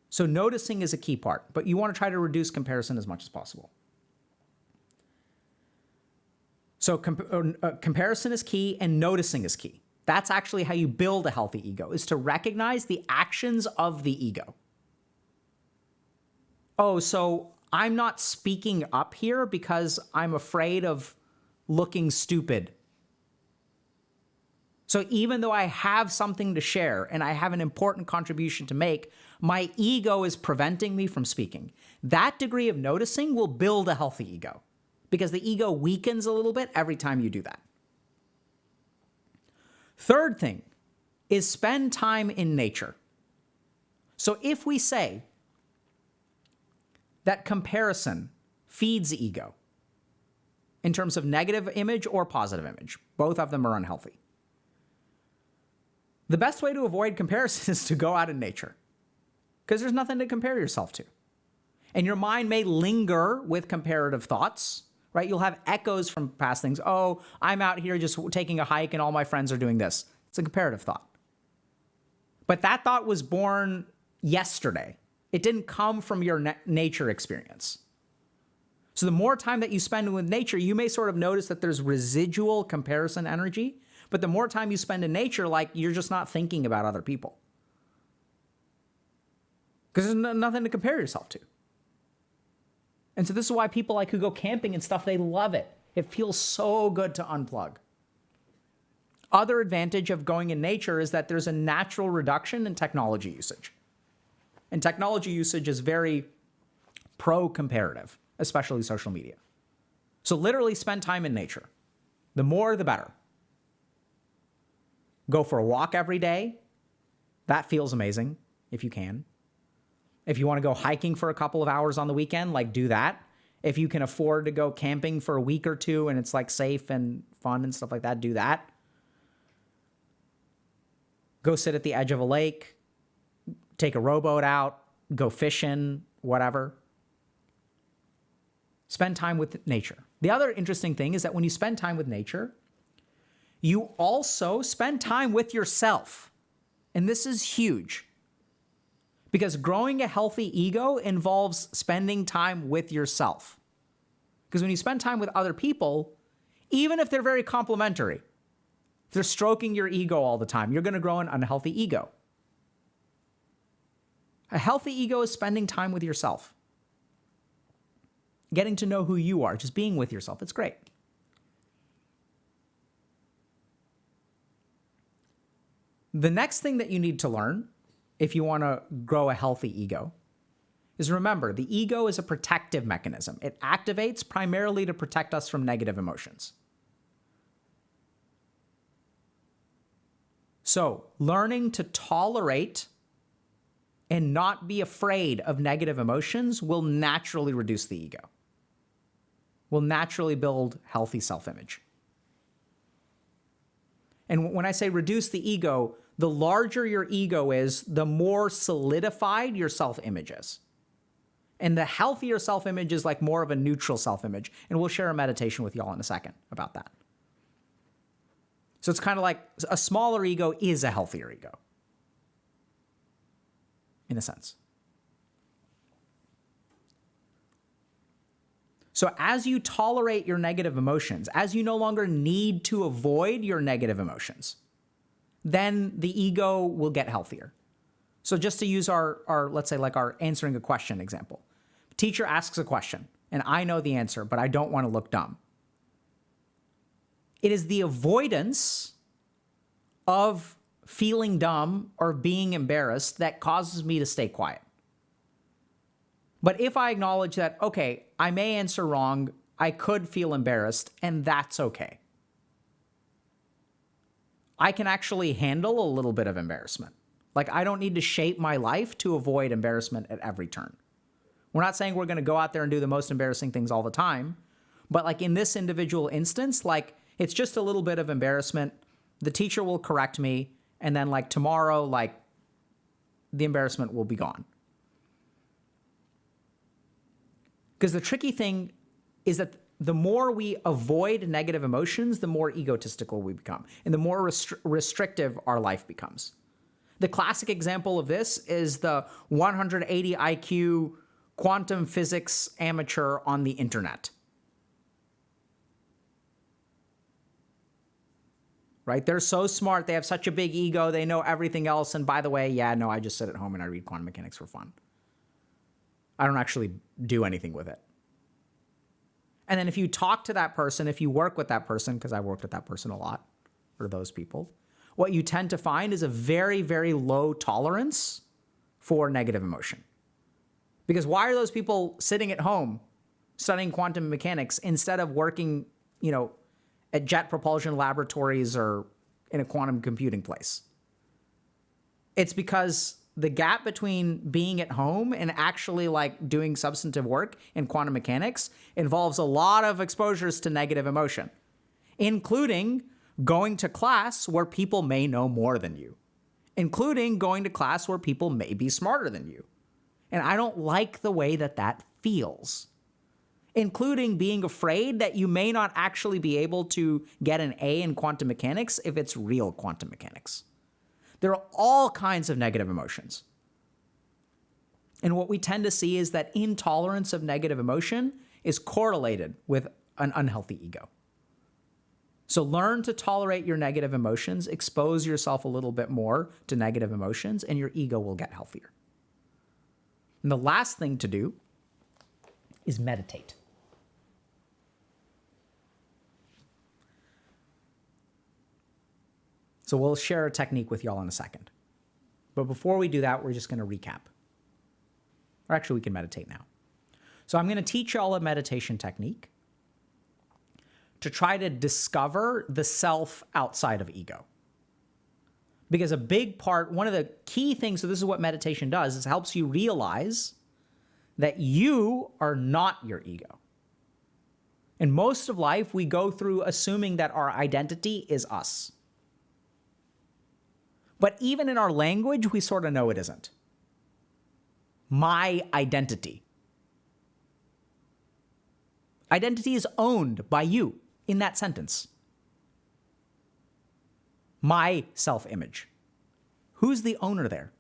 So noticing is a key part, but you want to try to reduce comparison as much as possible. So comparison is key and noticing is key. That's actually how you build a healthy ego, is to recognize the actions of the ego. Oh, so I'm not speaking up here because I'm afraid of looking stupid. So even though I have something to share and I have an important contribution to make, my ego is preventing me from speaking. That degree of noticing will build a healthy ego because the ego weakens a little bit every time you do that. Third thing is spend time in nature. So if we say that comparison feeds ego in terms of negative image or positive image, both of them are unhealthy. The best way to avoid comparison is to go out in nature because there's nothing to compare yourself to. And your mind may linger with comparative thoughts, right? You'll have echoes from past things. Oh, I'm out here just taking a hike and all my friends are doing this. It's a comparative thought. But that thought was born yesterday. It didn't come from your nature experience. So the more time that you spend with nature, you may sort of notice that there's residual comparison energy. But the more time you spend in nature, like you're just not thinking about other people. Because there's nothing to compare yourself to. And so this is why people like who go camping and stuff, they love it. It feels so good to unplug. Other advantage of going in nature is that there's a natural reduction in technology usage. And technology usage is very pro-comparative, especially social media. So literally spend time in nature. The more, the better. Go for a walk every day. That feels amazing if you can. If you want to go hiking for a couple of hours on the weekend, like do that. If you can afford to go camping for a week or two and it's like safe and fun and stuff like that, do that. Go sit at the edge of a lake, take a rowboat out, go fishing, whatever. Spend time with nature. The other interesting thing is that when you spend time with nature, you also spend time with yourself. And this is huge. Because growing a healthy ego involves spending time with yourself. Because when you spend time with other people, even if they're very complimentary, if they're stroking your ego all the time, you're going to grow an unhealthy ego. A healthy ego is spending time with yourself. Getting to know who you are, just being with yourself. It's great. The next thing that you need to learn if you want to grow a healthy ego is remember, the ego is a protective mechanism. It activates primarily to protect us from negative emotions. So, learning to tolerate and not be afraid of negative emotions will naturally reduce the ego, will naturally build healthy self-image. And when I say reduce the ego, the larger your ego is, the more solidified your self-image is. And the healthier self-image is like more of a neutral self-image. And we'll share a meditation with y'all in a second about that. So it's kind of like a smaller ego is a healthier ego, in a sense. So as you tolerate your negative emotions, as you no longer need to avoid your negative emotions, then the ego will get healthier. So just to use our let's say like our answering a question example. Teacher asks a question and I know the answer, but I don't want to look dumb. It is the avoidance of feeling dumb or being embarrassed that causes me to stay quiet. But if I acknowledge that, okay, I may answer wrong, I could feel embarrassed, and that's okay. I can actually handle a little bit of embarrassment. Like, I don't need to shape my life to avoid embarrassment at every turn. We're not saying we're going to go out there and do the most embarrassing things all the time, but like in this individual instance, like it's just a little bit of embarrassment. The teacher will correct me, and then like tomorrow, like the embarrassment will be gone. Because the tricky thing is that the more we avoid negative emotions, the more egotistical we become, and the more restrictive our life becomes. The classic example of this is the 180 IQ quantum physics amateur on the internet. Right? They're so smart. They have such a big ego. They know everything else. And by the way, yeah, no, I just sit at home and I read quantum mechanics for fun. I don't actually do anything with it. And then if you talk to that person, if you work with that person, because I worked with that person a lot, or those people, what you tend to find is a very, very low tolerance for negative emotion. Because why are those people sitting at home studying quantum mechanics instead of working, at Jet Propulsion Laboratories or in a quantum computing place? It's because the gap between being at home and actually like doing substantive work in quantum mechanics involves a lot of exposures to negative emotion, including going to class where people may know more than you, including going to class where people may be smarter than you. And I don't like the way that that feels, including being afraid that you may not actually be able to get an A in quantum mechanics if it's real quantum mechanics. There are all kinds of negative emotions. And what we tend to see is that intolerance of negative emotion is correlated with an unhealthy ego. So learn to tolerate your negative emotions, expose yourself a little bit more to negative emotions, and your ego will get healthier. And the last thing to do is meditate. So we'll share a technique with y'all in a second. But before we do that, we're just going to recap. Or actually, we can meditate now. So I'm going to teach y'all a meditation technique to try to discover the self outside of ego. Because a big part, one of the key things, so this is what meditation does, is it helps you realize that you are not your ego. In most of life, we go through assuming that our identity is us. But even in our language, we sort of know it isn't. My identity. Identity is owned by you in that sentence. My self-image. Who's the owner there?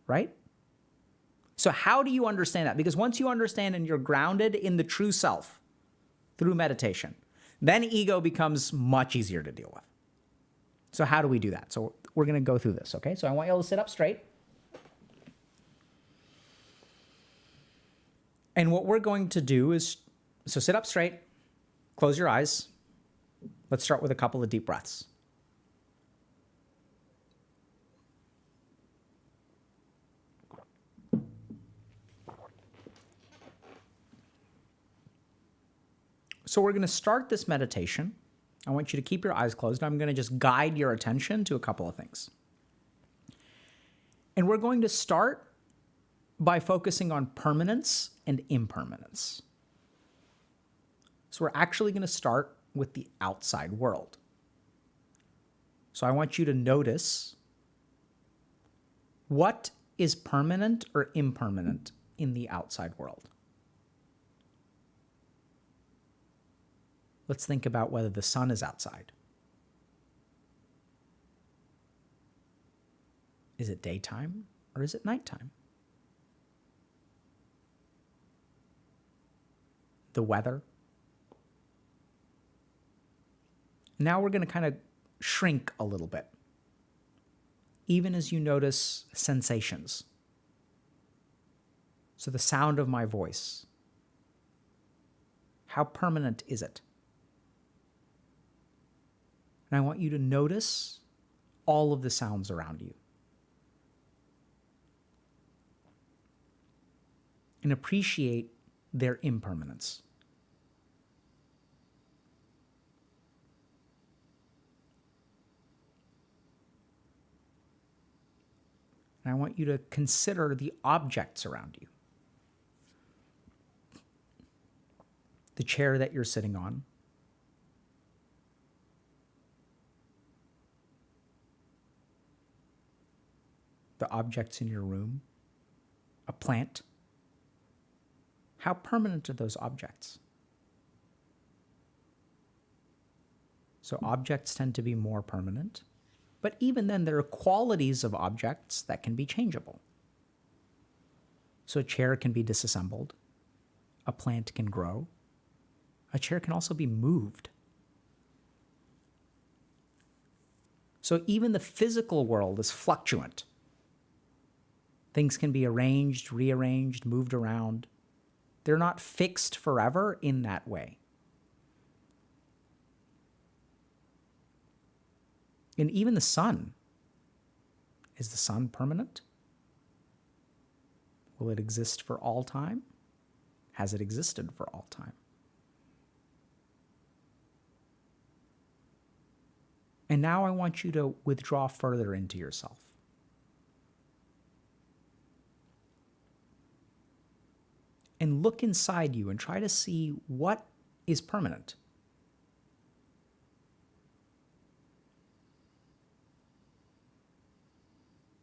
Right? So how do you understand that? Because once you understand and you're grounded in the true self through meditation, then ego becomes much easier to deal with. So how do we do that? So we're going to go through this, okay? So I want you all to sit up straight. And what we're going to do is, so sit up straight, close your eyes. Let's start with a couple of deep breaths. So we're going to start this meditation. I want you to keep your eyes closed. I'm going to just guide your attention to a couple of things. And we're going to start by focusing on permanence and impermanence. So we're actually going to start with the outside world. So I want you to notice what is permanent or impermanent in the outside world. Let's think about whether the sun is outside. Is it daytime or is it nighttime? The weather. Now we're going to kind of shrink a little bit, even as you notice sensations. So the sound of my voice. How permanent is it? And I want you to notice all of the sounds around you. And appreciate their impermanence. And I want you to consider the objects around you. The chair that you're sitting on. The objects in your room. A plant. How permanent are those objects? So objects tend to be more permanent. But even then, there are qualities of objects that can be changeable. So a chair can be disassembled. A plant can grow. A chair can also be moved. So even the physical world is fluctuant. Things can be arranged, rearranged, moved around. They're not fixed forever in that way. And even the sun. Is the sun permanent? Will it exist for all time? Has it existed for all time? And now I want you to withdraw further into yourself. And look inside you and try to see what is permanent.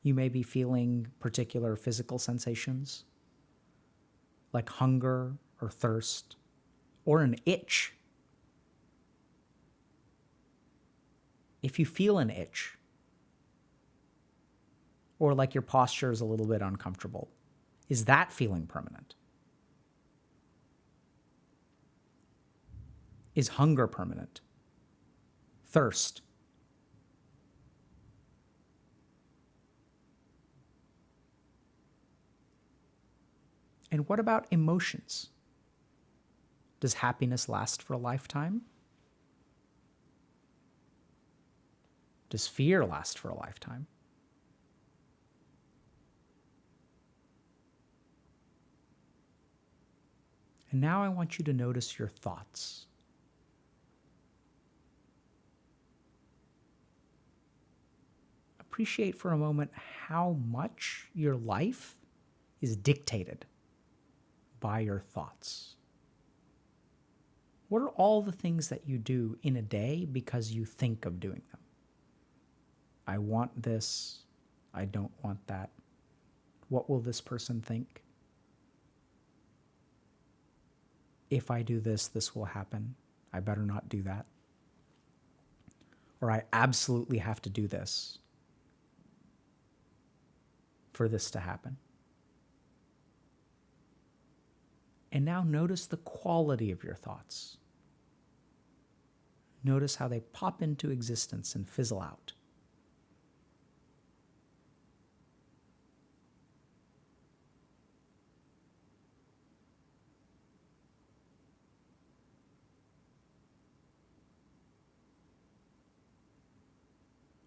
You may be feeling particular physical sensations, like hunger or thirst, or an itch. If you feel an itch, or like your posture is a little bit uncomfortable, is that feeling permanent? Is hunger permanent? Thirst? And what about emotions? Does happiness last for a lifetime? Does fear last for a lifetime? And now I want you to notice your thoughts. Appreciate for a moment how much your life is dictated by your thoughts. What are all the things that you do in a day because you think of doing them? I want this. I don't want that. What will this person think? If I do this, this will happen. I better not do that. Or I absolutely have to do this for this to happen. And now notice the quality of your thoughts. Notice how they pop into existence and fizzle out.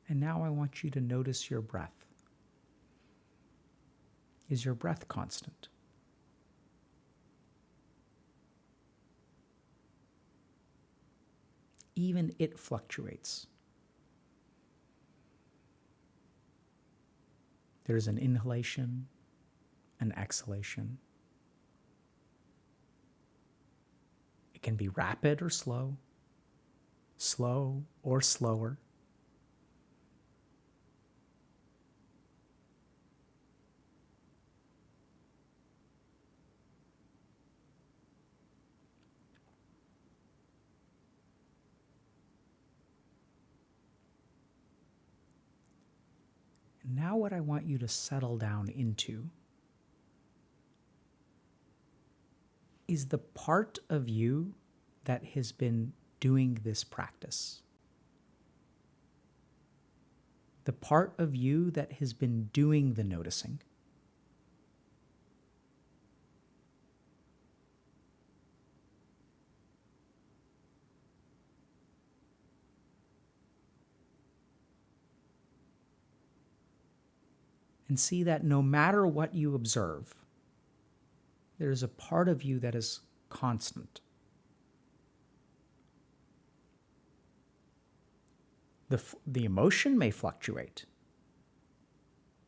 And now I want you to notice your breath. Is your breath constant? Even it fluctuates. There's an inhalation, an exhalation. It can be rapid or slow, slow or slower. Now what I want you to settle down into is the part of you that has been doing this practice. The part of you that has been doing the noticing. And see that no matter what you observe, there is a part of you that is constant. The emotion may fluctuate,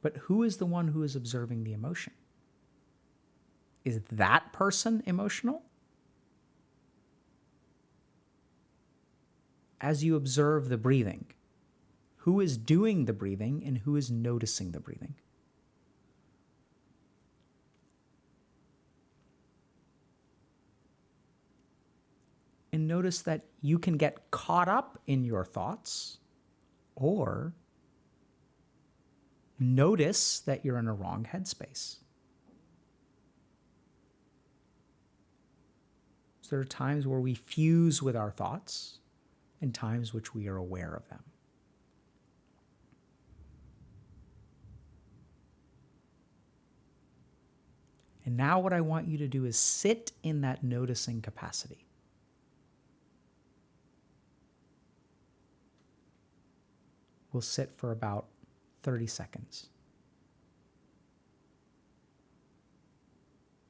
but who is the one who is observing the emotion? Is that person emotional? As you observe the breathing, who is doing the breathing and who is noticing the breathing? And notice that you can get caught up in your thoughts or notice that you're in a wrong headspace. So there are times where we fuse with our thoughts and times which we are aware of them. And now what I want you to do is sit in that noticing capacity. We'll sit for about 30 seconds.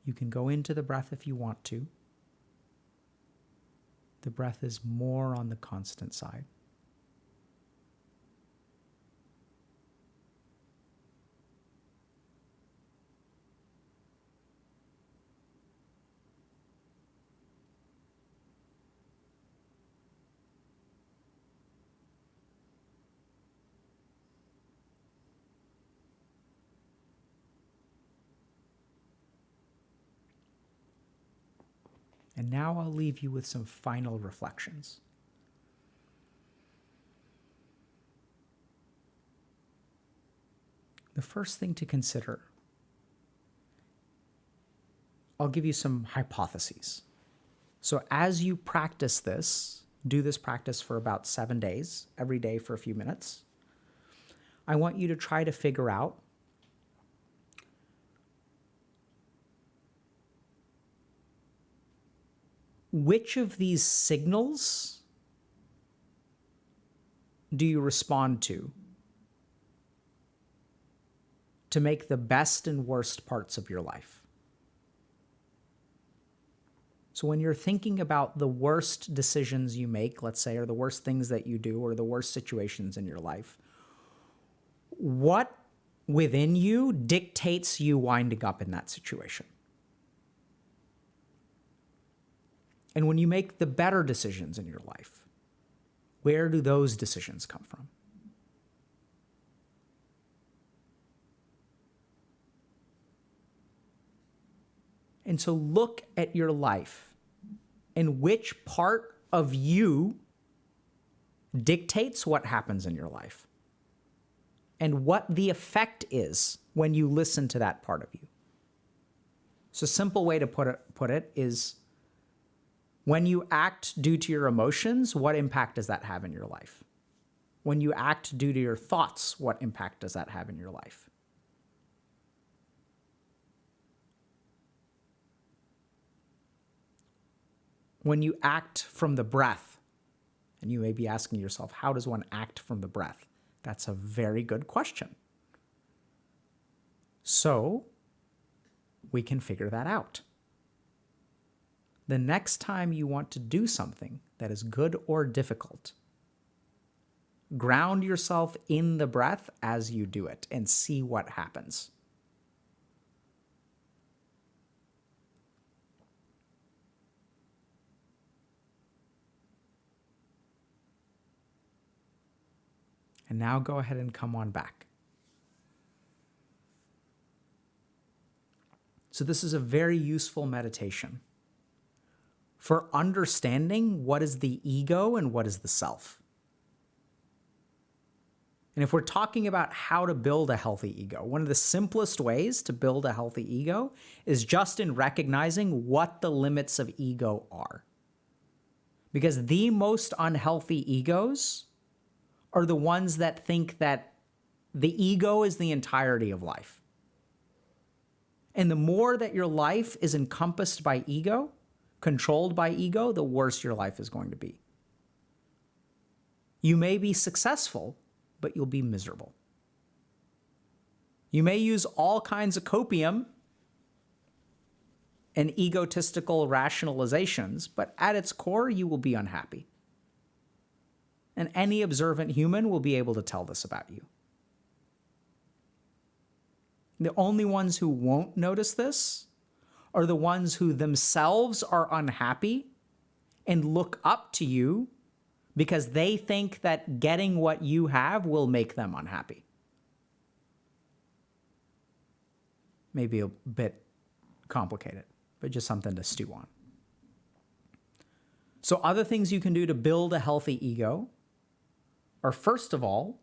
You can go into the breath if you want to. The breath is more on the constant side. And now I'll leave you with some final reflections. The first thing to consider, I'll give you some hypotheses. So as you practice this, do this practice for about 7 days, every day for a few minutes, I want you to try to figure out which of these signals do you respond to make the best and worst parts of your life? So when you're thinking about the worst decisions you make, let's say, or the worst things that you do, or the worst situations in your life, what within you dictates you winding up in that situation? And when you make the better decisions in your life, where do those decisions come from? And so look at your life and which part of you dictates what happens in your life and what the effect is when you listen to that part of you. So a simple way to put it is, when you act due to your emotions, what impact does that have in your life? When you act due to your thoughts, what impact does that have in your life? When you act from the breath, and you may be asking yourself, how does one act from the breath? That's a very good question. So we can figure that out. The next time you want to do something that is good or difficult, ground yourself in the breath as you do it and see what happens. And now go ahead and come on back. So this is a very useful meditation for understanding what is the ego and what is the self. And if we're talking about how to build a healthy ego, one of the simplest ways to build a healthy ego is just in recognizing what the limits of ego are. Because the most unhealthy egos are the ones that think that the ego is the entirety of life. And the more that your life is encompassed by ego, controlled by ego, the worse your life is going to be. You may be successful, but you'll be miserable. You may use all kinds of copium and egotistical rationalizations, but at its core, you will be unhappy. And any observant human will be able to tell this about you. The only ones who won't notice this are the ones who themselves are unhappy and look up to you because they think that getting what you have will make them unhappy. Maybe a bit complicated, but just something to stew on. So other things you can do to build a healthy ego are, first of all,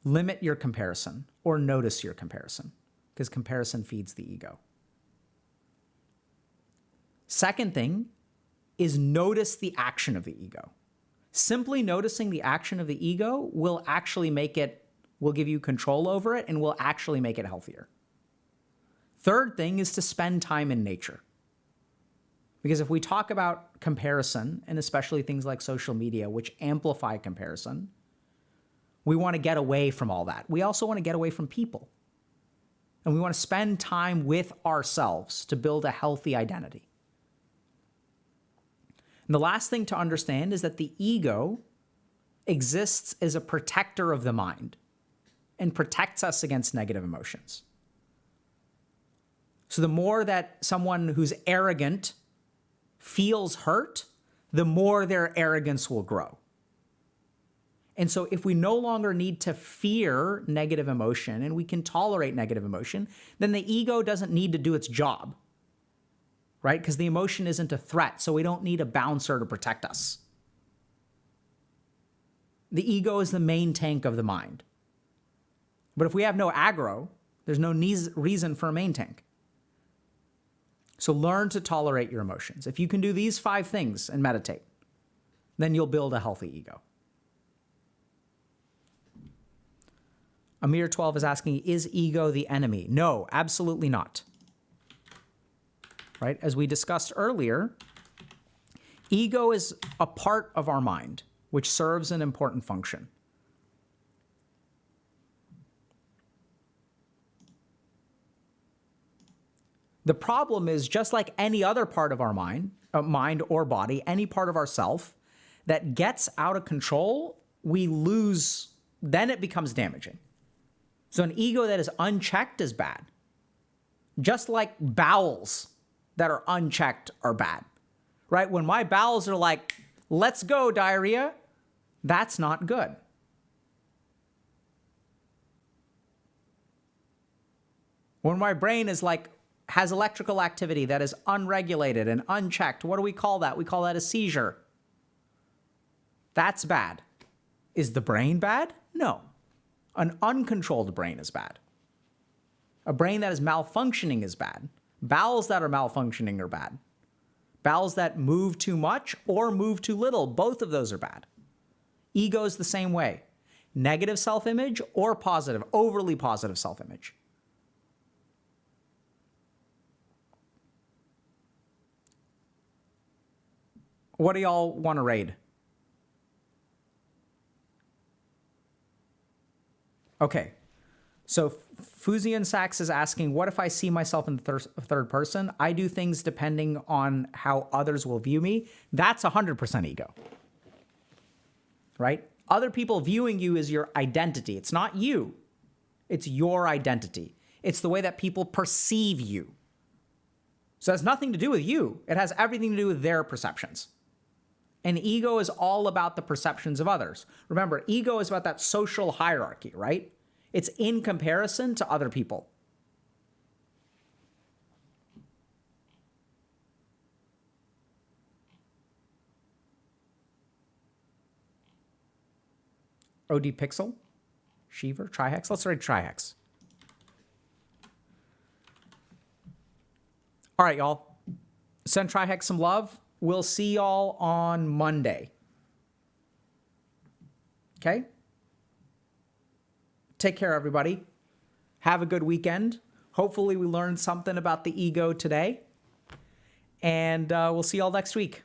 limit your comparison or notice your comparison, because comparison feeds the ego. Second thing is notice the action of the ego. Simply noticing the action of the ego will actually will give you control over it and will actually make it healthier. Third thing is to spend time in nature. Because if we talk about comparison, and especially things like social media, which amplify comparison, we want to get away from all that. We also want to get away from people. And we want to spend time with ourselves to build a healthy identity. And the last thing to understand is that the ego exists as a protector of the mind and protects us against negative emotions. So the more that someone who's arrogant feels hurt, the more their arrogance will grow. And so if we no longer need to fear negative emotion and we can tolerate negative emotion, then the ego doesn't need to do its job, right? Because the emotion isn't a threat, so we don't need a bouncer to protect us. The ego is the main tank of the mind. But if we have no aggro, there's no reason for a main tank. So learn to tolerate your emotions. If you can do these 5 things and meditate, then you'll build a healthy ego. Amir 12 is asking, is ego the enemy? No, absolutely not. Right? As we discussed earlier, ego is a part of our mind, which serves an important function. The problem is, just like any other part of our mind or body, any part of ourself that gets out of control, we lose, then it becomes damaging. So an ego that is unchecked is bad. Just like bowels that are unchecked are bad, right? When my bowels are like, let's go, diarrhea, that's not good. When my brain is like, has electrical activity that is unregulated and unchecked, what do we call that? We call that a seizure. That's bad. Is the brain bad? No. An uncontrolled brain is bad. A brain that is malfunctioning is bad. Bowels that are malfunctioning are bad. Bowels that move too much or move too little, both of those are bad. Ego is the same way. Negative self-image or positive, overly positive self-image. What do y'all want to raid? Okay. So Fuzian Sachs is asking, what if I see myself in the third person? I do things depending on how others will view me. That's 100% ego. Right? Other people viewing you is your identity. It's not you. It's your identity. It's the way that people perceive you. So it has nothing to do with you. It has everything to do with their perceptions. And ego is all about the perceptions of others. Remember, ego is about that social hierarchy, right? It's in comparison to other people. OD Pixel, Shiver, Trihex. Let's read Trihex. All right, y'all. Send Trihex some love. We'll see y'all on Monday. Okay? Take care, everybody. Have a good weekend. Hopefully we learned something about the ego today. And we'll see y'all next week.